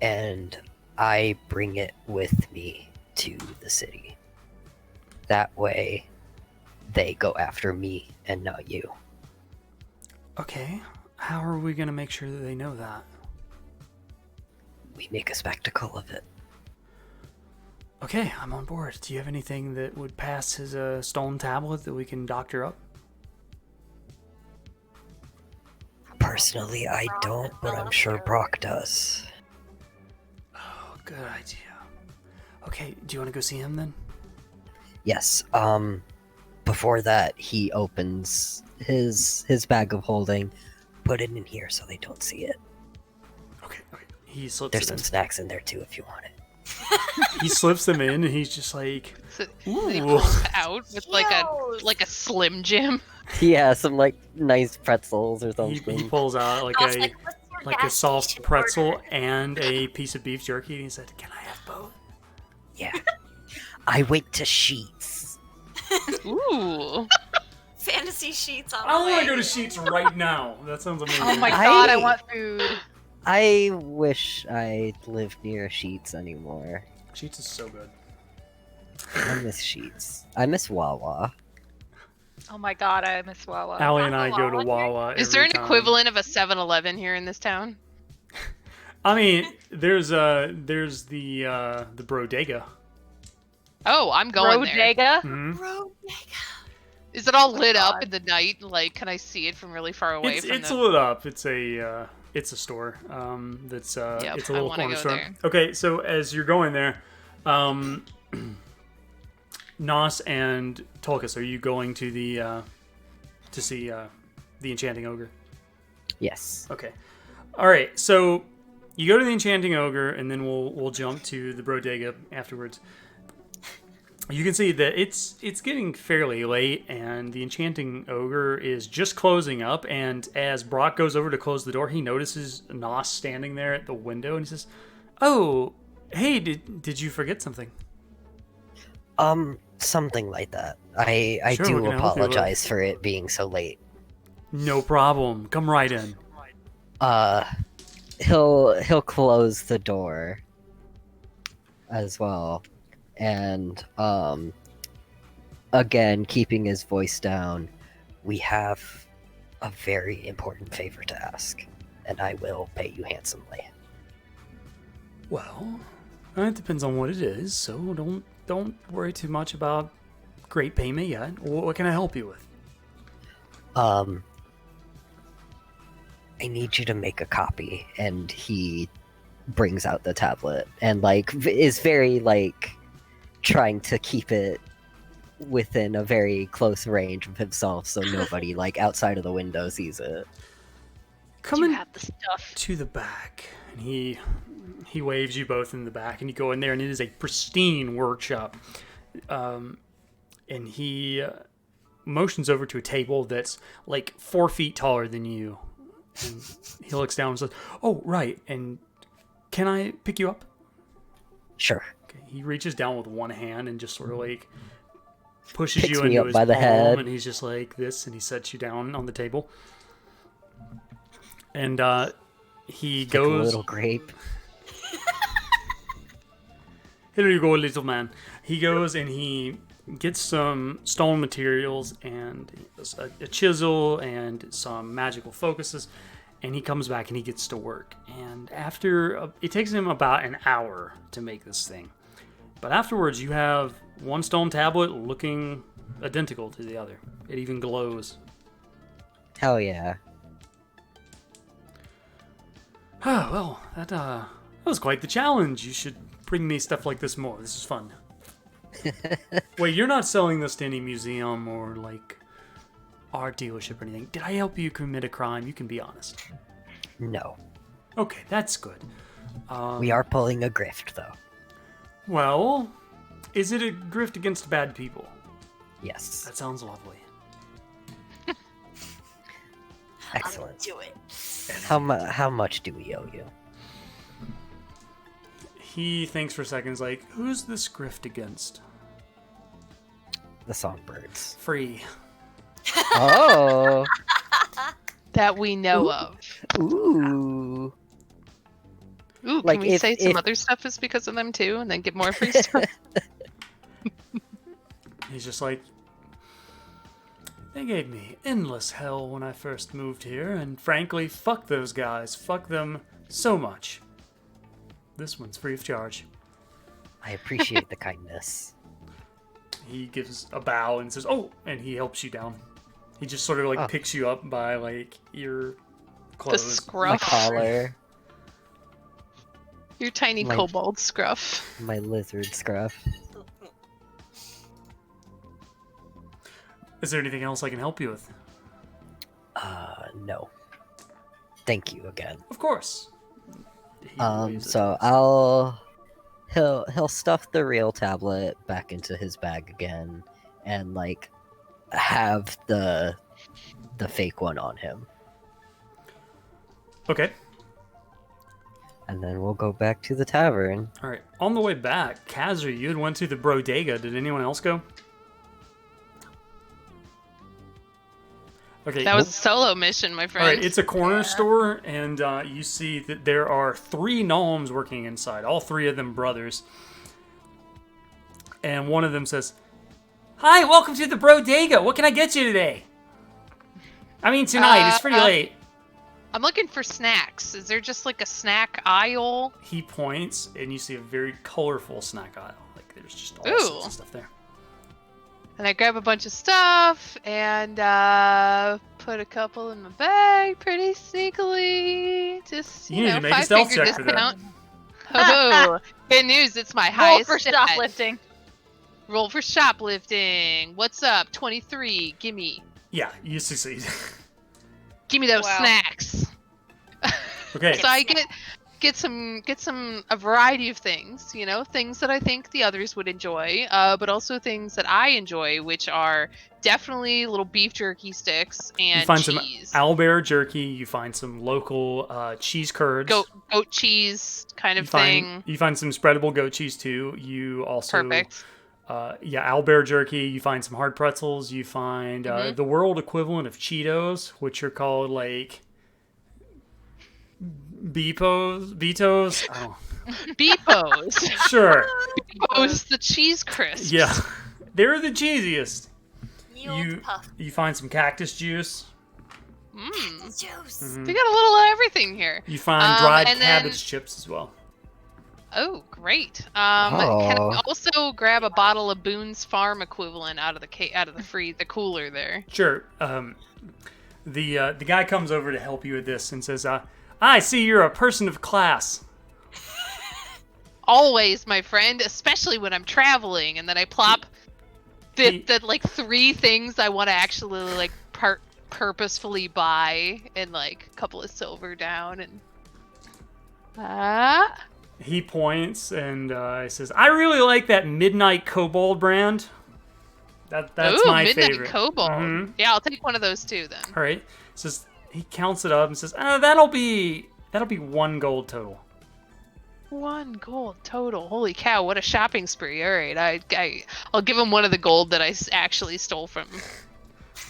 [SPEAKER 3] And I bring it with me to the city. That way, they go after me and not you.
[SPEAKER 1] Okay. How are we going to make sure that they know that?
[SPEAKER 3] We make a spectacle of it.
[SPEAKER 1] Okay, I'm on board. Do you have anything that would pass his stone tablet that we can doctor up?
[SPEAKER 3] Personally, I don't, but I'm sure Brock does.
[SPEAKER 1] Oh, good idea. Okay, do you want to go see him then?
[SPEAKER 3] Yes. Before that, he opens his bag of holding, put it in here so they don't see it.
[SPEAKER 1] Okay. He slips
[SPEAKER 3] There's
[SPEAKER 1] it
[SPEAKER 3] some
[SPEAKER 1] in.
[SPEAKER 3] snacks in there too if you want it.
[SPEAKER 1] He slips them in, and he's just like,
[SPEAKER 4] So he
[SPEAKER 1] ooh.
[SPEAKER 4] pulls out with like
[SPEAKER 5] Cute.
[SPEAKER 4] a Slim Jim.
[SPEAKER 3] Yeah, some like nice pretzels or
[SPEAKER 1] He
[SPEAKER 3] something.
[SPEAKER 1] pulls out like
[SPEAKER 5] I was
[SPEAKER 1] a
[SPEAKER 5] like, what's your
[SPEAKER 1] like a
[SPEAKER 5] gas
[SPEAKER 1] soft
[SPEAKER 5] station
[SPEAKER 1] pretzel
[SPEAKER 5] order?
[SPEAKER 1] and a piece of beef jerky, and he said, "Can I have both?"
[SPEAKER 3] Yeah. I went to Sheets.
[SPEAKER 4] Ooh.
[SPEAKER 5] Fantasy sheets on
[SPEAKER 1] I
[SPEAKER 5] the
[SPEAKER 1] want to
[SPEAKER 5] way.
[SPEAKER 1] go to Sheets right now. That sounds amazing.
[SPEAKER 2] Oh my god, I want food.
[SPEAKER 3] I wish I lived near Sheets anymore.
[SPEAKER 1] Sheets is so good.
[SPEAKER 3] I miss Sheets. I miss Wawa.
[SPEAKER 2] Oh my god, I miss Wawa.
[SPEAKER 1] Allie and I go to
[SPEAKER 5] Wawa
[SPEAKER 1] Wawa.
[SPEAKER 4] Is there
[SPEAKER 1] every
[SPEAKER 4] an
[SPEAKER 1] time.
[SPEAKER 4] equivalent of a 7-Eleven here in this town?
[SPEAKER 1] I mean, there's the Brodega.
[SPEAKER 4] Oh, I'm going there.
[SPEAKER 2] Bodega?
[SPEAKER 1] Hmm.
[SPEAKER 5] Bro,
[SPEAKER 4] Is it all lit
[SPEAKER 5] God.
[SPEAKER 4] up in the night? Like, can I see it from really far away?
[SPEAKER 1] It's lit up. It's a store. That's
[SPEAKER 4] Yep,
[SPEAKER 1] it's a
[SPEAKER 4] I
[SPEAKER 1] little
[SPEAKER 4] wanna
[SPEAKER 1] corner
[SPEAKER 4] go
[SPEAKER 1] store.
[SPEAKER 4] there.
[SPEAKER 1] Okay, so as you're going there, Nos and Tulkas, are you going to the to see the Enchanting Ogre?
[SPEAKER 3] Yes.
[SPEAKER 1] Okay. All right. So you go to the Enchanting Ogre, and then we'll jump to the Bodega afterwards. You can see that it's getting fairly late, and the Enchanting Ogre is just closing up. And as Brock goes over to close the door, he notices Nos standing there at the window, and he says, "Oh, hey, did you forget something?"
[SPEAKER 3] Something like that. I
[SPEAKER 1] Sure, what
[SPEAKER 3] do
[SPEAKER 1] can I help you with?
[SPEAKER 3] apologize for it being so late.
[SPEAKER 1] No problem. Come right in.
[SPEAKER 3] He'll close the door as well, and again keeping his voice down. We have a very important favor to ask, and I will pay you handsomely.
[SPEAKER 1] Well, it depends on what it is, so don't worry too much about great payment yet. What can I help you with?
[SPEAKER 3] I need you to make a copy, and he brings out the tablet and like is very like trying to keep it within a very close range of himself, so nobody like outside of the window sees it.
[SPEAKER 1] Come
[SPEAKER 2] You
[SPEAKER 1] in
[SPEAKER 2] have the stuff.
[SPEAKER 1] to the back, and he waves you both in the back, and you go in there, and it is a pristine workshop. And he motions over to a table that's like 4 feet taller than you. And he looks down and says, "Oh, right. And can I pick you up?"
[SPEAKER 3] Sure.
[SPEAKER 1] Okay. He reaches down with one hand and just sort of like pushes
[SPEAKER 3] Picks
[SPEAKER 1] you
[SPEAKER 3] me
[SPEAKER 1] into
[SPEAKER 3] up
[SPEAKER 1] his
[SPEAKER 3] by the
[SPEAKER 1] palm,
[SPEAKER 3] head.
[SPEAKER 1] and he's just like this, and he sets you down on the table. And he
[SPEAKER 3] Like a
[SPEAKER 1] goes,
[SPEAKER 3] little grape.
[SPEAKER 1] "Here you go, little man." He goes and he gets some stone materials and a chisel and some magical focuses, and he comes back and he gets to work. And after it takes him about an hour to make this thing, but afterwards you have one stone tablet looking identical to the other. It even glows.
[SPEAKER 3] Hell yeah.
[SPEAKER 1] Oh, well, that was quite the challenge. You should bring me stuff like this more. This is fun. Wait, you're not selling this to any museum or like art dealership or anything. Did I help you commit a crime? You can be honest.
[SPEAKER 3] No.
[SPEAKER 1] Okay, that's good.
[SPEAKER 3] We are pulling a grift though.
[SPEAKER 1] Well, is it a grift against bad people?
[SPEAKER 3] Yes.
[SPEAKER 1] That sounds lovely.
[SPEAKER 3] Excellent.
[SPEAKER 5] Do it.
[SPEAKER 3] How much do we owe you?
[SPEAKER 1] He thinks for a second, he's like, "Who's this grift against?"
[SPEAKER 3] The songbirds.
[SPEAKER 1] Free.
[SPEAKER 3] Oh.
[SPEAKER 4] That we know of.
[SPEAKER 3] Ooh.
[SPEAKER 4] Ooh,
[SPEAKER 3] Like,
[SPEAKER 4] can we say some
[SPEAKER 3] if-
[SPEAKER 4] other stuff is because of them too, and then get more free stuff?
[SPEAKER 1] He's just like, "They gave me endless hell when I first moved here, and frankly, fuck those guys. Fuck them so much. This one's free of charge."
[SPEAKER 3] I appreciate the kindness.
[SPEAKER 1] He gives a bow and says, "Oh," and he helps you down. He just sort of like
[SPEAKER 3] Oh.
[SPEAKER 1] picks you up by like your
[SPEAKER 4] The
[SPEAKER 1] clothes.
[SPEAKER 3] My
[SPEAKER 4] scruff.
[SPEAKER 3] collar,
[SPEAKER 4] Your tiny
[SPEAKER 3] My-
[SPEAKER 4] kobold scruff.
[SPEAKER 3] my lizard scruff.
[SPEAKER 1] Is there anything else I can help you with?
[SPEAKER 3] No. Thank you again.
[SPEAKER 1] Of course. He waves it.
[SPEAKER 3] So he'll stuff the real tablet back into his bag again and like have the fake one on him.
[SPEAKER 1] Okay.
[SPEAKER 3] And then we'll go back to the tavern.
[SPEAKER 1] All right. On the way back, Kazri, you had went to the Bodega. Did anyone else go? Okay.
[SPEAKER 4] That was a solo mission, my
[SPEAKER 1] All
[SPEAKER 4] friend.
[SPEAKER 1] right, it's a corner store, and you see that there are 3 gnomes working inside, all 3 of them brothers. And one of them says, "Hi, welcome to the Bodega. What can I get you today?" I mean, tonight. It's pretty late.
[SPEAKER 4] I'm looking for snacks. Is there just like a snack aisle?
[SPEAKER 1] He points, and you see a very colorful snack aisle. Like, there's just all
[SPEAKER 4] Ooh.
[SPEAKER 1] sorts of stuff there.
[SPEAKER 4] And I grab a bunch of stuff and put a couple in my bag pretty sneakily. Just,
[SPEAKER 1] You need to make a
[SPEAKER 4] five
[SPEAKER 1] stealth
[SPEAKER 4] finger
[SPEAKER 1] check for that.
[SPEAKER 4] discount. Oh, good news. It's my
[SPEAKER 2] Roll
[SPEAKER 4] highest
[SPEAKER 2] for
[SPEAKER 4] stat.
[SPEAKER 2] shoplifting.
[SPEAKER 4] Roll for shoplifting. What's up? 23. Gimme.
[SPEAKER 1] Yeah, you succeed.
[SPEAKER 4] Give me those
[SPEAKER 2] Wow.
[SPEAKER 4] snacks.
[SPEAKER 1] Okay.
[SPEAKER 4] So I get a variety of things, things that I think the others would enjoy, but also things that I enjoy, which are definitely little beef jerky sticks and
[SPEAKER 1] You find
[SPEAKER 4] cheese.
[SPEAKER 1] some owlbear jerky. You find some local cheese curds.
[SPEAKER 4] Goat cheese kind of
[SPEAKER 1] you
[SPEAKER 4] thing.
[SPEAKER 1] find, you find some spreadable goat cheese too. You also
[SPEAKER 4] Perfect.
[SPEAKER 1] owlbear jerky. You find some hard pretzels. You find the world equivalent of Cheetos, which are called like Betos. Oh,
[SPEAKER 4] Beepos.
[SPEAKER 1] sure.
[SPEAKER 4] Beepos, the cheese crisps.
[SPEAKER 1] Yeah, they're the cheesiest.
[SPEAKER 5] Yield puff.
[SPEAKER 1] You find some cactus juice.
[SPEAKER 5] Juice.
[SPEAKER 1] Mhm.
[SPEAKER 4] They got a little of everything here.
[SPEAKER 1] You find dried
[SPEAKER 4] and then-
[SPEAKER 1] cabbage chips as well.
[SPEAKER 4] Oh, great. Can I
[SPEAKER 3] Oh.
[SPEAKER 4] also grab a bottle of Boone's Farm equivalent out of the cooler there?
[SPEAKER 1] Sure. The guy comes over to help you with this and says, "I see you're a person of class."
[SPEAKER 4] Always, my friend, especially when I'm traveling, and then I plop the like 3 things I want to actually like purposefully buy, and like a couple of silver down, and
[SPEAKER 1] He points and he says, "I really like that Midnight Kobold brand. That's
[SPEAKER 4] ooh,
[SPEAKER 1] my
[SPEAKER 4] Midnight
[SPEAKER 1] favorite."
[SPEAKER 4] Cobalt.
[SPEAKER 1] Mhm.
[SPEAKER 4] Yeah, I'll take one of those too then.
[SPEAKER 1] All right. Says he counts it up and says, "That'll be 1 gold total."
[SPEAKER 4] 1 gold total. Holy cow! What a shopping spree. All right, I'll give him one of the gold that I actually stole from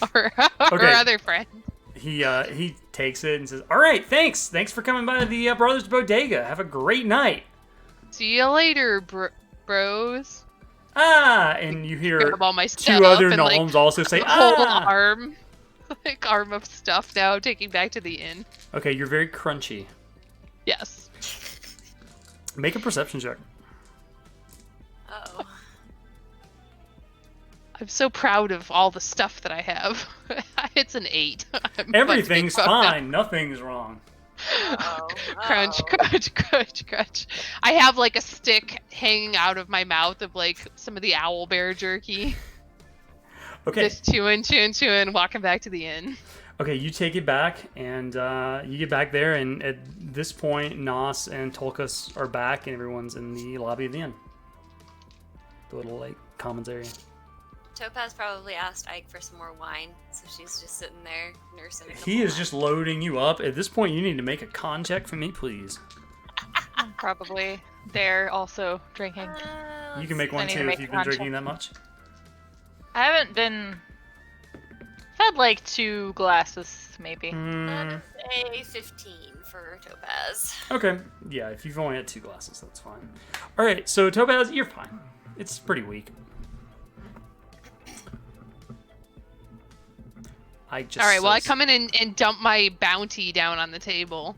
[SPEAKER 4] our
[SPEAKER 1] Okay.
[SPEAKER 4] other friend.
[SPEAKER 1] He takes it and says, "All right, thanks for coming by the Brothers Bodega. Have a great night."
[SPEAKER 4] See you later, bros.
[SPEAKER 1] And you hear
[SPEAKER 4] Grab all my stuff
[SPEAKER 1] 2 other
[SPEAKER 4] and, like,
[SPEAKER 1] gnomes also say,
[SPEAKER 4] a whole
[SPEAKER 1] "Ah."
[SPEAKER 4] arm, like arm of stuff now, taking back to the inn.
[SPEAKER 1] Okay, you're very crunchy.
[SPEAKER 4] Yes.
[SPEAKER 1] Make a perception check.
[SPEAKER 5] Uh-oh.
[SPEAKER 4] I'm so proud of all the stuff that I have. It's an 8. I'm
[SPEAKER 1] Everything's
[SPEAKER 4] fucking proud.
[SPEAKER 1] fine. Nothing's wrong.
[SPEAKER 5] Uh-oh.
[SPEAKER 4] Crunch,
[SPEAKER 5] Uh-oh.
[SPEAKER 4] crunch. I have like a stick hanging out of my mouth of like some of the owlbear jerky.
[SPEAKER 1] Okay.
[SPEAKER 4] Just chewing, walking back to the inn.
[SPEAKER 1] Okay, you take it back, and you get back there, and at this point, Nos and Tolkas are back, and everyone's in the lobby of the inn. The little, like, commons area.
[SPEAKER 5] Topaz probably asked Ike for some more wine, so she's just sitting there nursing a couple
[SPEAKER 1] He is
[SPEAKER 5] wine.
[SPEAKER 1] just loading you up. At this point, you need to make a con check for me, please.
[SPEAKER 2] Probably. They're also drinking.
[SPEAKER 1] You can make
[SPEAKER 2] I
[SPEAKER 1] one,
[SPEAKER 2] need to
[SPEAKER 1] too, if
[SPEAKER 2] make
[SPEAKER 1] you've
[SPEAKER 2] a
[SPEAKER 1] been
[SPEAKER 2] con
[SPEAKER 1] drinking
[SPEAKER 2] check.
[SPEAKER 1] that much.
[SPEAKER 2] I haven't been. I've had like 2 glasses, maybe.
[SPEAKER 1] Mm,
[SPEAKER 5] A 15 for Topaz.
[SPEAKER 1] okay. Yeah, if you've only had 2 glasses, that's fine. Alright, so Topaz, you're fine. It's pretty weak. Ike just
[SPEAKER 4] All right, well, I
[SPEAKER 1] says-
[SPEAKER 4] come in and dump my bounty down on the table.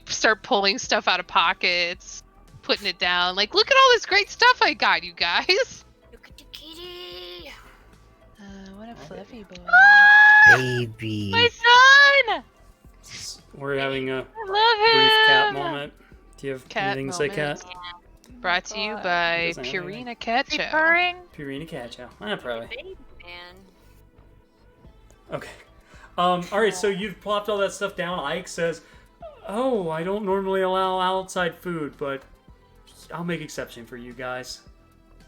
[SPEAKER 4] Start pulling stuff out of pockets, putting it down. Like, look at all this great stuff I got, you guys.
[SPEAKER 5] Look at the kitty!
[SPEAKER 4] What a fluffy boy.
[SPEAKER 3] Baby.
[SPEAKER 2] My son!
[SPEAKER 1] We're having a
[SPEAKER 2] I
[SPEAKER 1] brief
[SPEAKER 2] love
[SPEAKER 1] cat
[SPEAKER 2] him!
[SPEAKER 1] moment. Do you have
[SPEAKER 4] Cat
[SPEAKER 1] anything to say,
[SPEAKER 4] moment.
[SPEAKER 1] Cat?
[SPEAKER 4] Brought to you
[SPEAKER 2] God.
[SPEAKER 4] by
[SPEAKER 1] Doesn't have anything.
[SPEAKER 4] Purina Cat
[SPEAKER 2] Is he
[SPEAKER 4] Chow.
[SPEAKER 2] purring?
[SPEAKER 1] Purina Cat Chow. Probably.
[SPEAKER 5] Baby man.
[SPEAKER 1] Okay. Alright, so you've plopped all that stuff down. Ike says, "Oh, I don't normally allow outside food, but I'll make exception for you guys."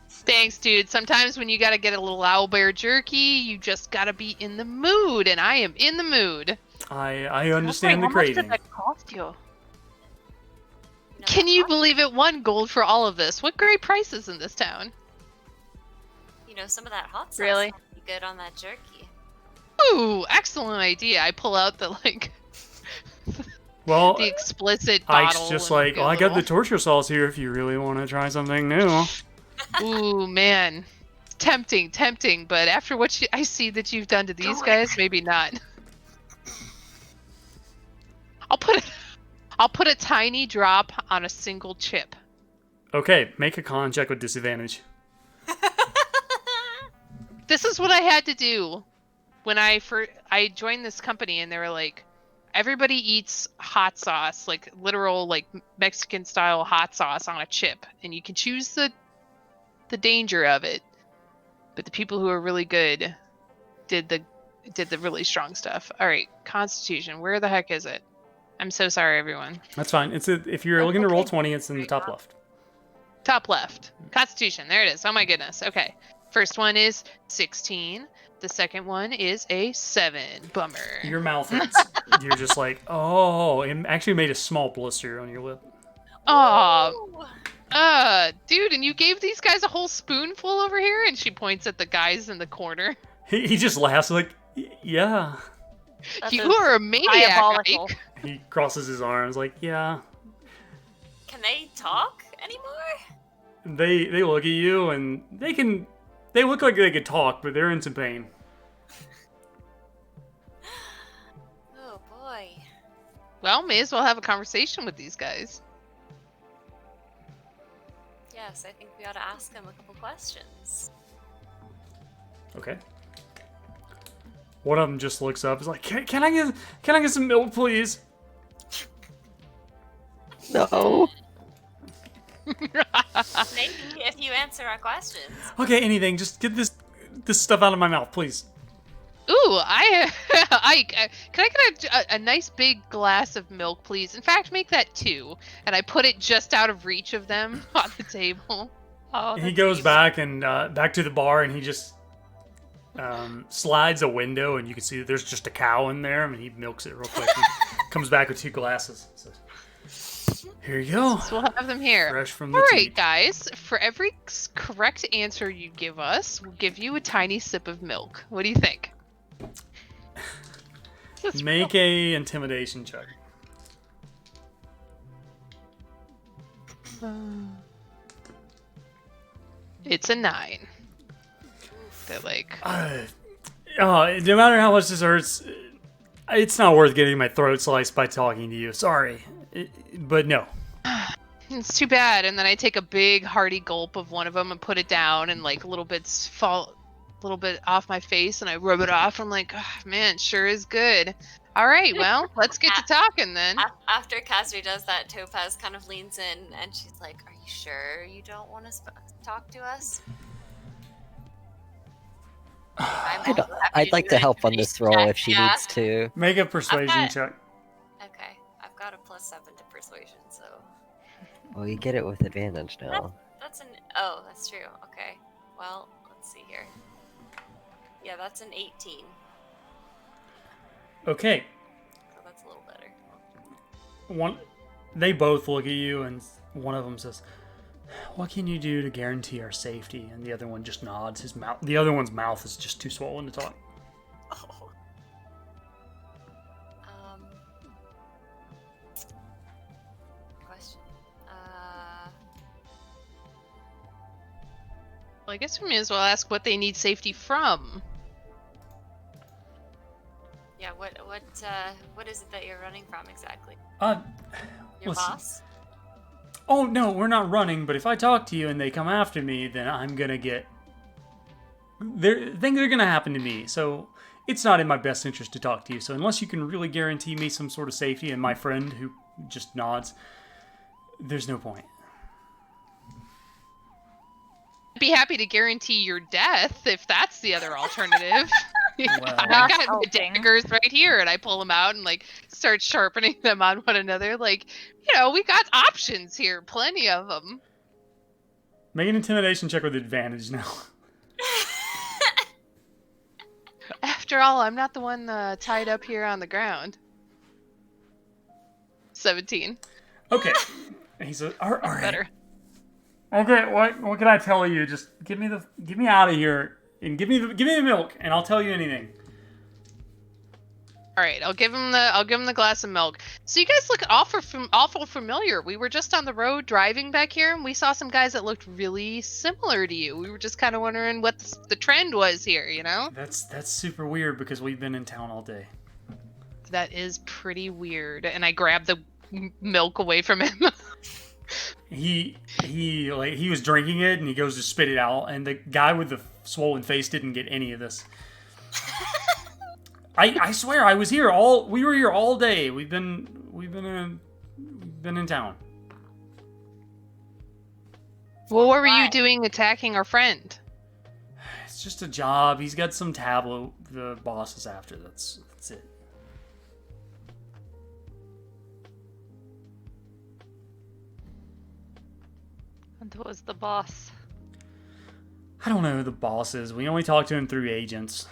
[SPEAKER 4] Thanks, dude. Sometimes when you gotta get a little owlbear jerky, you just gotta be in the mood, and I am in the mood.
[SPEAKER 1] I understand
[SPEAKER 2] How
[SPEAKER 1] the
[SPEAKER 2] much did
[SPEAKER 1] craving.
[SPEAKER 2] that cost you?
[SPEAKER 5] know
[SPEAKER 4] Can
[SPEAKER 5] that
[SPEAKER 4] you
[SPEAKER 5] hot-
[SPEAKER 4] believe it? 1 gold for all of this. What great prices in this town.
[SPEAKER 5] You know, some of that hot sauce
[SPEAKER 2] Really?
[SPEAKER 5] might be good on that jerky.
[SPEAKER 4] Ooh, excellent idea. I pull out the
[SPEAKER 1] Well,
[SPEAKER 4] the explicit
[SPEAKER 1] Ike's
[SPEAKER 4] bottle.
[SPEAKER 1] just
[SPEAKER 4] and
[SPEAKER 1] like,
[SPEAKER 4] get
[SPEAKER 1] "Well,
[SPEAKER 4] a
[SPEAKER 1] I got the
[SPEAKER 4] little-
[SPEAKER 1] torture sauce here if you really want to try something new."
[SPEAKER 4] Ooh, man. Tempting, but after what I see that you've done to these guys, maybe not. I'll put a tiny drop on a single chip.
[SPEAKER 1] Okay, make a con check with disadvantage.
[SPEAKER 4] This is what I had to do when I joined this company, and they were like, everybody eats hot sauce, like literal like Mexican style hot sauce on a chip, and you can choose the danger of it. But the people who are really good did the really strong stuff. All right, Constitution. Where the heck is it? I'm so sorry, everyone.
[SPEAKER 1] That's fine. If you're looking to roll 20, it's in the top left.
[SPEAKER 4] Top left. Constitution. There it is. Oh my goodness. Okay. First one is 16. The second one is a 7. Bummer.
[SPEAKER 1] Your mouth hurts. You're just like, oh, it actually made a small blister on your lip.
[SPEAKER 4] Oh, dude, and you gave these guys a whole spoonful over here? And she points at the guys in the corner.
[SPEAKER 1] He just laughs like, yeah.
[SPEAKER 2] That
[SPEAKER 4] You
[SPEAKER 2] is
[SPEAKER 4] are a maniac,
[SPEAKER 2] diabolical.
[SPEAKER 4] Ike.
[SPEAKER 1] He crosses his arms like, yeah.
[SPEAKER 5] Can they talk anymore?
[SPEAKER 1] They look at you and they look like they could talk, but they're in some pain.
[SPEAKER 5] Oh boy.
[SPEAKER 4] Well, may as well have a conversation with these guys.
[SPEAKER 5] Yes, I think we ought to ask them a couple questions.
[SPEAKER 1] Okay. One of them just looks up. Is like, can I get some milk, please?
[SPEAKER 3] No.
[SPEAKER 5] Maybe if you answer our questions.
[SPEAKER 1] Okay, anything. Just get this stuff out of my mouth, please.
[SPEAKER 4] Ooh, Ike, can I get a nice big glass of milk, please? In fact, make that 2. And I put it just out of reach of them on the table.
[SPEAKER 2] Oh,
[SPEAKER 1] He
[SPEAKER 2] that's
[SPEAKER 1] goes
[SPEAKER 2] evil.
[SPEAKER 1] back and back to the bar, and he just slides a window, and you can see that there's just a cow in there. I mean, he milks it real quick. And comes back with 2 glasses. So, here you go.
[SPEAKER 4] So we'll have them here.
[SPEAKER 1] Fresh from the
[SPEAKER 4] All
[SPEAKER 1] tea.
[SPEAKER 4] right, guys. For every correct answer you give us, we'll give you a tiny sip of milk. What do you think?
[SPEAKER 1] Make a intimidation check.
[SPEAKER 4] It's a 9. They're like,
[SPEAKER 1] No matter how much this hurts, it's not worth getting my throat sliced by talking to you. Sorry, but no.
[SPEAKER 4] it's too bad. And then I take a big hearty gulp of one of them and put it down, and like little bits fall a little bit off my face, and I rub it off. I'm like, oh, man, sure is good. All right, well, let's get to talking then.
[SPEAKER 5] After Casri does that, Topaz kind of leans in and she's like, "Are you sure you don't want to talk to us?"
[SPEAKER 3] I'd like to help on this roll if she
[SPEAKER 5] Yeah.
[SPEAKER 3] needs to.
[SPEAKER 1] Make a persuasion
[SPEAKER 5] got-
[SPEAKER 1] check.
[SPEAKER 5] Okay, I've got a +7 to persuasion, so
[SPEAKER 3] Well, you get it with advantage now.
[SPEAKER 5] that's an. Oh, that's true. Okay, well, let's see here. Yeah, that's an 18,
[SPEAKER 1] Okay.
[SPEAKER 5] so that's a little better.
[SPEAKER 1] They both look at you, and one of them says, "What can you do to guarantee our safety?" And the other one just nods. The other one's mouth is just too swollen to talk.
[SPEAKER 5] Oh. Question.
[SPEAKER 4] Well, I guess we may as well ask what they need safety from.
[SPEAKER 5] Yeah. What is it that you're running from exactly?
[SPEAKER 1] Uh,
[SPEAKER 5] Your
[SPEAKER 1] listen.
[SPEAKER 5] boss?
[SPEAKER 1] Oh no, we're not running. But if I talk to you and they come after me, then I'm gonna get. Things are gonna happen to me. So it's not in my best interest to talk to you. So unless you can really guarantee me some sort of safety, and my friend who just nods, there's no point.
[SPEAKER 4] I'd be happy to guarantee your death if that's the other alternative.
[SPEAKER 1] Well.
[SPEAKER 4] I got my
[SPEAKER 2] Helping.
[SPEAKER 4] daggers right here, and I pull them out and like start sharpening them on one another. Like, we got options here, plenty of them.
[SPEAKER 1] Make an intimidation check with advantage now.
[SPEAKER 4] After all, I'm not the one tied up here on the ground. 17.
[SPEAKER 1] Okay. And he says, all right.
[SPEAKER 4] Better.
[SPEAKER 1] Okay, what can I tell you? Just get me out of here and give me the milk, and I'll tell you anything.
[SPEAKER 4] All right, I'll give him the glass of milk. So you guys look awful familiar. We were just on the road driving back here, and we saw some guys that looked really similar to you. We were just kind of wondering what the trend was here,
[SPEAKER 1] That's super weird because we've been in town all day.
[SPEAKER 4] That is pretty weird. And I grab the milk away from him.
[SPEAKER 1] he was drinking it and he goes to spit it out, and the guy with the swollen face didn't get any of this. I swear we were here all day. We've been in town.
[SPEAKER 4] Well, what were
[SPEAKER 5] Why?
[SPEAKER 4] you doing attacking our friend?
[SPEAKER 1] It's just a job. He's got some tablet the boss is after. That's it.
[SPEAKER 2] And who was the boss?
[SPEAKER 1] I don't know who the boss is. We only talk to him through agents.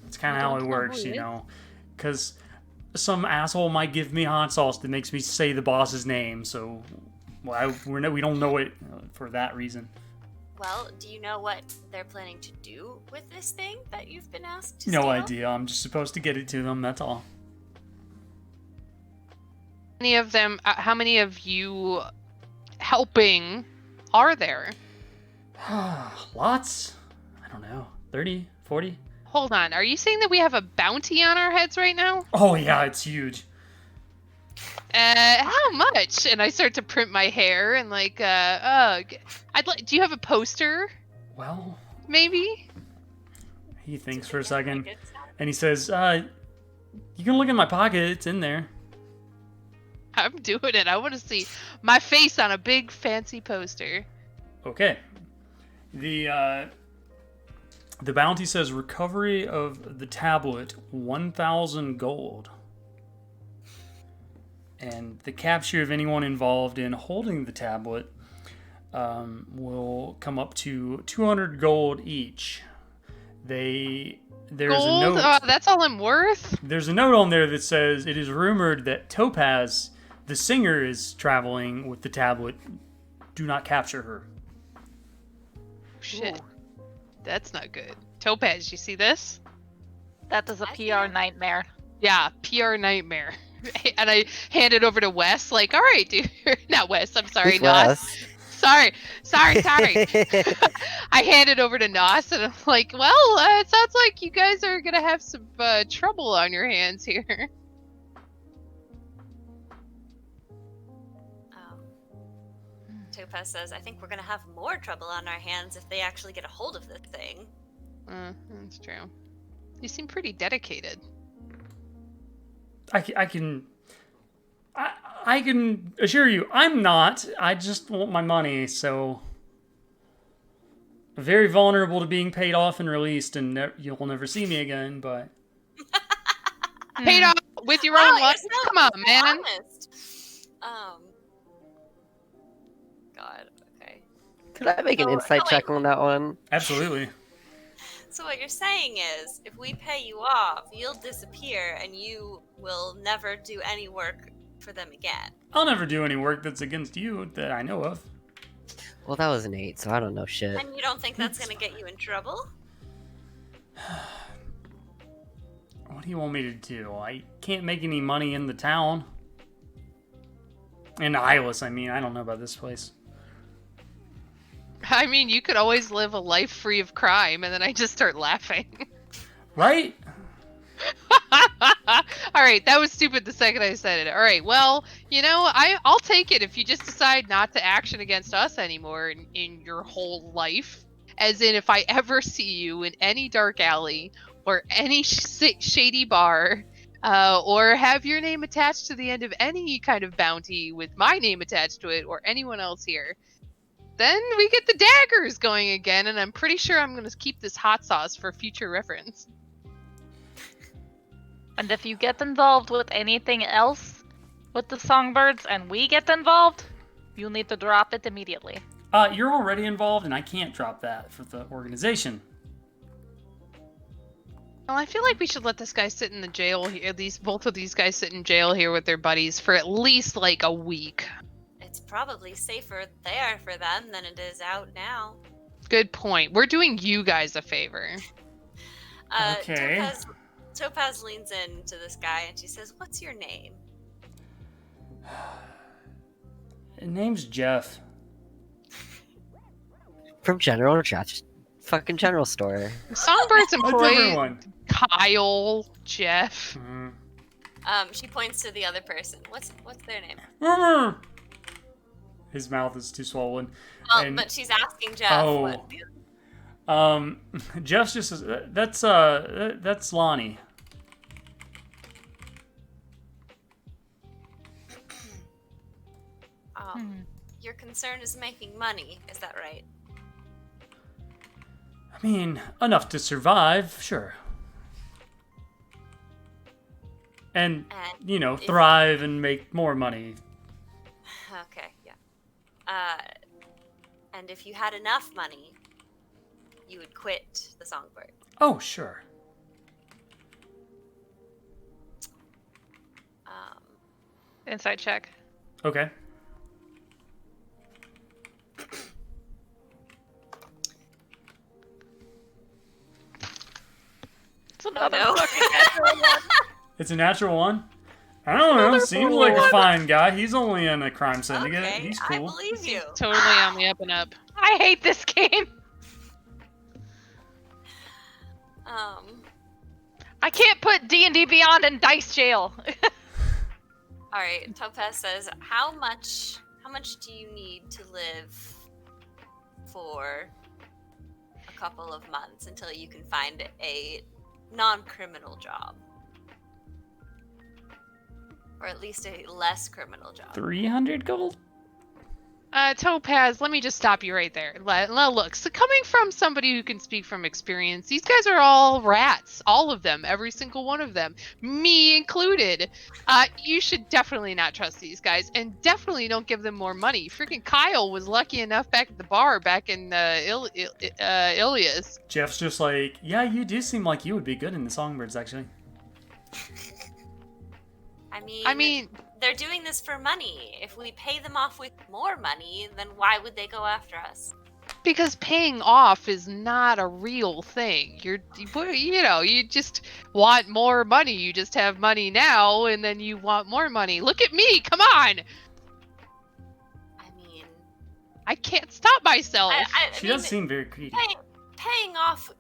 [SPEAKER 1] It's kind of how it works, you know. Because some asshole might give me hot sauce that makes me say the boss's name, so we don't know it for that reason.
[SPEAKER 5] Well, do you know what they're planning to do with this thing that you've been asked to
[SPEAKER 1] No
[SPEAKER 5] steal?
[SPEAKER 1] idea. I'm just supposed to get it to them, that's all.
[SPEAKER 4] How many of you helping are there?
[SPEAKER 1] Lots? I don't know. 30? 40?
[SPEAKER 4] Hold on, are you saying that we have a bounty on our heads right now?
[SPEAKER 1] Oh yeah, it's huge.
[SPEAKER 4] How much? And I start to print my hair and like, do you have a poster?
[SPEAKER 1] Well,
[SPEAKER 4] Maybe?
[SPEAKER 1] he thinks
[SPEAKER 5] So
[SPEAKER 1] for a
[SPEAKER 5] they get,
[SPEAKER 1] second,
[SPEAKER 5] like, good stuff?
[SPEAKER 1] and he says, you can look in my pocket, it's in there.
[SPEAKER 4] I'm doing it. I want to see my face on a big fancy poster.
[SPEAKER 1] Okay. The bounty says recovery of the tablet, 1,000 gold. And the capture of anyone involved in holding the tablet will come up to 200 gold each. There's
[SPEAKER 4] Gold?
[SPEAKER 1] a note.
[SPEAKER 4] Oh, that's all I'm worth?
[SPEAKER 1] There's a note on there that says it is rumored that Topaz, the singer, is traveling with the tablet. Do not capture her.
[SPEAKER 4] Shit. That's not good. Topaz, you see this?
[SPEAKER 2] That is a
[SPEAKER 5] I see
[SPEAKER 2] PR
[SPEAKER 5] it.
[SPEAKER 2] nightmare.
[SPEAKER 4] Yeah, PR nightmare. And I hand it over to Wes, like, all right, dude. Not Wes, I'm sorry,
[SPEAKER 3] Who's
[SPEAKER 4] Nos.
[SPEAKER 3] Wes?
[SPEAKER 4] Sorry. I hand it over to Nos, and I'm like, well, it sounds like you guys are going to have some trouble on your hands here.
[SPEAKER 5] Topaz says, I think we're going to have more trouble on our hands if they actually get a hold of this thing.
[SPEAKER 4] That's true. You seem pretty dedicated.
[SPEAKER 1] I can assure you, I'm not. I just want my money, so very vulnerable to being paid off and released, and you'll never see me again. But
[SPEAKER 4] Paid off with your
[SPEAKER 5] Wow,
[SPEAKER 4] own life?
[SPEAKER 5] you're so-
[SPEAKER 4] Come on,
[SPEAKER 5] so
[SPEAKER 4] man.
[SPEAKER 5] honest. God, okay.
[SPEAKER 3] Could I make an
[SPEAKER 5] Oh,
[SPEAKER 3] insight
[SPEAKER 5] no,
[SPEAKER 3] check on that one?
[SPEAKER 1] absolutely,
[SPEAKER 5] So what you're saying is, if we pay you off, you'll disappear and you will never do any work for them again.
[SPEAKER 1] I'll never do any work that's against you that I know of.
[SPEAKER 3] Well, that was an 8, so I don't know shit.
[SPEAKER 5] And you don't think that's going to get you in trouble?
[SPEAKER 1] What do you want me to do? I can't make any money in the town. In Hylas, I mean. I don't know about this place.
[SPEAKER 4] I mean, you could always live a life free of crime, and then I just start laughing.
[SPEAKER 1] Right?
[SPEAKER 4] All right, that was stupid the second I said it. All right, well, you know, I'll take it if you just decide not to action against us anymore in your whole life. As in, if I ever see you in any dark alley or any shady bar, or have your name attached to the end of any kind of bounty with my name attached to it or anyone else here, then we get the daggers going again, and I'm pretty sure I'm going to keep this hot sauce for future reference.
[SPEAKER 2] And if you get involved with anything else with the songbirds and we get involved, you'll need to drop it immediately.
[SPEAKER 1] You're already involved, and I can't drop that for the organization.
[SPEAKER 4] Well, I feel like we should let this guy sit in the jail here. Both of these guys sit in jail here with their buddies for at least like a week.
[SPEAKER 5] It's probably safer there for them than it is out now.
[SPEAKER 4] Good point. We're doing you guys a favor.
[SPEAKER 1] Okay.
[SPEAKER 5] Topaz leans in to this guy and she says, "What's your name?"
[SPEAKER 1] His name's Jeff.
[SPEAKER 3] From General fucking General Store.
[SPEAKER 4] Songbirds
[SPEAKER 1] A different
[SPEAKER 4] employ
[SPEAKER 1] one.
[SPEAKER 4] Kyle, Jeff.
[SPEAKER 5] She points to the other person. What's their name?
[SPEAKER 1] His mouth is too swollen.
[SPEAKER 5] Well,
[SPEAKER 1] And-
[SPEAKER 5] but she's asking Jeff.
[SPEAKER 1] Oh.
[SPEAKER 5] What
[SPEAKER 1] Jeff's just that's Lonnie.
[SPEAKER 5] Your concern is making money. Is that right?
[SPEAKER 1] I mean, enough to survive, sure. And you know, thrive and make more money.
[SPEAKER 5] Okay, yeah. And if you had enough money, you would quit the Songbird.
[SPEAKER 1] Oh, sure.
[SPEAKER 2] Insight check.
[SPEAKER 1] Okay.
[SPEAKER 2] It's another
[SPEAKER 5] no.
[SPEAKER 2] fucking natural one.
[SPEAKER 1] It's a natural one. I don't know. Seems like a fine guy. He's only in a crime syndicate.
[SPEAKER 5] Okay,
[SPEAKER 1] He's
[SPEAKER 5] I
[SPEAKER 1] cool.
[SPEAKER 5] believe you.
[SPEAKER 4] Totally on the up and up.
[SPEAKER 2] I hate this game. I can't put D&D Beyond in dice jail.
[SPEAKER 5] All right. Topaz says, "How much do you need to live for a couple of months until you can find a non-criminal job, or at least a less criminal job?"
[SPEAKER 1] 300 gold?
[SPEAKER 4] Topaz, let me just stop you right there. Look, so coming from somebody who can speak from experience, these guys are all rats. All of them. Every single one of them. Me included. You should definitely not trust these guys, and definitely don't give them more money. Freaking Kyle was lucky enough back at the bar back in Ilias.
[SPEAKER 1] Jeff's just like, yeah, you do seem like you would be good in the Songbirds, actually.
[SPEAKER 5] I mean,
[SPEAKER 4] I mean,
[SPEAKER 5] they're doing this for money. If we pay them off with more money, then why would they go after us?
[SPEAKER 4] because paying off is not a real thing. You just want more money. You just have money now, and then you want more money. Look at me, come on!
[SPEAKER 5] I mean,
[SPEAKER 4] I can't stop myself.
[SPEAKER 1] She does seem very greedy.
[SPEAKER 5] paying off,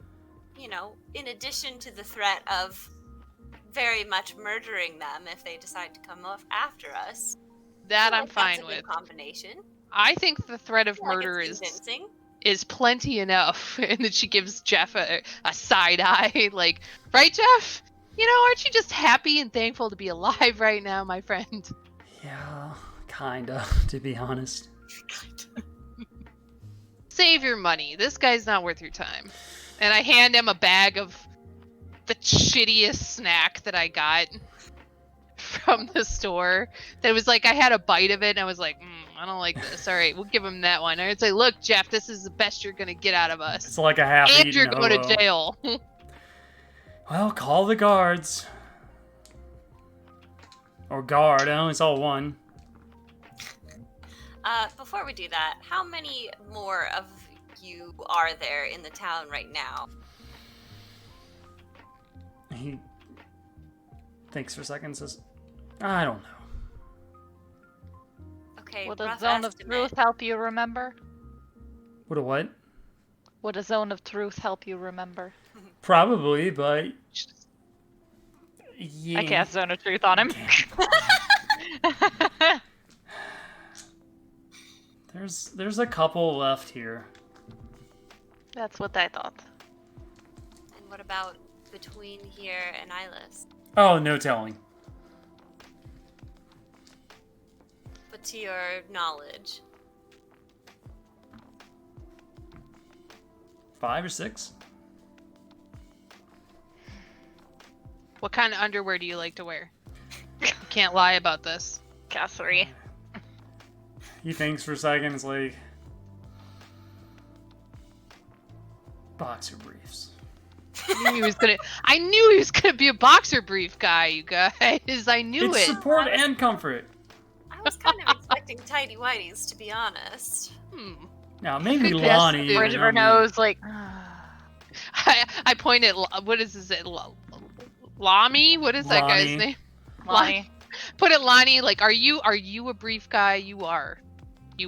[SPEAKER 5] in addition to the threat of very much murdering them if they decide to come after us.
[SPEAKER 4] That
[SPEAKER 5] I
[SPEAKER 4] I'm
[SPEAKER 5] feel like
[SPEAKER 4] fine
[SPEAKER 5] that's a good
[SPEAKER 4] with.
[SPEAKER 5] combination.
[SPEAKER 4] I think the threat of
[SPEAKER 5] I feel like
[SPEAKER 4] murder
[SPEAKER 5] it's convincing.
[SPEAKER 4] is plenty enough. And then she gives Jeff a side eye, like, right, Jeff? Aren't you just happy and thankful to be alive right now, my friend?
[SPEAKER 1] Yeah, kinda, to be honest.
[SPEAKER 4] Save your money. This guy's not worth your time. And I hand him a bag of the shittiest snack that I got from the store. That was like, I had a bite of it and I was like, I don't like this. All right, we'll give him that one. I'd say, look, Jeff, this is the best you're going to get out of us.
[SPEAKER 1] It's like a half-eaten
[SPEAKER 4] And you're going to
[SPEAKER 1] hobo.
[SPEAKER 4] jail.
[SPEAKER 1] Well, call the guards. Or guard, I only saw one.
[SPEAKER 5] Before we do that, how many more of you are there in the town right now?
[SPEAKER 1] He thinks for a second and says, I don't know.
[SPEAKER 5] Okay,
[SPEAKER 2] Would a
[SPEAKER 5] rough
[SPEAKER 2] zone of
[SPEAKER 5] estimate.
[SPEAKER 2] truth help you remember?
[SPEAKER 1] What a what?
[SPEAKER 2] Would a zone of truth help you remember?
[SPEAKER 1] Probably, but... Yeah.
[SPEAKER 2] I cast zone of truth on him.
[SPEAKER 1] There's a couple left here.
[SPEAKER 2] That's what I thought.
[SPEAKER 5] And what about between here and Ilis?
[SPEAKER 1] Oh, no telling.
[SPEAKER 5] But to your knowledge,
[SPEAKER 1] 5 or 6?
[SPEAKER 4] What kind of underwear do you like to wear? You can't lie about this.
[SPEAKER 2] Cast 3.
[SPEAKER 1] He thinks for a second, it's like... Boxer briefs.
[SPEAKER 4] I knew he was gonna be a boxer brief guy, you guys. I knew
[SPEAKER 1] It's
[SPEAKER 4] it.
[SPEAKER 1] support and comfort.
[SPEAKER 5] I was kind of expecting tidy whities, to be honest.
[SPEAKER 1] Now, maybe
[SPEAKER 4] Good guess,
[SPEAKER 1] Lonnie...
[SPEAKER 4] dude.
[SPEAKER 2] Bridge of
[SPEAKER 1] I
[SPEAKER 2] her
[SPEAKER 1] mean,
[SPEAKER 2] nose, like.
[SPEAKER 4] I point at what is this? Lami? What is that guy's
[SPEAKER 1] Lonnie.
[SPEAKER 4] name?
[SPEAKER 2] Lonnie.
[SPEAKER 4] Put it, Lonnie. Like, are you a brief guy? You are,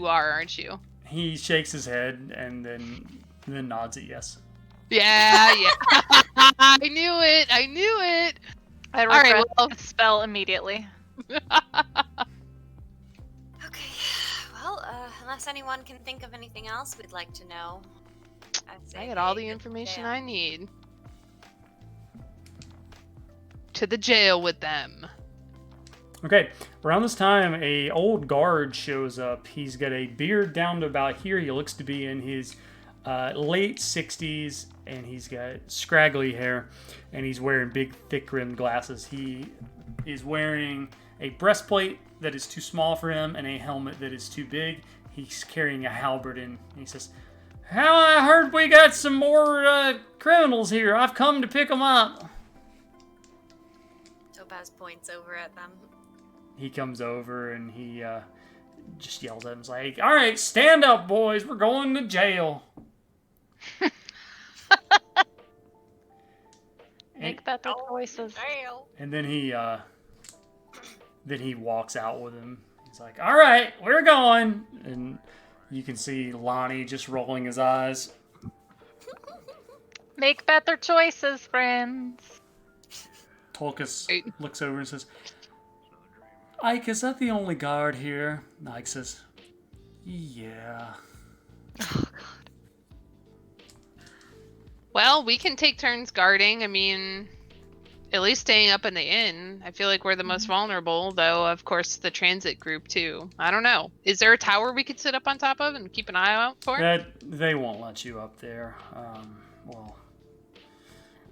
[SPEAKER 4] aren't you?
[SPEAKER 1] He shakes his head and then nods at yes.
[SPEAKER 4] Yeah. I knew it.
[SPEAKER 2] I
[SPEAKER 4] All right,
[SPEAKER 2] regret
[SPEAKER 4] well-
[SPEAKER 2] the spell immediately.
[SPEAKER 5] Okay. Well, unless anyone can think of anything else we'd like to know, I'd say
[SPEAKER 4] I got all
[SPEAKER 5] hey,
[SPEAKER 4] the
[SPEAKER 5] good
[SPEAKER 4] information
[SPEAKER 5] jail.
[SPEAKER 4] I need. To the jail with them.
[SPEAKER 1] Okay, around this time, a old guard shows up. He's got a beard down to about here. He looks to be in his late 60s, and he's got scraggly hair, and he's wearing big, thick-rimmed glasses. He is wearing a breastplate that is too small for him and a helmet that is too big. He's carrying a halberd, and he says, "How I heard we got some more criminals here. I've come to pick them up."
[SPEAKER 5] Topaz points over at them.
[SPEAKER 1] He comes over and he just yells at him. He's like, "All right, stand up, boys. We're going to jail."
[SPEAKER 2] Make better
[SPEAKER 5] Oh,
[SPEAKER 2] choices.
[SPEAKER 5] Jail.
[SPEAKER 1] And then he walks out with him. He's like, "All right, we're going." And you can see Lonnie just rolling his eyes.
[SPEAKER 2] Make better choices, friends.
[SPEAKER 1] Tulkas
[SPEAKER 4] Right.
[SPEAKER 1] looks over and says, "Ike, is that the only guard here?" And Ike says, "Yeah."
[SPEAKER 4] Well, we can take turns guarding. I mean, at least staying up in the inn. I feel like we're the most vulnerable, though, of course, the transit group, too. I don't know. Is there a tower we could sit up on top of and keep an eye out for?
[SPEAKER 1] They won't let you up there. Well,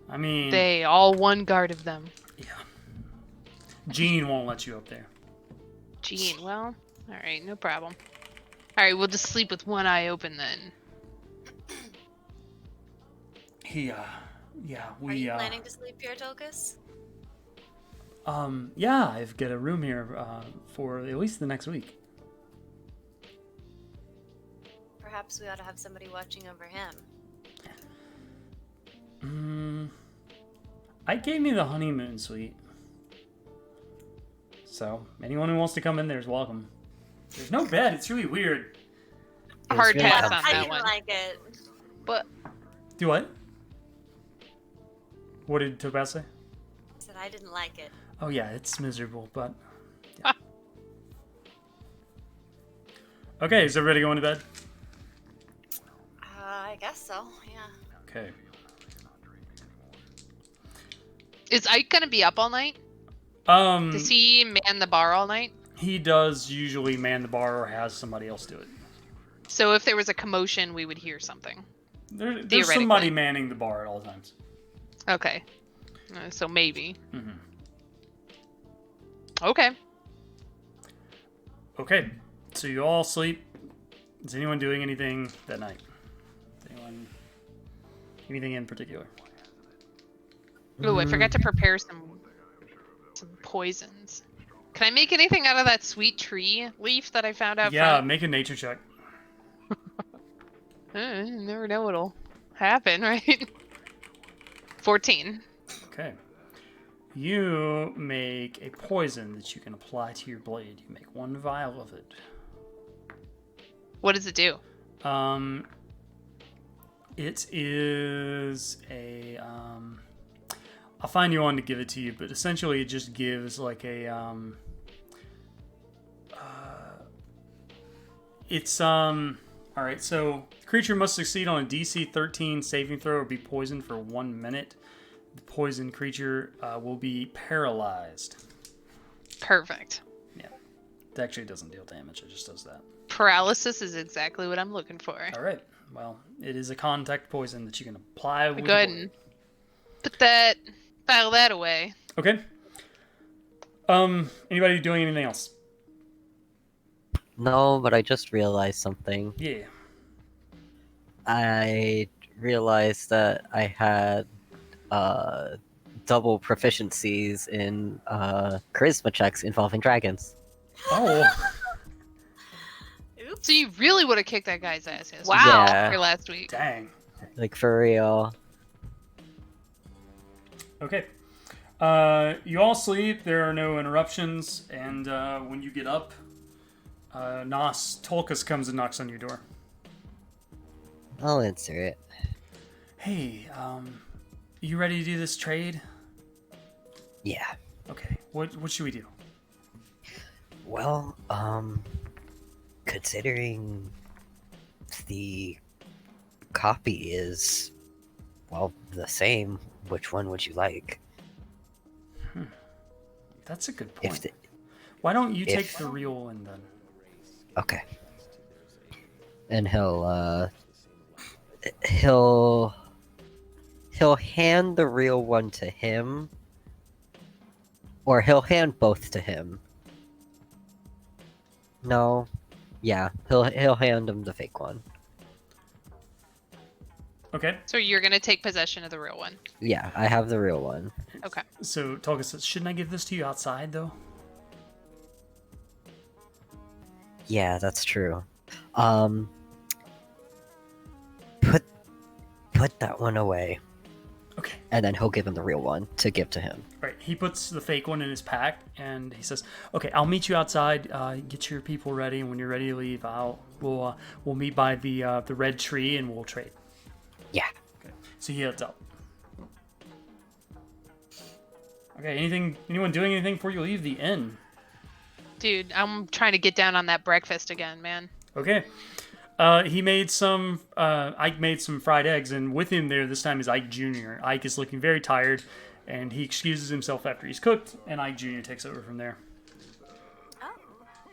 [SPEAKER 1] I mean,
[SPEAKER 4] They, all one guard of them.
[SPEAKER 1] yeah. Gene won't let you up there.
[SPEAKER 4] Gene, well, alright, no problem. Alright, we'll just sleep with one eye open then.
[SPEAKER 1] Yeah,
[SPEAKER 5] Are you planning to sleep here, Tokus?
[SPEAKER 1] yeah, I've got a room here for at least the next week.
[SPEAKER 5] Perhaps we ought to have somebody watching over him.
[SPEAKER 1] I gave me the honeymoon suite. So, anyone who wants to come in there is welcome. There's no bed, it's really weird.
[SPEAKER 3] It was
[SPEAKER 4] Hard
[SPEAKER 3] really
[SPEAKER 4] pass
[SPEAKER 3] comfy.
[SPEAKER 4] on
[SPEAKER 5] I
[SPEAKER 4] that
[SPEAKER 5] didn't
[SPEAKER 4] one.
[SPEAKER 5] like it.
[SPEAKER 2] But
[SPEAKER 1] Do what? What did Topaz say?
[SPEAKER 5] I said I didn't like it.
[SPEAKER 1] Oh yeah, it's miserable, but... Okay, is everybody going to bed?
[SPEAKER 5] I guess so, yeah.
[SPEAKER 1] Okay.
[SPEAKER 4] Is Ike gonna be up all night? Does he man the bar all night?
[SPEAKER 1] He does usually man the bar or has somebody else do it.
[SPEAKER 4] So if there was a commotion, we would hear something.
[SPEAKER 1] There's
[SPEAKER 4] Theoretically.
[SPEAKER 1] somebody manning the bar at all times.
[SPEAKER 4] Okay. So maybe.
[SPEAKER 1] Mm-hmm.
[SPEAKER 4] Okay.
[SPEAKER 1] Okay, so you all sleep. Is anyone doing anything that night? Is anyone... anything in particular?
[SPEAKER 4] Ooh, I forgot to prepare some poisons. Can I make anything out of that sweet tree leaf that I found out
[SPEAKER 1] Yeah,
[SPEAKER 4] front?
[SPEAKER 1] make a nature check.
[SPEAKER 4] You never know what'll happen, right? 14.
[SPEAKER 1] Okay. You make a poison that you can apply to your blade. You make one vial of it.
[SPEAKER 4] What does it do?
[SPEAKER 1] It is a I'll find you one to give it to you, but essentially it just gives like a it's all right, so the creature must succeed on a DC 13 saving throw or be poisoned for 1 minute. The poisoned creature will be paralyzed.
[SPEAKER 4] Perfect.
[SPEAKER 1] Yeah. It actually doesn't deal damage, it just does that.
[SPEAKER 4] Paralysis is exactly what I'm looking for.
[SPEAKER 1] All right. Well, it is a contact poison that you can apply with
[SPEAKER 4] Go ahead
[SPEAKER 1] blade.
[SPEAKER 4] and put that, file that away.
[SPEAKER 1] Okay. Anybody doing anything else?
[SPEAKER 3] No, but I just realized something.
[SPEAKER 1] Yeah.
[SPEAKER 3] I realized that I had double proficiencies in charisma checks involving dragons.
[SPEAKER 1] Oh.
[SPEAKER 5] Oops.
[SPEAKER 4] So you really would have kicked that guy's ass yesterday.
[SPEAKER 2] Wow.
[SPEAKER 3] Yeah.
[SPEAKER 4] For last week.
[SPEAKER 1] Dang.
[SPEAKER 3] Like, for real.
[SPEAKER 1] Okay. You all sleep. There are no interruptions, and when you get up, Tolkas comes and knocks on your door.
[SPEAKER 3] I'll answer it.
[SPEAKER 1] Hey, you ready to do this trade?
[SPEAKER 3] Yeah.
[SPEAKER 1] Okay. What should we do?
[SPEAKER 3] Well, considering the copy is, well, the same, which one would you like?
[SPEAKER 1] That's a good
[SPEAKER 3] If
[SPEAKER 1] point.
[SPEAKER 3] the,
[SPEAKER 1] Why don't you take
[SPEAKER 3] if
[SPEAKER 1] the real one then?
[SPEAKER 3] Okay. And he'll hand the real one to him, or he'll hand both to him. No, yeah, he'll hand him the fake one.
[SPEAKER 1] Okay.
[SPEAKER 4] So you're gonna take possession of the real one.
[SPEAKER 3] Yeah, I have the real one.
[SPEAKER 4] Okay.
[SPEAKER 1] So Tolga says, shouldn't I give this to you outside though?
[SPEAKER 3] Yeah, that's true. Put that one away,
[SPEAKER 1] Okay.
[SPEAKER 3] and then he'll give him the real one to give to him.
[SPEAKER 1] Right. He puts the fake one in his pack, and he says, "Okay, I'll meet you outside. Get your people ready, and when you're ready to leave, we'll meet by the red tree, and we'll trade."
[SPEAKER 3] Yeah.
[SPEAKER 1] Okay. So he heads out. Okay. Anyone doing anything before you leave the inn?
[SPEAKER 4] Dude, I'm trying to get down on that breakfast again, man.
[SPEAKER 1] Okay. He made some. Ike made some fried eggs, and with him there this time is Ike Jr. Ike is looking very tired, and he excuses himself after he's cooked, and Ike Jr. takes over from there.
[SPEAKER 5] Oh.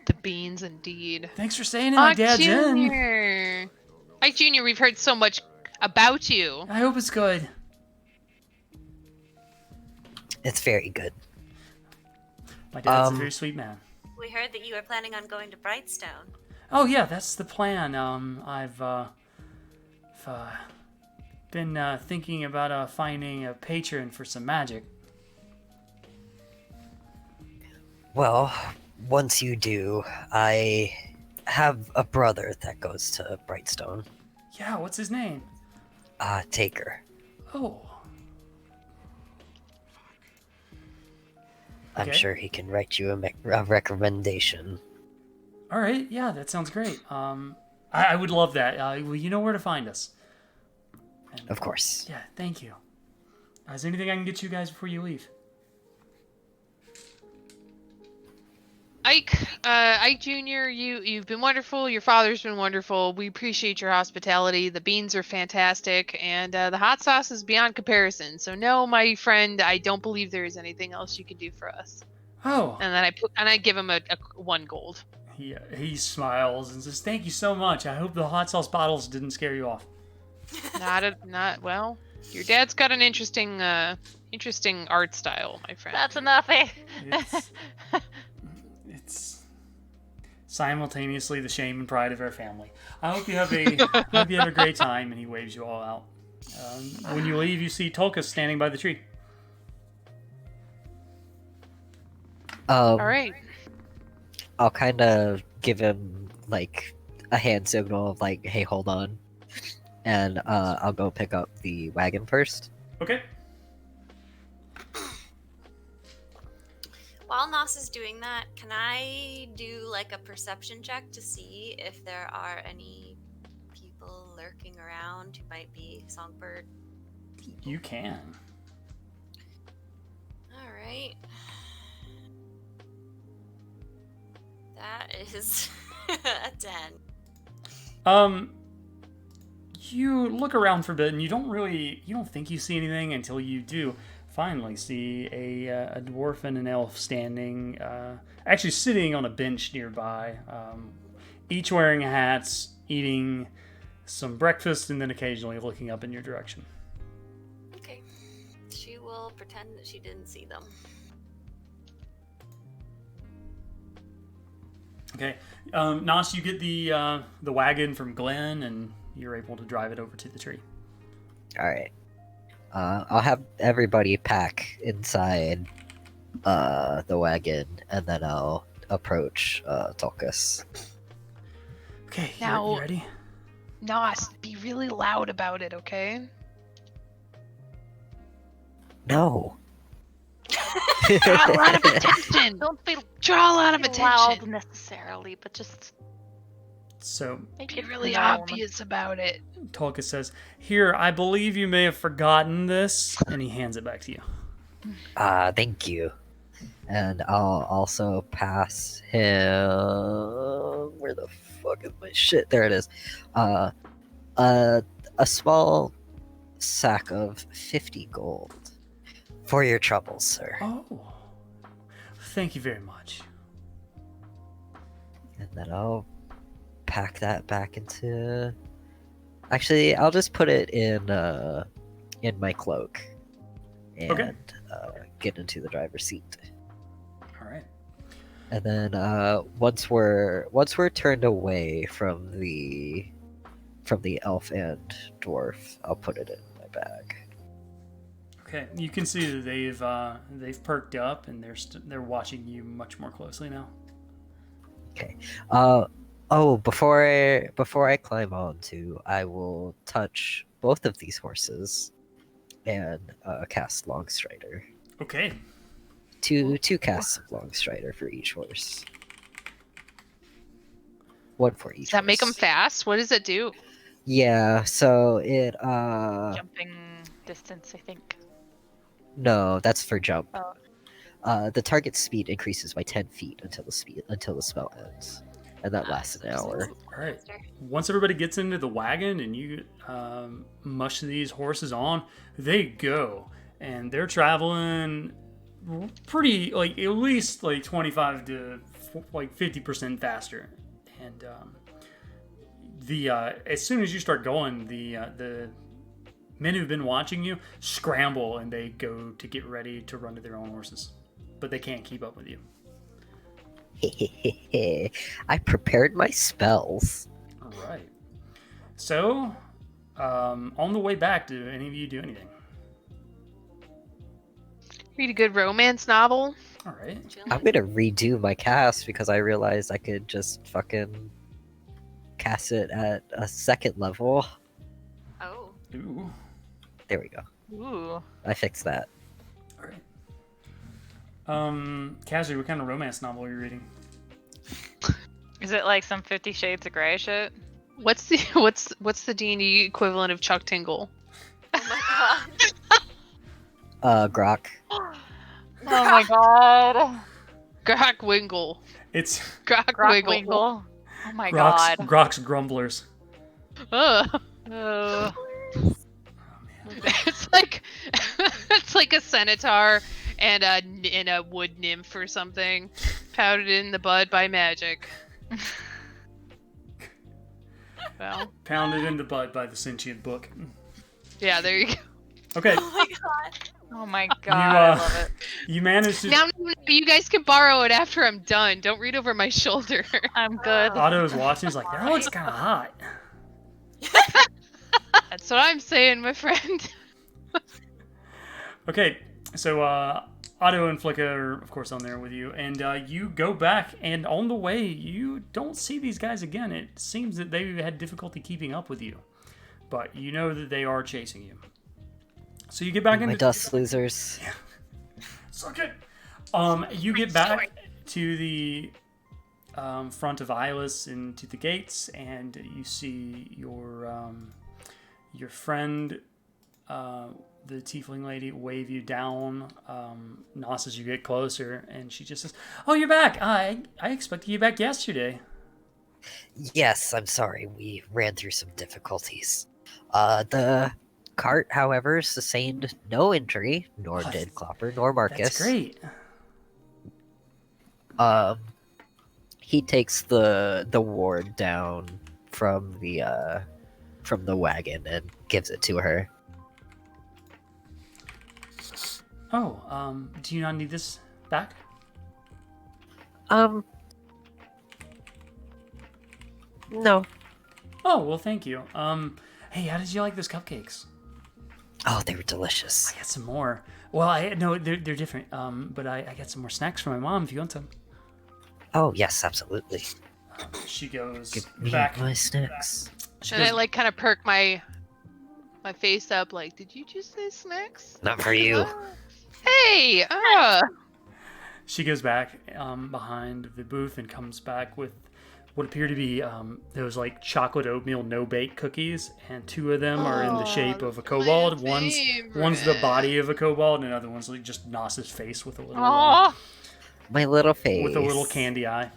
[SPEAKER 4] The beans, indeed.
[SPEAKER 1] Thanks for staying in my
[SPEAKER 4] Ike
[SPEAKER 1] dad's inn.
[SPEAKER 4] Jr. Ike Jr., we've heard so much about you.
[SPEAKER 1] I hope it's good.
[SPEAKER 3] It's very good.
[SPEAKER 1] My dad's a very sweet man.
[SPEAKER 5] We heard that you were planning on going to Brightstone.
[SPEAKER 1] Oh yeah, that's the plan. I've been thinking about finding a patron for some magic.
[SPEAKER 3] Well, once you do, I have a brother that goes to Brightstone.
[SPEAKER 1] Yeah, what's his name?
[SPEAKER 3] Taker.
[SPEAKER 1] Oh,
[SPEAKER 3] I'm
[SPEAKER 1] Okay.
[SPEAKER 3] sure he can write you a recommendation.
[SPEAKER 1] all right. Yeah, that sounds great. I would love that. Well, you know where to find us. And,
[SPEAKER 3] Of course.
[SPEAKER 1] Yeah, thank you. Is there anything I can get you guys before you leave?
[SPEAKER 4] Ike Jr., you've been wonderful. Your father's been wonderful. We appreciate your hospitality. The beans are fantastic, and the hot sauce is beyond comparison. So no, my friend, I don't believe there is anything else you can do for us.
[SPEAKER 1] Oh,
[SPEAKER 4] And then I give him a 1 gold.
[SPEAKER 1] he smiles and says, "Thank you so much. I hope the hot sauce bottles didn't scare you off."
[SPEAKER 4] Not well. Your dad's got an interesting art style, my friend.
[SPEAKER 2] That's enough, eh?
[SPEAKER 1] It's simultaneously the shame and pride of our family. I hope you have a great time, and he waves you all out. When you leave, you see Tolka standing by the tree.
[SPEAKER 4] All right.
[SPEAKER 3] I'll kind of give him like a hand signal of like, "Hey, hold on," and I'll go pick up the wagon first.
[SPEAKER 1] Okay.
[SPEAKER 5] While Nos is doing that, can I do like a perception check to see if there are any people lurking around who might be songbird people?
[SPEAKER 1] You can.
[SPEAKER 5] Alright. That is a 10.
[SPEAKER 1] You look around for a bit, and you don't think you see anything until you do finally see a dwarf and an elf standing, actually sitting on a bench nearby, each wearing hats, eating some breakfast, and then occasionally looking up in your direction.
[SPEAKER 5] Okay. She will pretend that she didn't see them.
[SPEAKER 1] Okay, Nos, you get the wagon from Glenn, and you're able to drive it over to the tree.
[SPEAKER 3] All right. I'll have everybody pack inside the wagon, and then I'll approach Tulkas.
[SPEAKER 1] Okay,
[SPEAKER 4] Now-
[SPEAKER 1] you ready?
[SPEAKER 4] Nos, be really loud about it, okay?
[SPEAKER 3] No.
[SPEAKER 4] Draw a lot of attention.
[SPEAKER 2] Don't be
[SPEAKER 4] Draw a lot of
[SPEAKER 2] loud
[SPEAKER 4] attention.
[SPEAKER 2] necessarily, but just
[SPEAKER 1] So
[SPEAKER 2] make
[SPEAKER 4] Be
[SPEAKER 2] it
[SPEAKER 4] really
[SPEAKER 2] known.
[SPEAKER 4] obvious about it.
[SPEAKER 1] Tolka says, "Here, I believe you may have forgotten this," and he hands it back to you.
[SPEAKER 3] Thank you. And I'll also pass him. Where the fuck is my shit? There it is. Uh, a small sack of 50 gold for your troubles, sir.
[SPEAKER 1] Oh, thank you very much.
[SPEAKER 3] And then I'll pack that back into. Actually, I'll just put it in my cloak and
[SPEAKER 1] Okay.
[SPEAKER 3] Get into the driver's seat.
[SPEAKER 1] All right.
[SPEAKER 3] And then once we're turned away from the elf and dwarf, I'll put it in my bag.
[SPEAKER 1] Okay, you can see that they've perked up and they're watching you much more closely now.
[SPEAKER 3] Okay. Before I climb onto, I will touch both of these horses and cast Longstrider.
[SPEAKER 1] Okay.
[SPEAKER 3] Two casts of Longstrider for each horse. One for each.
[SPEAKER 4] Does that make them
[SPEAKER 3] horse.
[SPEAKER 4] fast? What does it do?
[SPEAKER 3] Yeah. So it
[SPEAKER 2] Jumping distance, I think.
[SPEAKER 3] No, that's for jump.
[SPEAKER 2] Oh.
[SPEAKER 3] The target speed increases by 10 feet until the spell ends, and that lasts an hour.
[SPEAKER 1] All right. Once everybody gets into the wagon and you mush these horses on, they go, and they're traveling pretty like at least like 25 to like 50% faster. And as soon as you start going, the men who've been watching you scramble and they go to get ready to run to their own horses, but they can't keep up with you.
[SPEAKER 3] I prepared my spells.
[SPEAKER 1] All right. So, on the way back, do any of you do anything?
[SPEAKER 4] Read a good romance novel.
[SPEAKER 1] All right.
[SPEAKER 3] I'm gonna redo my cast because I realized I could just fucking cast it at a second level.
[SPEAKER 5] Oh.
[SPEAKER 1] Ooh.
[SPEAKER 3] There we go.
[SPEAKER 2] Ooh.
[SPEAKER 3] I fixed that.
[SPEAKER 1] All right. Cassie, what kind of romance novel are you reading?
[SPEAKER 2] Is it like some 50 Shades of Grey shit?
[SPEAKER 4] What's the D&D equivalent of Chuck Tingle?
[SPEAKER 5] Oh my god.
[SPEAKER 3] Grok.
[SPEAKER 2] Oh my god.
[SPEAKER 4] Grok Wingle.
[SPEAKER 1] It's
[SPEAKER 4] Grok Wiggle.
[SPEAKER 2] Winkle. Oh my
[SPEAKER 1] Grok's,
[SPEAKER 2] god.
[SPEAKER 1] Grok's Grumblers.
[SPEAKER 4] Ugh.
[SPEAKER 2] Ugh.
[SPEAKER 1] Oh, man.
[SPEAKER 4] It's like a centaur and a wood nymph or something, powdered in the bud by magic. Well,
[SPEAKER 1] Pounded in the butt by the sentient book.
[SPEAKER 4] yeah, there you go.
[SPEAKER 1] Okay.
[SPEAKER 5] Oh my god.
[SPEAKER 2] Oh my god, I
[SPEAKER 1] uh,
[SPEAKER 2] love it.
[SPEAKER 1] You managed to.
[SPEAKER 4] Now you guys can borrow it after I'm done. Don't read over my shoulder.
[SPEAKER 2] I'm good.
[SPEAKER 1] Otto's watching. He's like, that looks kind of hot.
[SPEAKER 4] That's what I'm saying, my friend.
[SPEAKER 1] Okay, so Otto and Flicka are, of course, on there with you, and you go back, and on the way, you don't see these guys again. It seems that they had difficulty keeping up with you, but you know that they are chasing you. So you get back
[SPEAKER 3] My
[SPEAKER 1] into
[SPEAKER 3] dust losers.
[SPEAKER 1] Suck it. You get back to the front of Ilis and to the gates, and you see your friend, the tiefling lady, wave you down. Nos, as you get closer, and she just says, "Oh, you're back. I expected you back yesterday."
[SPEAKER 3] Yes, I'm sorry. We ran through some difficulties. The cart, however, sustained no injury, nor
[SPEAKER 1] Oh,
[SPEAKER 3] did Clopper nor Marcus.
[SPEAKER 1] That's great.
[SPEAKER 3] He takes the ward down from the wagon and gives it to her.
[SPEAKER 1] Oh, do you not need this back?
[SPEAKER 3] No.
[SPEAKER 1] Oh, well, thank you. Hey, how did you like those cupcakes?
[SPEAKER 3] Oh, they were delicious.
[SPEAKER 1] I got some more. Well, no, they're different. But I got some more snacks for my mom if you want some.
[SPEAKER 3] Oh, yes, absolutely.
[SPEAKER 1] She goes
[SPEAKER 3] Give me
[SPEAKER 1] back.
[SPEAKER 3] my snacks.
[SPEAKER 1] She
[SPEAKER 4] And I
[SPEAKER 1] goes,
[SPEAKER 4] like kind of perk my face up, like, did you just say snacks?
[SPEAKER 3] Not for you.
[SPEAKER 4] Hey,
[SPEAKER 1] she goes back behind the booth and comes back with what appear to be those like chocolate oatmeal no-bake cookies, and 2 of them are in the shape of a kobold. One's the body of a kobold, and another one's like just Nos's face with a little
[SPEAKER 2] Oh,
[SPEAKER 3] My little face.
[SPEAKER 1] with a little candy eye.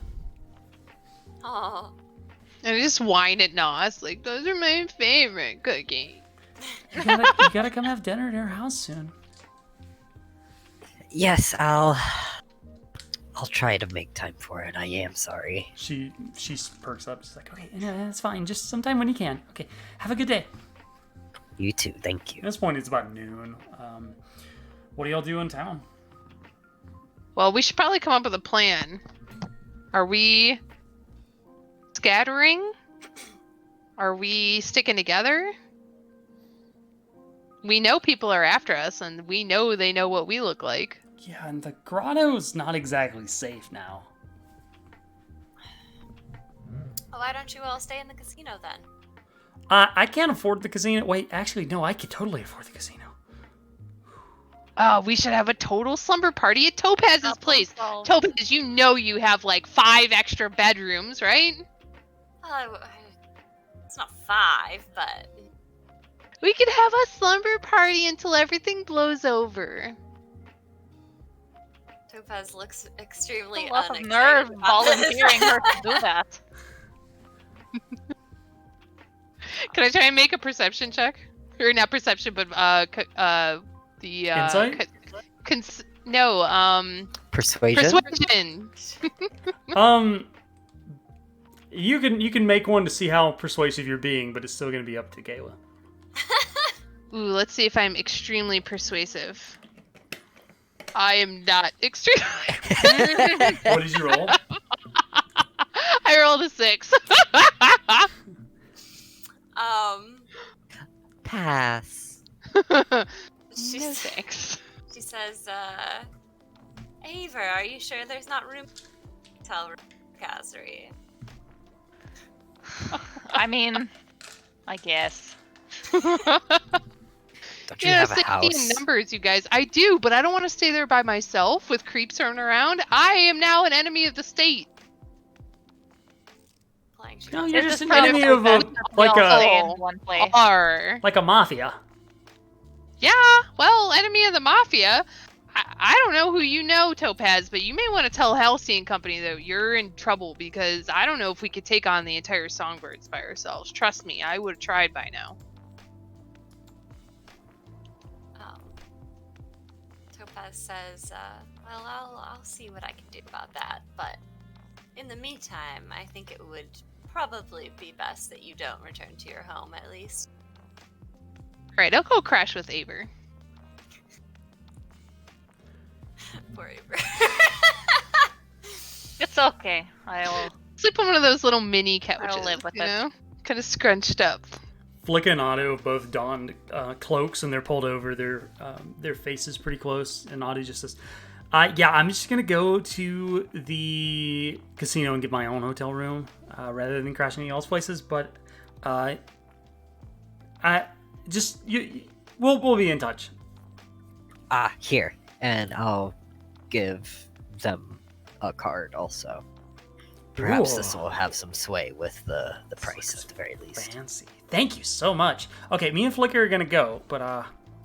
[SPEAKER 5] Oh.
[SPEAKER 4] And I just whine at Nos, like, those are my favorite cookies.
[SPEAKER 1] You gotta come have dinner at our house soon.
[SPEAKER 3] Yes, I'll try to make time for it. I am sorry.
[SPEAKER 1] She perks up. She's like, okay, yeah, that's fine. Just sometime when you can. Okay, have a good day.
[SPEAKER 3] You too. Thank you.
[SPEAKER 1] At this point, it's about noon. What do y'all do in town?
[SPEAKER 4] Well, we should probably come up with a plan. Are we scattering? Are we sticking together? We know people are after us, and we know they know what we look like.
[SPEAKER 1] Yeah, and the grotto's not exactly safe now.
[SPEAKER 5] Oh, why don't you all stay in the casino then?
[SPEAKER 1] I can't afford the casino. Wait, actually, no, I could totally afford the casino.
[SPEAKER 4] Oh, we should have a total slumber party at Topaz's
[SPEAKER 2] Problem
[SPEAKER 4] place.
[SPEAKER 2] solved.
[SPEAKER 4] Topaz, you know you have like 5 extra bedrooms, right?
[SPEAKER 5] It's not 5, but
[SPEAKER 4] We could have a slumber party until everything blows over.
[SPEAKER 5] Topaz looks extremely
[SPEAKER 2] a lot of
[SPEAKER 5] unexcited
[SPEAKER 2] nerve
[SPEAKER 5] about this.
[SPEAKER 2] volunteering her to do that.
[SPEAKER 4] Can I try and make a perception check? Or not perception, but
[SPEAKER 1] Insight?
[SPEAKER 3] Persuasion?
[SPEAKER 4] Persuasion.
[SPEAKER 1] You can make one to see how persuasive you're being, but it's still gonna be up to Gayla.
[SPEAKER 4] Ooh, let's see if I'm extremely persuasive. I am not extremely.
[SPEAKER 1] What did you roll?
[SPEAKER 4] I rolled a 6.
[SPEAKER 3] Pass.
[SPEAKER 5] She,
[SPEAKER 4] No
[SPEAKER 5] s-
[SPEAKER 4] thanks.
[SPEAKER 5] she says, Ava, are you sure there's not room to tell Cassery?
[SPEAKER 2] I mean, I guess.
[SPEAKER 3] Don't you have a
[SPEAKER 4] safety in
[SPEAKER 3] house?
[SPEAKER 4] numbers, you guys. I do, but I don't want to stay there by myself with creeps running around. I am now an enemy of the state.
[SPEAKER 5] Playing she
[SPEAKER 1] No,
[SPEAKER 5] doesn't-
[SPEAKER 1] you're
[SPEAKER 2] It's
[SPEAKER 1] just an
[SPEAKER 2] just
[SPEAKER 1] enemy
[SPEAKER 2] kind
[SPEAKER 1] of
[SPEAKER 2] of
[SPEAKER 1] a
[SPEAKER 2] we
[SPEAKER 1] like
[SPEAKER 2] all
[SPEAKER 1] a
[SPEAKER 2] stay in one place.
[SPEAKER 4] Are.
[SPEAKER 1] like a mafia.
[SPEAKER 4] Yeah, well, enemy of the mafia. I don't know who you know, Topaz, but you may want to tell Halcyon Company that you're in trouble because I don't know if we could take on the entire Songbirds by ourselves. Trust me, I would have tried by now.
[SPEAKER 5] Topaz says, well, I'll see what I can do about that, but in the meantime, I think it would probably be best that you don't return to your home, at least.
[SPEAKER 4] Alright, I'll go crash with Aber.
[SPEAKER 5] Poor Ava.
[SPEAKER 2] It's okay. I'll.
[SPEAKER 4] Sleep on one of those little mini couches,
[SPEAKER 2] live with
[SPEAKER 4] you
[SPEAKER 2] it.
[SPEAKER 4] know? Kind of scrunched up.
[SPEAKER 1] Flicka and Otto have both donned cloaks, and they're pulled over their faces pretty close. And Otto just says, "Yeah, I'm just gonna go to the casino and get my own hotel room rather than crashing at y'all's places. But I just we'll be in touch."
[SPEAKER 3] Here. And I'll give them a card also. Perhaps
[SPEAKER 1] Ooh.
[SPEAKER 3] this will have some sway with the price at the very least.
[SPEAKER 1] Fancy. Thank you so much. Okay, me and Flicker are gonna go, but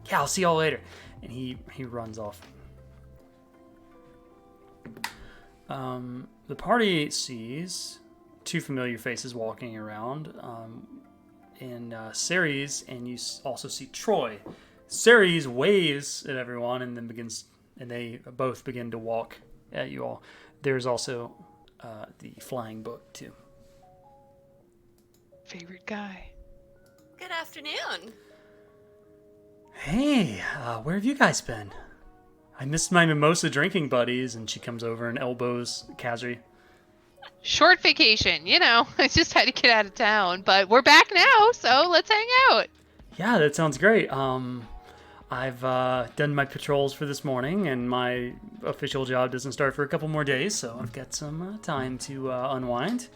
[SPEAKER 1] yeah, I'll see y'all later. And he runs off. The party sees 2 familiar faces walking around, in Ceres, and you also see Troy. Ceres waves at everyone and then they both begin to walk at you all. There's also the flying book too.
[SPEAKER 4] Favorite guy.
[SPEAKER 5] Good afternoon.
[SPEAKER 1] Hey, where have you guys been? I missed my mimosa drinking buddies. And she comes over and elbows Kazri.
[SPEAKER 4] Short vacation, you know. I just had to get out of town, but we're back now, so let's hang out.
[SPEAKER 1] Yeah, that sounds great. I've done my patrols for this morning, and my official job doesn't start for a couple more days, so I've got some time to unwind.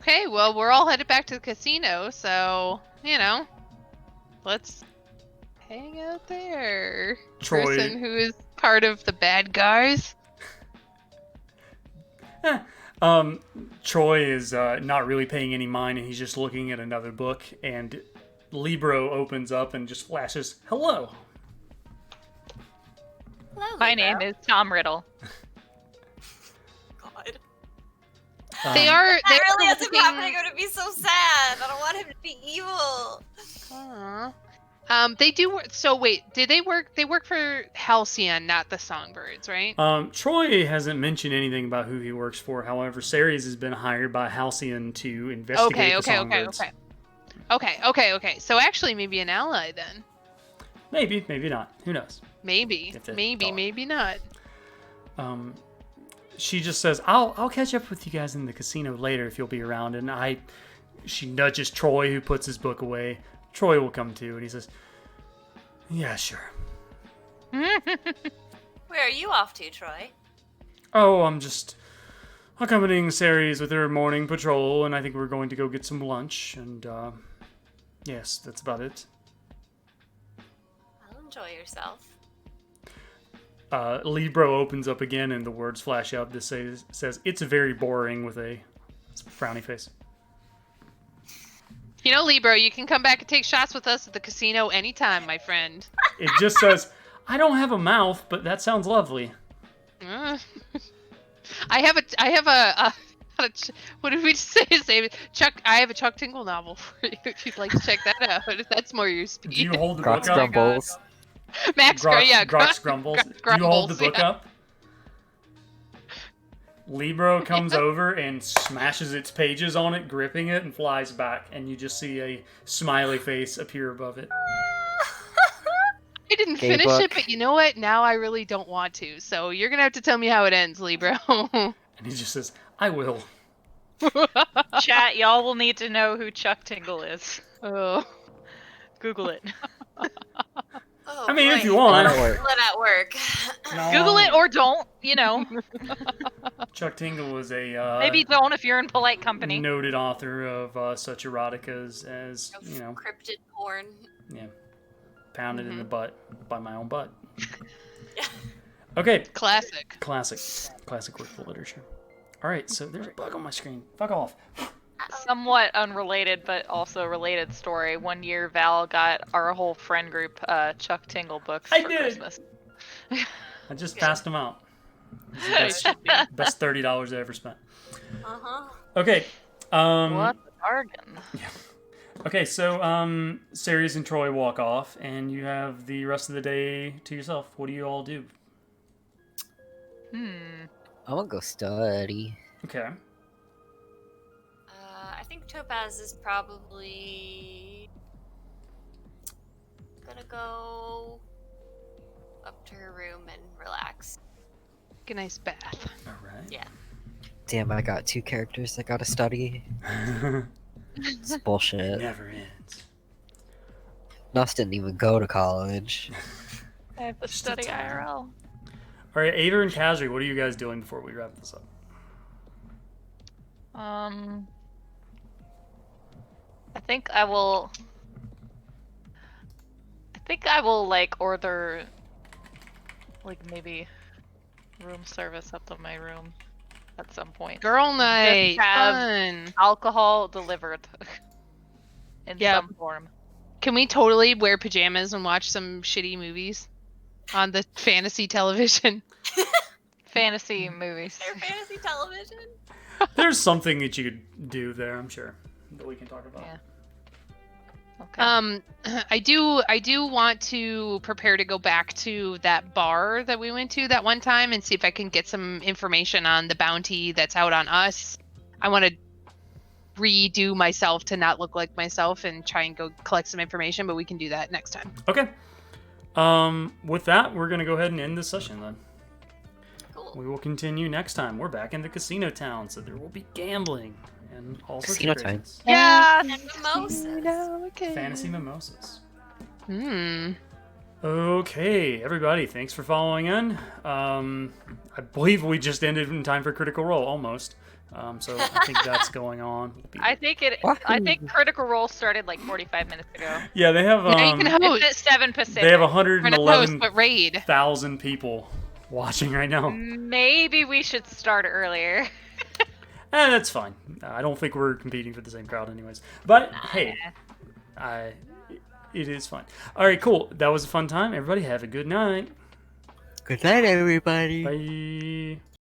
[SPEAKER 4] Okay, well, we're all headed back to the casino, so, you know, let's hang out there.
[SPEAKER 1] Troy-
[SPEAKER 4] Person who is part of the bad guys.
[SPEAKER 1] Troy is not really paying any mind, and he's just looking at another book, and Libro opens up and just flashes, "Hello."
[SPEAKER 5] Hello,
[SPEAKER 2] My
[SPEAKER 5] Libro.
[SPEAKER 2] name is Tom Riddle.
[SPEAKER 5] God.
[SPEAKER 4] They are.
[SPEAKER 5] That
[SPEAKER 4] They're
[SPEAKER 5] really ends up
[SPEAKER 4] looking-
[SPEAKER 5] happening. I'm gonna be so sad. I don't want him to be evil.
[SPEAKER 4] Aw. They do. So wait, did they work? They work for Halcyon, not the Songbirds, right?
[SPEAKER 1] Troy hasn't mentioned anything about who he works for. However, Ceres has been hired by Halcyon to investigate the Songbirds.
[SPEAKER 4] Okay. So actually, maybe an ally then.
[SPEAKER 1] Maybe, maybe not. Who knows?
[SPEAKER 4] Maybe,
[SPEAKER 1] If they
[SPEAKER 4] maybe,
[SPEAKER 1] thought.
[SPEAKER 4] maybe not.
[SPEAKER 1] She just says, "I'll catch up with you guys in the casino later if you'll be around." And she nudges Troy, who puts his book away. Troy will come too, and he says, "Yeah, sure."
[SPEAKER 5] Where are you off to, Troy?
[SPEAKER 1] "Oh, I'm just accompanying Ceres with her morning patrol, and I think we're going to go get some lunch. And yes, that's about it."
[SPEAKER 5] Well, enjoy yourself.
[SPEAKER 1] Libro opens up again, and the words flash out. This says, "It's very boring," with a frowny face.
[SPEAKER 4] You know, Libro, you can come back and take shots with us at the casino anytime, my friend.
[SPEAKER 1] It just says, "I don't have a mouth, but that sounds lovely."
[SPEAKER 4] I have a what did we just say? Chuck, I have a Chuck Tingle novel for you if you'd like to check that out. If that's more your speed.
[SPEAKER 1] Do you hold the
[SPEAKER 3] Grox
[SPEAKER 1] book up?
[SPEAKER 3] Grumbles.
[SPEAKER 4] Max,
[SPEAKER 1] Grox Grumbles.
[SPEAKER 4] Grox
[SPEAKER 1] Do you hold the
[SPEAKER 4] Grumbles,
[SPEAKER 1] book
[SPEAKER 4] yeah.
[SPEAKER 1] up? Libro comes over and smashes its pages on it, gripping it, and flies back. And you just see a smiley face appear above it.
[SPEAKER 4] I didn't
[SPEAKER 3] Gay
[SPEAKER 4] finish
[SPEAKER 3] book.
[SPEAKER 4] it, but you know what? Now I really don't want to. So you're gonna have to tell me how it ends, Libro.
[SPEAKER 1] And he just says, "I will."
[SPEAKER 2] Chat, y'all will need to know who Chuck Tingle is.
[SPEAKER 4] Oh.
[SPEAKER 2] Google it.
[SPEAKER 5] Oh,
[SPEAKER 1] I mean, if
[SPEAKER 5] boy.
[SPEAKER 1] you want.
[SPEAKER 3] That'll work.
[SPEAKER 5] Let at work.
[SPEAKER 1] No.
[SPEAKER 2] Google it or don't, you know.
[SPEAKER 1] Chuck Tingle was a
[SPEAKER 2] Maybe don't if you're in polite company.
[SPEAKER 1] noted author of such eroticas as,
[SPEAKER 5] Cryptid porn.
[SPEAKER 1] Pounded in the butt by my own butt.
[SPEAKER 5] Yeah.
[SPEAKER 1] Okay,
[SPEAKER 4] Classic.
[SPEAKER 1] classic work of literature. All right, so there's a bug on my screen. Fuck off.
[SPEAKER 2] Somewhat unrelated, but also related story. One year, Val got our whole friend group Chuck Tingle books
[SPEAKER 1] I
[SPEAKER 2] for
[SPEAKER 1] did.
[SPEAKER 2] Christmas.
[SPEAKER 1] I just passed them out. It's the best $30 I ever spent.
[SPEAKER 5] Uh-huh.
[SPEAKER 1] Okay.
[SPEAKER 2] What a bargain.
[SPEAKER 1] Okay, so Ceres and Troy walk off, and you have the rest of the day to yourself. What do you all do?
[SPEAKER 3] I'm gonna go study.
[SPEAKER 1] Okay.
[SPEAKER 5] I think Topaz is probably gonna go up to her room and relax.
[SPEAKER 4] Take a nice bath.
[SPEAKER 1] All right.
[SPEAKER 5] Yeah.
[SPEAKER 3] Damn, I got 2 characters I gotta study. It's bullshit.
[SPEAKER 1] Never ends.
[SPEAKER 3] Nuss didn't even go to college.
[SPEAKER 2] I have to
[SPEAKER 1] Just
[SPEAKER 2] study
[SPEAKER 1] a time.
[SPEAKER 2] IRL.
[SPEAKER 1] All right, Aver and Kazri, what are you guys doing before we wrap this up?
[SPEAKER 2] I think I will like order like maybe room service up to my room at some point.
[SPEAKER 4] Girl night.
[SPEAKER 2] have-
[SPEAKER 4] Fun.
[SPEAKER 2] Alcohol delivered in
[SPEAKER 4] Yeah.
[SPEAKER 2] some form.
[SPEAKER 4] Can we totally wear pajamas and watch some shitty movies on the fantasy television?
[SPEAKER 2] Fantasy movies.
[SPEAKER 5] Their fantasy television.
[SPEAKER 1] There's something that you could do there, I'm sure, that we can talk about.
[SPEAKER 2] Yeah. Okay.
[SPEAKER 4] I do want to prepare to go back to that bar that we went to that one time and see if I can get some information on the bounty that's out on us. I want to redo myself to not look like myself and try and go collect some information, but we can do that next time.
[SPEAKER 1] Okay. With that, we're going to go ahead and end this session then.
[SPEAKER 5] Cool.
[SPEAKER 1] We will continue next time. We're back in the casino town, so there will be gambling and all sorts
[SPEAKER 3] Casino
[SPEAKER 1] of
[SPEAKER 3] time.
[SPEAKER 1] craziness.
[SPEAKER 2] yeah.
[SPEAKER 5] And mimosas.
[SPEAKER 1] Fantasy mimosas.
[SPEAKER 4] Hmm.
[SPEAKER 1] Okay, everybody, thanks for following in. I believe we just ended in time for Critical Role, almost. So I think that's going on.
[SPEAKER 2] I think Critical Role started like 45 minutes ago.
[SPEAKER 1] Yeah, they have
[SPEAKER 4] Now you can host.
[SPEAKER 2] It's at 7 Pacific.
[SPEAKER 1] they have
[SPEAKER 4] We're gonna host, but
[SPEAKER 1] 111,000
[SPEAKER 4] raid.
[SPEAKER 1] people watching right now.
[SPEAKER 2] Maybe we should start earlier.
[SPEAKER 1] That's fine. I don't think we're competing for the same crowd, anyways. But hey, it is fun. All right, cool. That was a fun time. Everybody, have a good night.
[SPEAKER 3] Good night, everybody.
[SPEAKER 1] Bye.